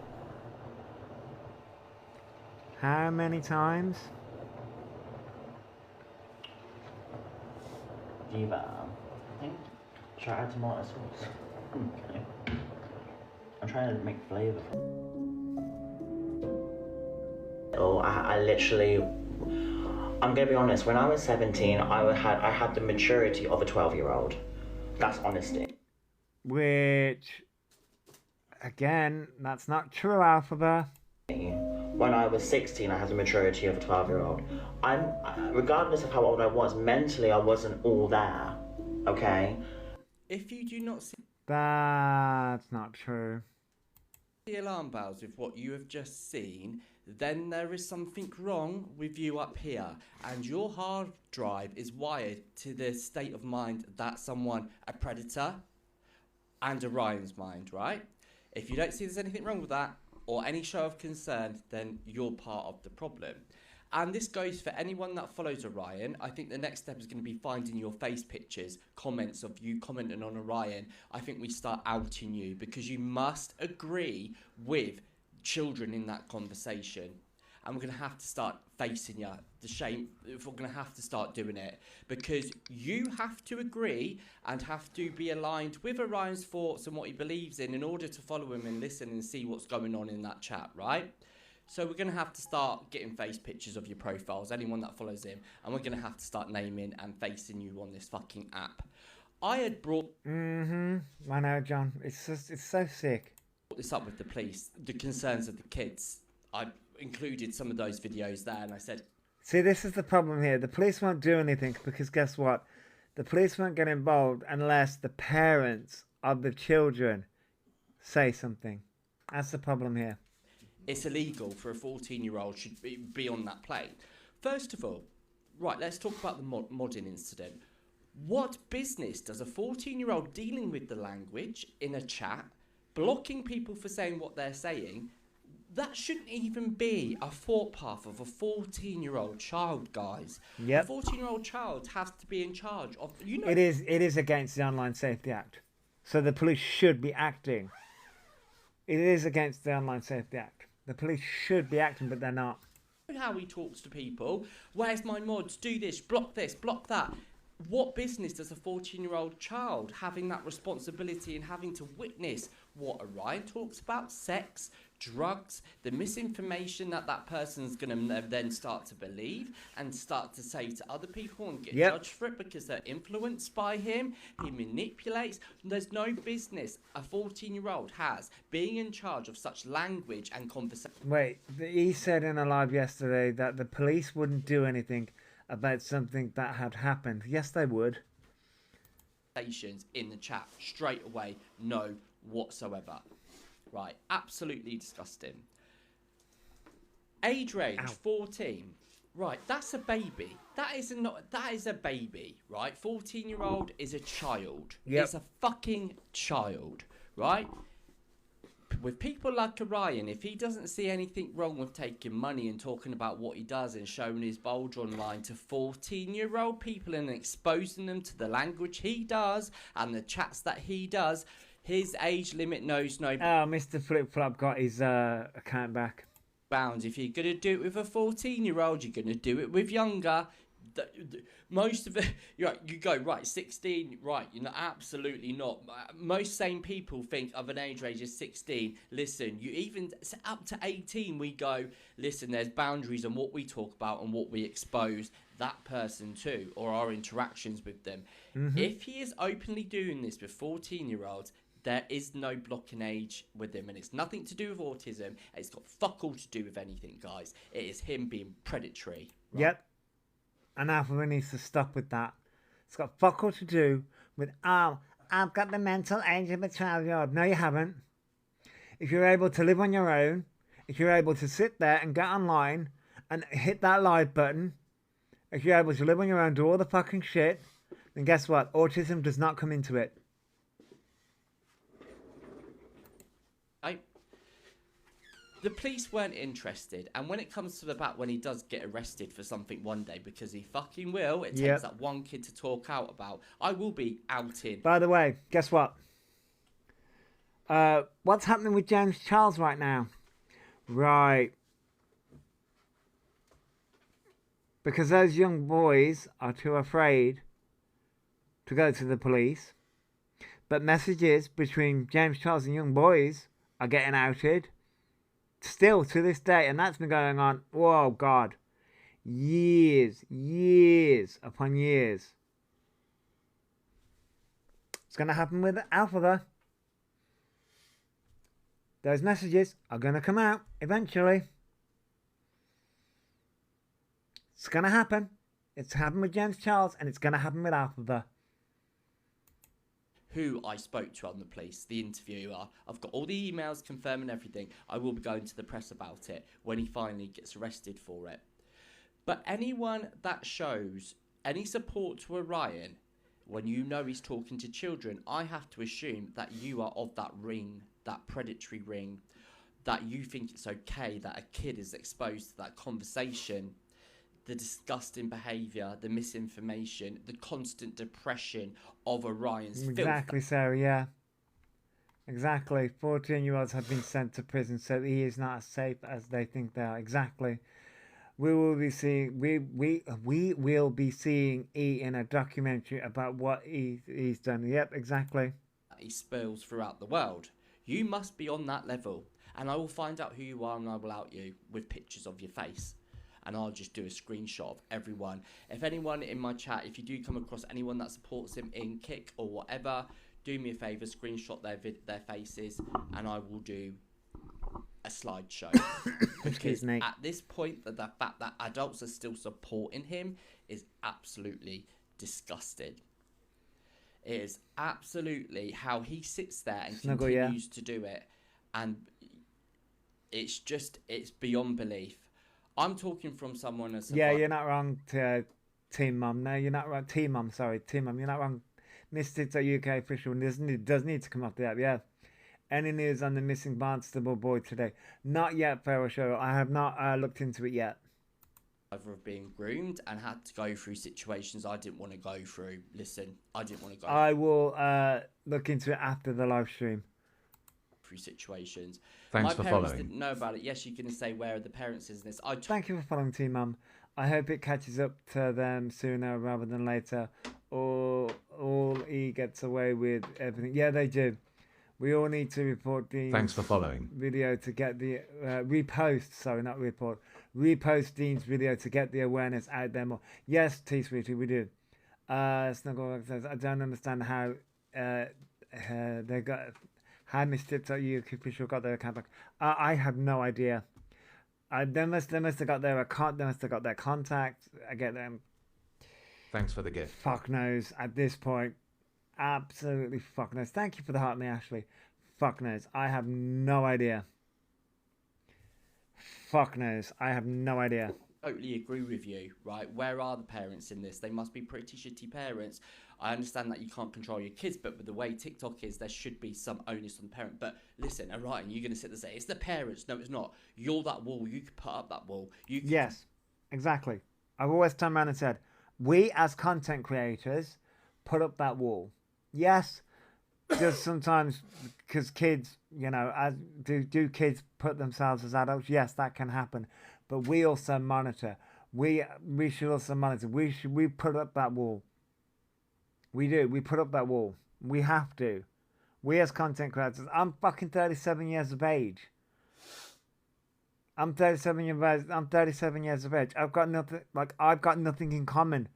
How many times? Diva, I think. Should I add tomato sauce? Okay. I'm trying to make flavour. Oh, I literally... I'm gonna be honest, when I was 17, I had the maturity of a 12-year-old. That's honesty. Which, again, that's not true, Elphaba. When I was 16, I had the maturity of a 12-year-old. Regardless of how old I was, mentally I wasn't all there, okay? If you do not see... That's not true. The alarm bells with what you have just seen, then there is something wrong with you up here, and your hard drive is wired to the state of mind that someone, a predator, and Orion's mind, right? If you don't see there's anything wrong with that, or any show of concern, then you're part of the problem. And this goes for anyone that follows Orion. I think the next step is going to be finding your face pictures, comments of you commenting on Orion. I think we start outing you, because you must agree with children in that conversation, and we're going to have to start facing you, the shame, if we're going to have to start doing it, because you have to agree and have to be aligned with Orion's thoughts and what he believes in order to follow him and listen and see what's going on in that chat, right? So we're going to have to start getting face pictures of your profiles, anyone that follows him, and we're going to have to start naming and facing you on this fucking app. I had brought... Mm-hmm. I know, John. It's so sick. This up with the police, the concerns of the kids. I included some of those videos there, and I said, see, this is the problem here. The police won't do anything because guess what? The police won't get involved unless the parents of the children say something. That's the problem here. It's illegal for a 14-year-old should be on that plane. First of all, right, let's talk about the modding incident. What business does a 14-year-old dealing with the language in a chat, blocking people for saying what they're saying? That shouldn't even be a thought path of a 14-year-old child, guys. Yep. A 14-year-old child has to be in charge of... You know, it is against the Online Safety Act. So the police should be acting. It is against the Online Safety Act. The police should be acting, but they're not. How he talks to people. Where's my mods? Do this, block that. What business does a 14-year-old child having that responsibility and having to witness what Orion talks about? Sex, drugs, the misinformation that person's going to then start to believe and start to say to other people and get judged for it because they're influenced by him. He manipulates. There's no business a 14-year-old has being in charge of such language and conversation. Wait, he said in a live yesterday that the police wouldn't do anything about something that had happened. Yes, they would. In the chat straight away, no whatsoever. Right, absolutely disgusting. Age range 14. Right, that's a baby. That is a baby, right? 14-year-old is a child. Yep. It's a fucking child, right? With people like Orion, if he doesn't see anything wrong with taking money and talking about what he does and showing his bulge online to 14-year-old people and exposing them to the language he does and the chats that he does, his age limit knows no... Oh, Mr. Flip Flop got his account back. bounds. If you're going to do it with a 14-year-old, you're going to do it with younger. Most of it, you go, right, 16, right, absolutely not. Most sane people think of an age range as 16. Listen, you even up to 18, we go, listen, there's boundaries on what we talk about and what we expose that person to, or our interactions with them. Mm-hmm. If he is openly doing this with 14-year-olds, there is no blocking age with him, and it's nothing to do with autism. It's got fuck all to do with anything, guys. It is him being predatory. Right? Yep. And Alpha needs to stop with that. It's got fuck all to do with, oh, I've got the mental age of a 12-year-old. No, you haven't. If you're able to live on your own, if you're able to sit there and get online and hit that live button, if you're able to live on your own, do all the fucking shit, then guess what? Autism does not come into it. The police weren't interested, and when it comes to the back, when he does get arrested for something one day, because he fucking will, it takes that one kid to talk out about. I will be outed. By the way, guess what? What's happening with James Charles right now? Right. Because those young boys are too afraid to go to the police. But messages between James Charles and young boys are getting outed. Still to this day, and that's been going on, whoa, God, years upon years. It's going to happen with Elphaba. Those messages are going to come out eventually. It's going to happen. It's happened with James Charles, and it's going to happen with Elphaba. Who I spoke to on the police, the interviewer. I've got all the emails confirming everything. I will be going to the press about it when he finally gets arrested for it. But anyone that shows any support to Orion, when you know he's talking to children, I have to assume that you are of that ring, that predatory ring, that you think it's okay that a kid is exposed to that conversation, the disgusting behaviour, the misinformation, the constant depression of Orion's filth. Exactly, Sarah, yeah. Exactly. 14-year-olds have been sent to prison, so he is not as safe as they think they are. Exactly. We will be seeing we will be seeing E in a documentary about what he's done. Yep, exactly. He spills throughout the world. You must be on that level, and I will find out who you are and I will out you with pictures of your face. And I'll just do a screenshot of everyone. If anyone in my chat, if you do come across anyone that supports him in Kick or whatever, do me a favour, screenshot their faces, and I will do a slideshow. Because at this point, the fact that adults are still supporting him is absolutely disgusting. It is absolutely how he sits there and continues to do it. And it's beyond belief. I'm talking from someone as you're not wrong, Team Mum. No, you're not wrong. Team Mum, sorry. Team Mum, you're not wrong. Missed UK official does need to come off the app, yeah. Any news on the missing Barnstable boy today? Not yet, Pharaoh Show. I have not looked into it yet. Either of being groomed and had to go through situations I didn't want to go through. Listen, I didn't want to go I will look into it after the live stream. Through situations. Thanks My for parents following. didn't know about it. Yes, you're going to say where are the parents in this. Thank you for following, Team Mum. I hope it catches up to them sooner rather than later, or all he gets away with everything. Yeah, they do. We all need to report Dean's Thanks for following. video to get the repost Dean's video to get the awareness out there more. Yes, T Sweetie, we do. Snuggle says, I don't understand how they got. How Miss.UK official got their account back. I have no idea. They must have got their account. They must have got their contact. I get them. Thanks for the gift. Fuck knows at this point. Absolutely fuck knows. Thank you for the heart, me Ashley. Fuck knows. I have no idea. Fuck knows. I have no idea. Totally agree with you, right? Where are the parents in this? They must be pretty shitty parents. I understand that you can't control your kids, but with the way TikTok is, there should be some onus on the parent. But listen, Orion, you're going to sit there and say, it's the parents. No, it's not. You're that wall. You could put up that wall. Yes, exactly. I've always turned around and said, we as content creators put up that wall. Yes, just sometimes because kids, you know, do kids put themselves as adults? Yes, that can happen, but we also monitor. We should also monitor. We put up that wall. We do. We put up that wall. We have to. We as content creators. I'm fucking 37 years of age. I'm 37 years of age. I've got nothing in common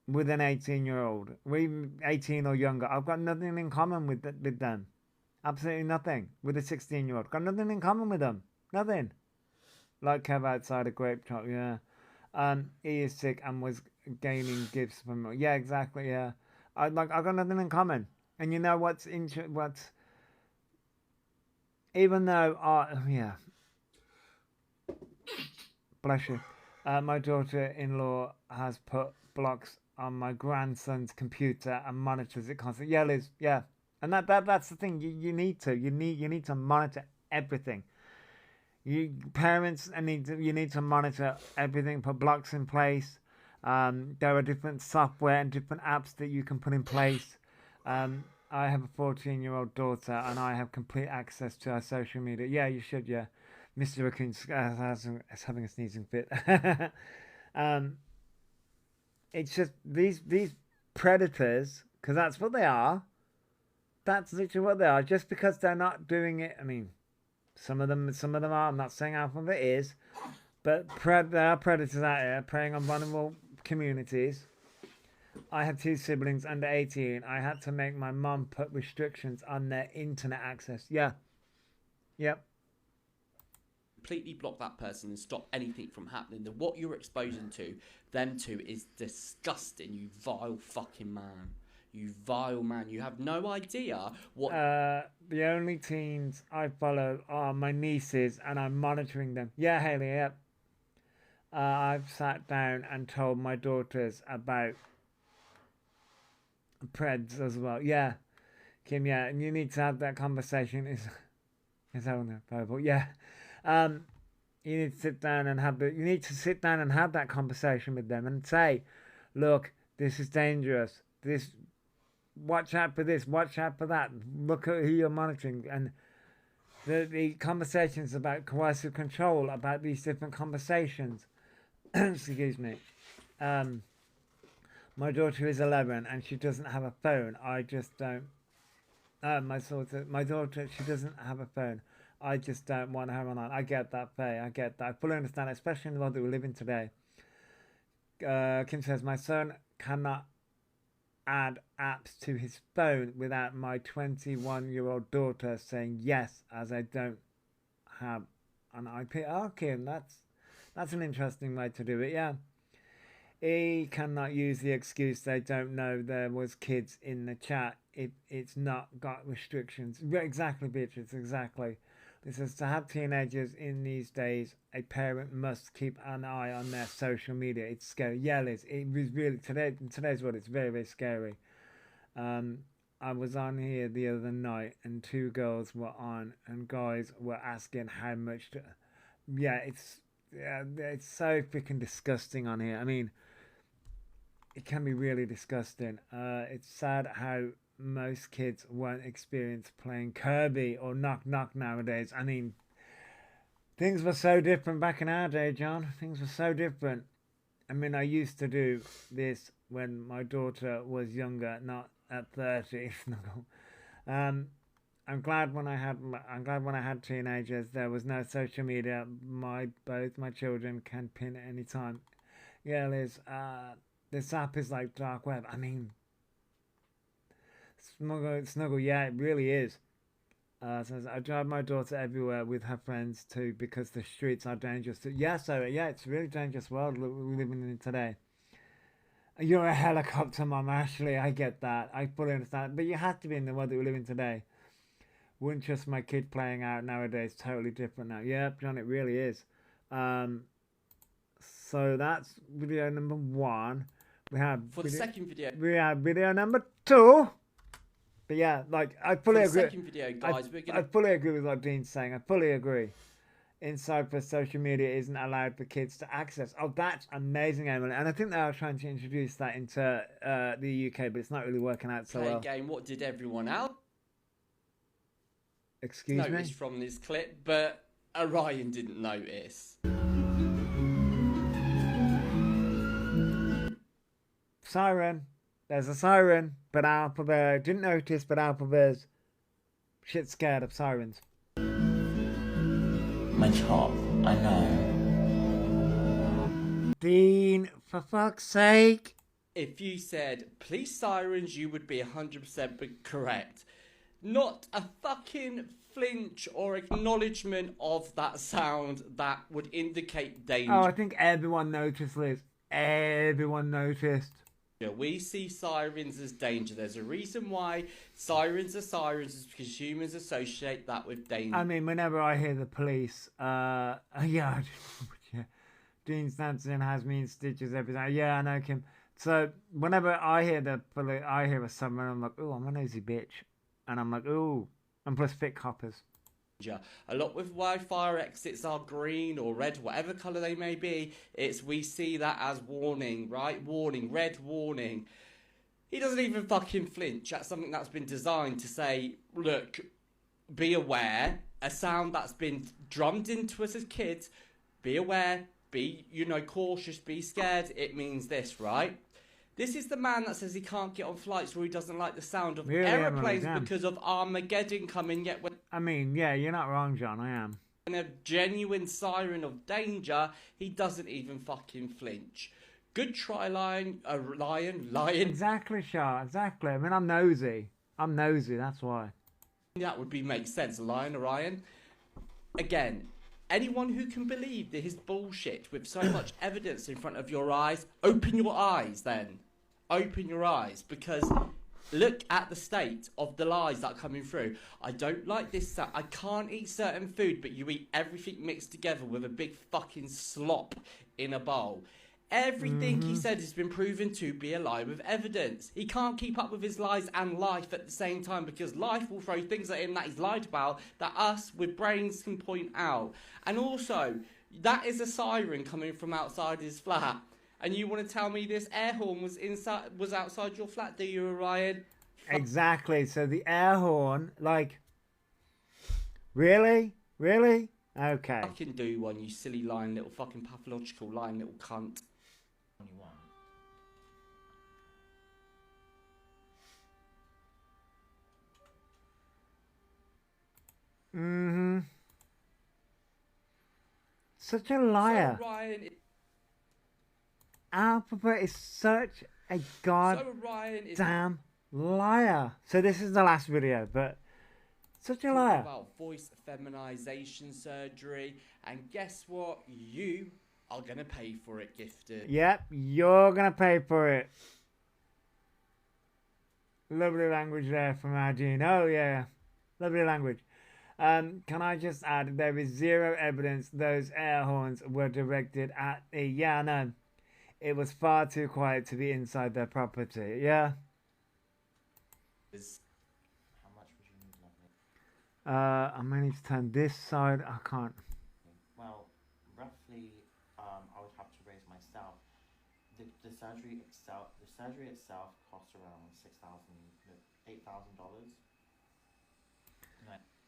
with an 18-year-old. We 18 or younger. I've got nothing in common with them. Absolutely nothing. With a 16-year-old. Got nothing in common with them. Nothing. Like Kev outside a grape shop, yeah. He is sick and was gaining gifts from me. Yeah, exactly, yeah. I've got nothing in common. And you know what's even though yeah. Bless you. My daughter-in-law has put blocks on my grandson's computer and monitors it constantly. Yeah, Liz, yeah. And that's the thing. You need to monitor everything. You parents you need to monitor everything. Put blocks in place. There are different software and different apps that you can put in place. I have a 14-year-old daughter, and I have complete access to her social media. Yeah, you should. Yeah, Mr. Raccoon's is having a sneezing fit. It's just these predators, because that's what they are. That's literally what they are. Just because they're not doing it, I mean, some of them are. I'm not saying half of it is, but there are predators out here preying on vulnerable communities. I have 2 siblings under 18. I had to make my mum put restrictions on their internet access. Yeah. Yep. Completely block that person and stop anything from happening. Then what you're exposing them to is disgusting, you vile fucking man. You vile man. You have no idea what... The only teens I follow are my nieces, and I'm monitoring them. Yeah, Haley, yep. I've sat down and told my daughters about Preds as well. Yeah, Kim, yeah, and you need to have that conversation. Is that yeah. You need to sit down and have that conversation with them and say, look, this is dangerous. Watch out for this, watch out for that. Look at who you're monitoring. And the conversations about coercive control, about these different conversations. Excuse me. My daughter is 11 and she doesn't have a phone. I just don't. My daughter, she doesn't have a phone. I just don't want her on. I get that, Faye. I get that. I fully understand, especially in the world that we live in today. Kim says, my son cannot add apps to his phone without my 21-year-old daughter saying yes, as I don't have an IP. Oh, Kim, that's an interesting way to do it, yeah. He cannot use the excuse they don't know there was kids in the chat. It's not got restrictions. Exactly, Beatrice, exactly. This is to have teenagers in these days, a parent must keep an eye on their social media. It's scary. Yeah, Liz, it was really, in today's world, it's very, very scary. I was on here the other night and 2 girls were on and guys were asking how much to... Yeah, it's so freaking disgusting on here. I mean, it can be really disgusting. It's sad how most kids won't experience playing Kirby or Knock Knock nowadays. I mean, things were so different back in our day, John. Things were so different. I mean, I used to do this when my daughter was younger, not at 30. I'm glad when I had teenagers, there was no social media. Both my children can pin at any time. Yeah, Liz. This app is like dark web. I mean, snuggle, yeah, it really is. Says, I drive my daughter everywhere with her friends too because the streets are dangerous too. Yeah, so yeah, it's a really dangerous world we're living in today. You're a helicopter mom, Ashley. I get that. I fully understand. But you have to be in the world that we live in today. Wouldn't trust my kid playing out nowadays. Totally different now. Yeah, John, it really is. So that's video number 1. We have the second video. We have video number 2. But yeah, like I fully agree. Second video, guys, I fully agree with what Dean's saying. I fully agree. In Cyprus, social media isn't allowed for kids to access. Oh, that's amazing, Emily. And I think they are trying to introduce that into the UK, but it's not really working out so well. Game. What did everyone else? Excuse me? noticed from this clip, but Orion didn't notice. Siren. There's a siren, but Elphaba didn't notice, but Elphaba's shit scared of sirens. My top, I know. Dean, for fuck's sake. If you said police sirens, you would be 100% correct. Not a fucking flinch or acknowledgement of that sound that would indicate danger. Oh, I think everyone noticed, Liz. Everyone noticed. We see sirens as danger. There's a reason why sirens are sirens, is because humans associate that with danger. I mean, whenever I hear the police, yeah, yeah. Dean Stanton has me in stitches every time. Yeah, I know, Kim. So whenever I hear the police, I hear a siren, I'm like, oh, I'm a nosy bitch. And I'm like, ooh. And plus fit coppers. A lot with wildfire exits are green or red, whatever colour they may be. We see that as warning, right? Warning, red warning. He doesn't even fucking flinch. That's something that's been designed to say, look, be aware. A sound that's been drummed into us as kids. Be aware, be, cautious, be scared. It means this, right? This is the man that says he can't get on flights where he doesn't like the sound of aeroplanes because of Armageddon coming. Yet when I mean, yeah, you're not wrong, John. I am. In a genuine siren of danger, he doesn't even fucking flinch. Good try, lion. Exactly, Shah. Exactly. I mean, I'm nosy. That's why. That would make sense, lion, Orion. Again, anyone who can believe that his bullshit with so much evidence in front of your eyes, open your eyes then. Open your eyes, because look at the state of the lies that are coming through. I don't like this. I can't eat certain food, but you eat everything mixed together with a big fucking slop in a bowl. Everything he said has been proven to be a lie with evidence. He can't keep up with his lies and life at the same time, because life will throw things at him that he's lied about that us with brains can point out. And also, that is a siren coming from outside his flat. And you want to tell me this air horn was outside your flat, do you, Orion? Exactly. So the air horn, like, really? Really? Okay. Fucking do one, you silly lying little fucking pathological lying little cunt. 21. Mm-hmm. Such a liar. So Ryan, Elphaba is such a goddamn liar. So this is the last video, but such a liar. About voice feminization surgery, and guess what? You are gonna pay for it, Gifted. Yep, you're gonna pay for it. Lovely language there from Arjun. Oh yeah, lovely language. Can I just add, there is zero evidence those air horns were directed at a... Yeah, no. It was far too quiet to be inside their property. Yeah? How much would you need, lovely? I may need to turn this side. I can't. Well, roughly, I would have to raise myself. The surgery itself costs around $8,000.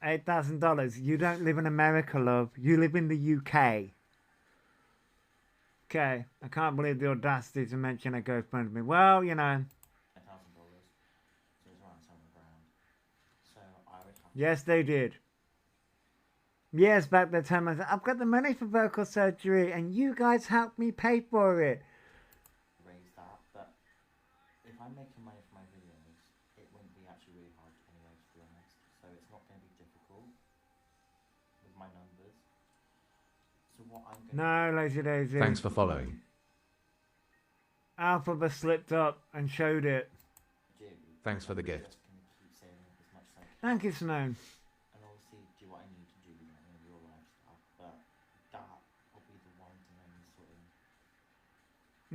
$8,000. You don't live in America, love. You live in the UK. Okay, I can't believe the audacity to mention a GoFundMe. Well, you know. $8,000, so it's around $7,000. So I would have. Yes, they did. Years back, they told me, I've got the money for vocal surgery, and you guys helped me pay for it. Raise that, but if I'm making money for my videos, it wouldn't be actually really hard anyway, to be honest. So it's not going to be difficult with my numbers. So what I'm going No, Lazy Daisy. Thanks for following. Elphaba slipped up and showed it. to do, Thanks for the gift. just going to keep saying as much as I can. Thank you, Simone. And obviously do what I need to do in real life stuff, but that will be the ones and only sort of.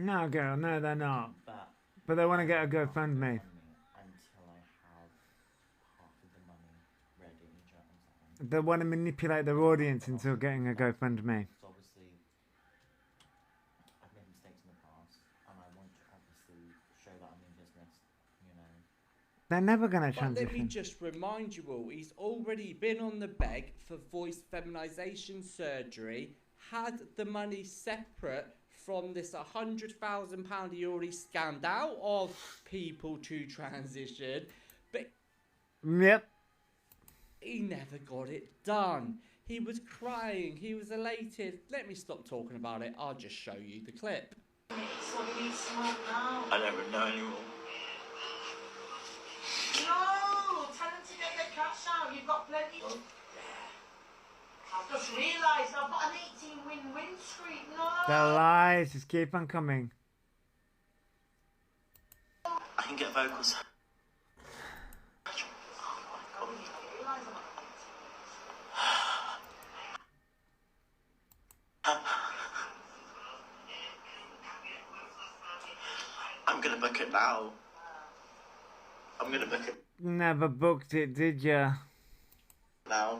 No, girl, no, they're not. But But they want to get a GoFundMe. until I have half of the money ready, do you know what I'm saying? They want to manipulate their audience into getting a GoFundMe. So obviously, I've made mistakes in the past, and I want to obviously show that I'm in business, you know. They're never going to But let me transition. just remind you all, he's already been on the beg for voice feminization surgery, had the money separate from this £100,000 he already scammed out of people to transition, but Yep. he never got it done. He was crying, he was elated. Let me stop talking about it, I'll just show you the clip. I don't know anymore. No! Tell them to get their cash out. You've got plenty. I've just realised I've got an 18-win win streak. No! The lies just keep on coming. I can get vocals. I'm gonna book it now. I'm gonna book it Never booked it, did ya? now.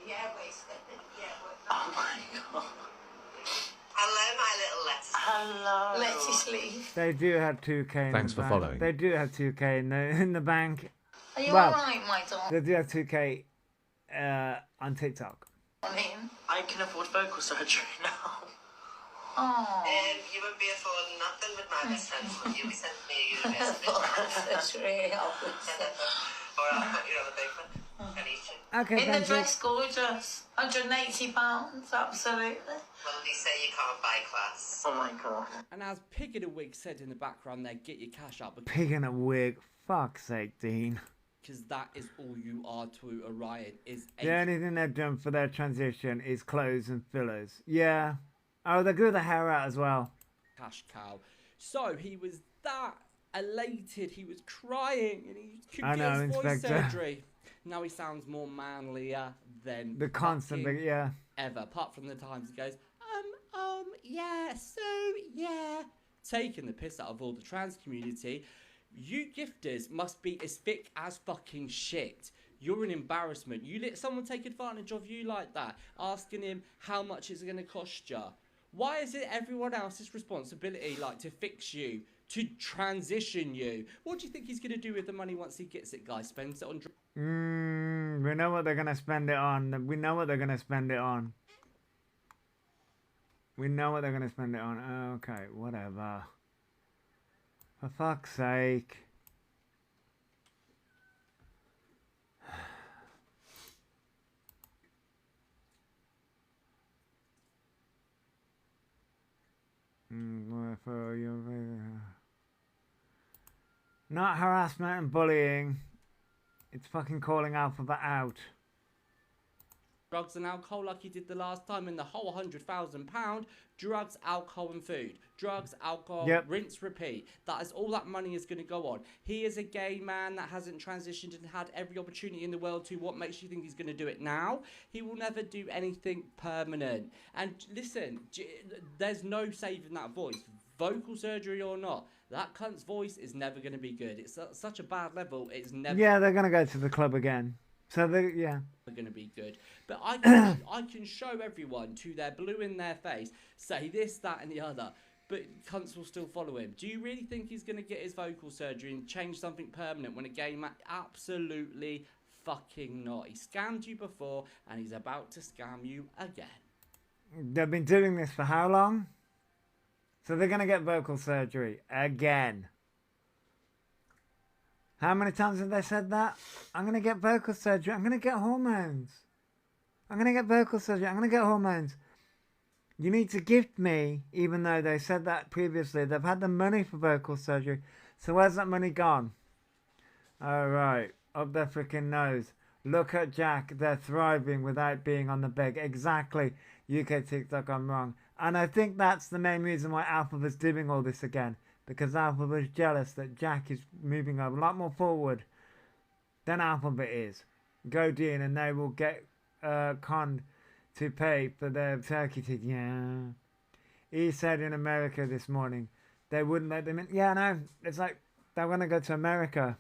Yeah, wasted. Oh my god. Hello, my little Hello. lettuce leaf. They do have 2K in Thanks the for bank. following. They do have 2K in the bank. Are you Well, alright, my dog? They do have 2K on TikTok. I can afford vocal surgery now. Oh. You won't be affording nothing with my distance, but you'll be sending me a university. That's really helpful. Or I'll put you on the big one. I need you. Okay, In the thank you. dress, gorgeous. £180, absolutely. Well, they say you can't buy class. Oh my god. And as Pig in a Wig said in the background there, get your cash out Pig in a wig. Fuck's sake, Dean. because that is all you are to Orion, is The only thing they've done for their transition is clothes and fillers. Yeah. Oh, they grew the hair out as well. cash cow. So he was that elated, he was crying, and he could I get know, his voice Inspector. surgery. Now he sounds more manlier than The constant, fucking yeah. ever. Apart from the times he goes, yeah, so yeah, taking the piss out of all the trans community. You gifters must be as thick as fucking shit. You're an embarrassment. You let someone take advantage of you like that, asking him how much it's going to cost you. Why is it everyone else's responsibility, like, to fix you, to transition you? What do you think he's going to do with the money once he gets it, guys? Spends it on drugs? We know what they're going to spend it on. We know what they're going to spend it on. We know what they're going to spend it on. Okay, whatever. For fuck's sake. Not harassment and bullying. It's fucking calling Elphaba out. Drugs and alcohol like he did the last time, and the whole £100,000, drugs, alcohol and food. Drugs, alcohol, Yep. rinse, repeat. That is all that money is going to go on. He is a gay man that hasn't transitioned and had every opportunity in the world to. What makes you think he's going to do it now? He will never do anything permanent. And listen, there's no saving that voice. Vocal surgery or not, that cunt's voice is never going to be good. It's at such a bad level, it's never... Yeah, they're going to go to the club again. So, yeah. Going to be good, but I can show everyone to their blue in their face, say this, that, and the other, but cunts will still follow him. Do you really think he's going to get his vocal surgery and change something permanent when a gay man? Absolutely fucking not. He scammed you before, and he's about to scam you again. They've been doing this for how long? So they're going to get vocal surgery again. How many times have they said that? I'm going to get vocal surgery. I'm going to get hormones. I'm going to get vocal surgery. I'm going to get hormones. You need to gift me, even though they said that previously. They've had the money for vocal surgery. So where's that money gone? All right. Up their freaking nose. Look at Jack. They're thriving without being on the beg. Exactly. UK TikTok, I'm wrong. And I think that's the main reason why Elphaba's doing all this again. Because Elphaba's jealous that Jack is moving a lot more forward than Elphaba is. Go Dean, and they will get conned to pay for their turkey ticket. Yeah. He said in America this morning they wouldn't let them in. Yeah, no. It's like they're going to go to America.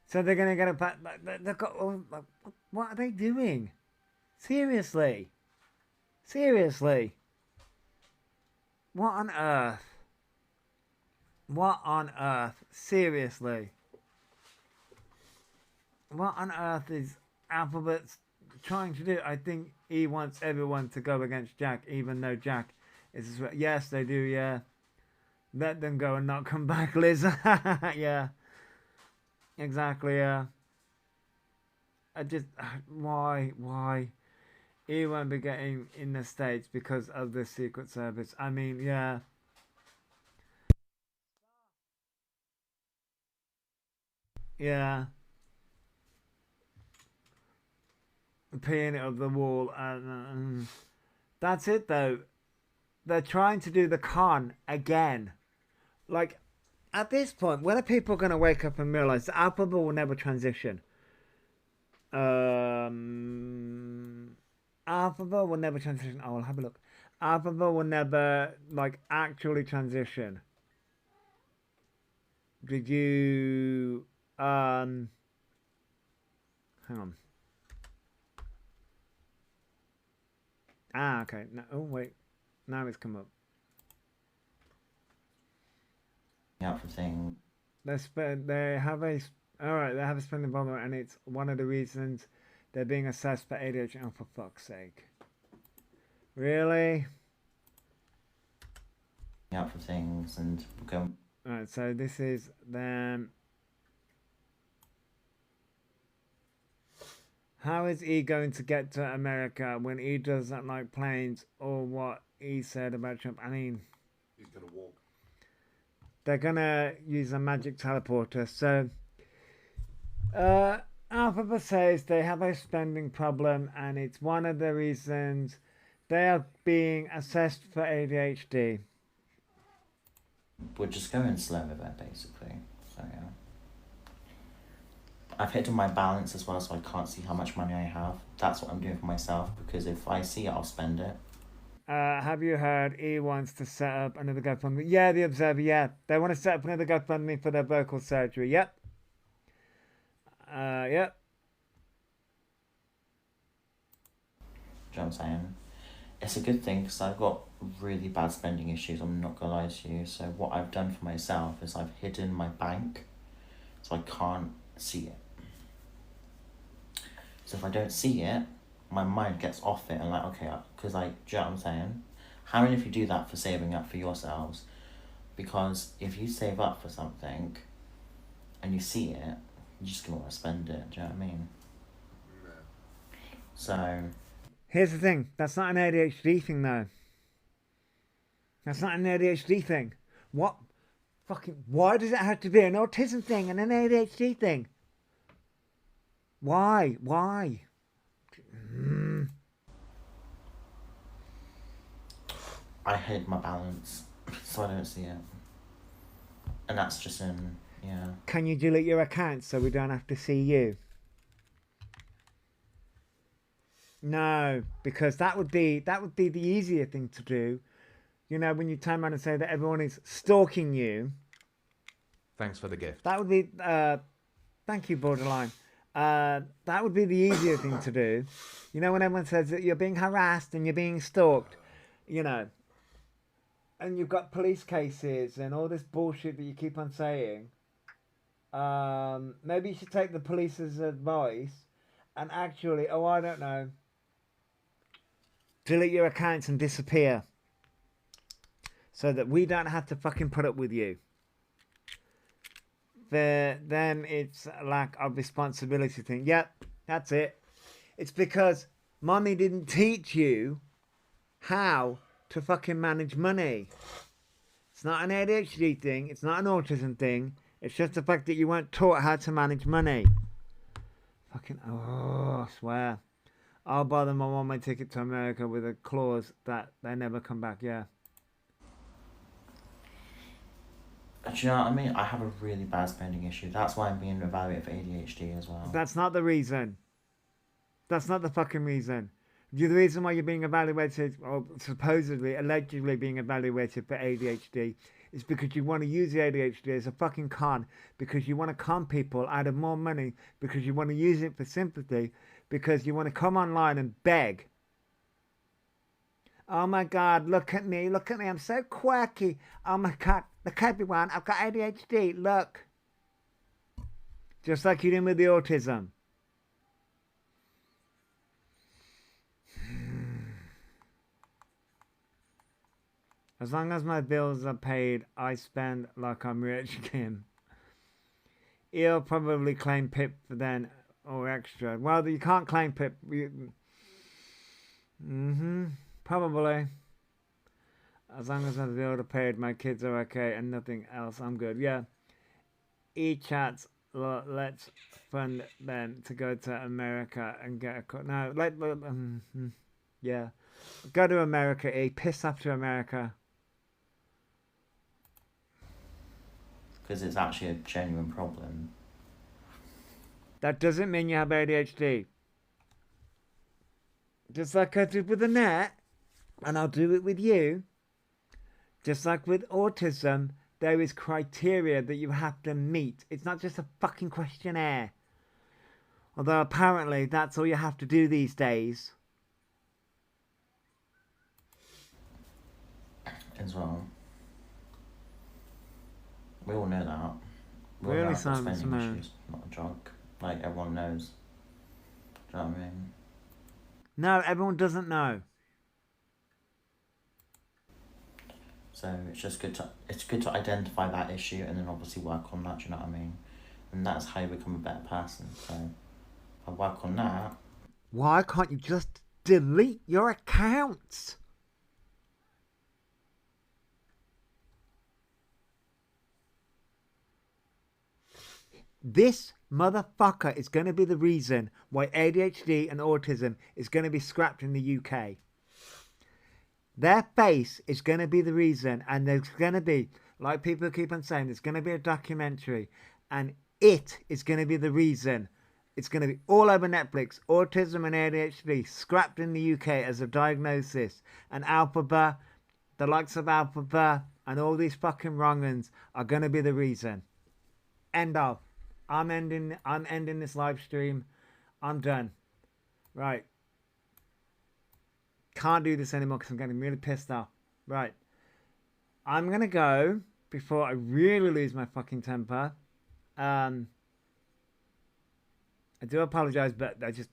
So they're going to get a back. They've got. Like, what are they doing? Seriously. Seriously. What on earth? What on earth? Seriously. What on earth is Alphabet's trying to do? I think he wants everyone to go against Jack, even though Jack is... Yes, they do, yeah. Let them go and not come back, Liz. Yeah. Exactly, yeah. I just... Why? He won't be getting in the States because of the Secret Service. I mean, yeah. Yeah. Peeing it up the wall. That's it, though. They're trying to do the con again. Like, at this point, when are people going to wake up and realize that Elphaba will never transition? Elphaba will never transition. Oh, I'll have a look. Elphaba will never, like, actually transition. Did you... hang on. Ah, okay. No, oh, wait. Now it's come up. Out for saying They have a... Alright, they have a spending problem, and it's one of the reasons they're being assessed for ADHD. Oh, for fuck's sake. Really? Out for things and go. Alright, so this is them. How is he going to get to America when he doesn't like planes, or what he said about Trump? I mean, he's gonna walk. They're gonna use a magic teleporter. So, Elphaba says they have a spending problem, and it's one of the reasons they are being assessed for ADHD. We're just going slow with it, basically. So yeah. I've hit on my balance as well, so I can't see how much money I have. That's what I'm doing for myself, because if I see it, I'll spend it. Have you heard he wants to set up another GoFundMe? Yeah, the Observer, yeah. They want to set up another GoFundMe for their vocal surgery. Yep. Yep. Do you know what I'm saying? It's a good thing, because I've got really bad spending issues, I'm not going to lie to you. So what I've done for myself is I've hidden my bank, so I can't see it. So if I don't see it, my mind gets off it and like, okay, because like, do you know what I'm saying? How many of you do that for saving up for yourselves? Because if you save up for something and you see it, you're just going to want to spend it, do you know what I mean? Yeah. So... Here's the thing, that's not an ADHD thing though. That's not an ADHD thing. Why does it have to be an autism thing and an ADHD thing? Why? I hid my balance, so I don't see it. And that's just in, yeah. Can you delete your account so we don't have to see you? No, because that would be the easier thing to do. You know, when you turn around and say that everyone is stalking you. Thanks for the gift. That would be, thank you, Borderline. That would be the easier thing to do. You know, when everyone says that you're being harassed and you're being stalked, you know, and you've got police cases and all this bullshit that you keep on saying, maybe you should take the police's advice and actually, oh, I don't know, delete your accounts and disappear so that we don't have to fucking put up with you. Then it's a lack of responsibility thing. Yep, that's it. It's because mommy didn't teach you how to fucking manage money. It's not an ADHD thing. It's not an autism thing. It's just the fact that you weren't taught how to manage money. Fucking, oh, I swear. I'll buy them a one-way ticket to America with a clause that they never come back, yeah. Do you know what I mean? I have a really bad spending issue. That's why I'm being evaluated for ADHD as well. That's not the reason. That's not the fucking reason. The reason why you're being evaluated, or supposedly, allegedly being evaluated for ADHD, is because you want to use the ADHD as a fucking con, because you want to con people out of more money, because you want to use it for sympathy, because you want to come online and beg. Oh my God, look at me, I'm so quirky. Oh my God, look everyone, I've got ADHD, look. Just like you did with the autism. As long as my bills are paid, I spend like I'm rich, Kim. He'll probably claim PIP for then, or extra. Well, you can't claim PIP. Probably. As long as my bills are paid, my kids are okay, and nothing else, I'm good. Yeah. E-chats, let's fund them to go to America and get a... No, yeah. Go to America, E. Piss off to America. Because it's actually a genuine problem. That doesn't mean you have ADHD. Just like I did with the net, and I'll do it with you. Just like with autism, there is criteria that you have to meet. It's not just a fucking questionnaire. Although apparently that's all you have to do these days. As well. We all know that. We all Really, know I've got Simon spending Simone? issues, not a joke. Like, everyone knows. Do you know what I mean? No, everyone doesn't know. So it's just good to identify that issue and then obviously work on that, do you know what I mean? And that's how you become a better person. So if I work on that. Why can't you just delete your accounts? This motherfucker is going to be the reason why ADHD and autism is going to be scrapped in the UK. Their face is going to be the reason, and there's going to be, like people keep on saying, there's going to be a documentary, and it is going to be the reason. It's going to be all over Netflix. Autism and ADHD scrapped in the UK as a diagnosis, and Elphaba, the likes of Elphaba, and all these fucking wrong-uns are going to be the reason. End of. I'm ending this live stream. I'm done. Right. Can't do this anymore because I'm getting really pissed off. Right. I'm going to go before I really lose my fucking temper. I do apologize, but I just...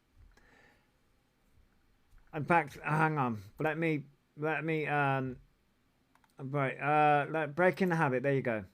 In fact, hang on. Let me, breaking the habit. There you go.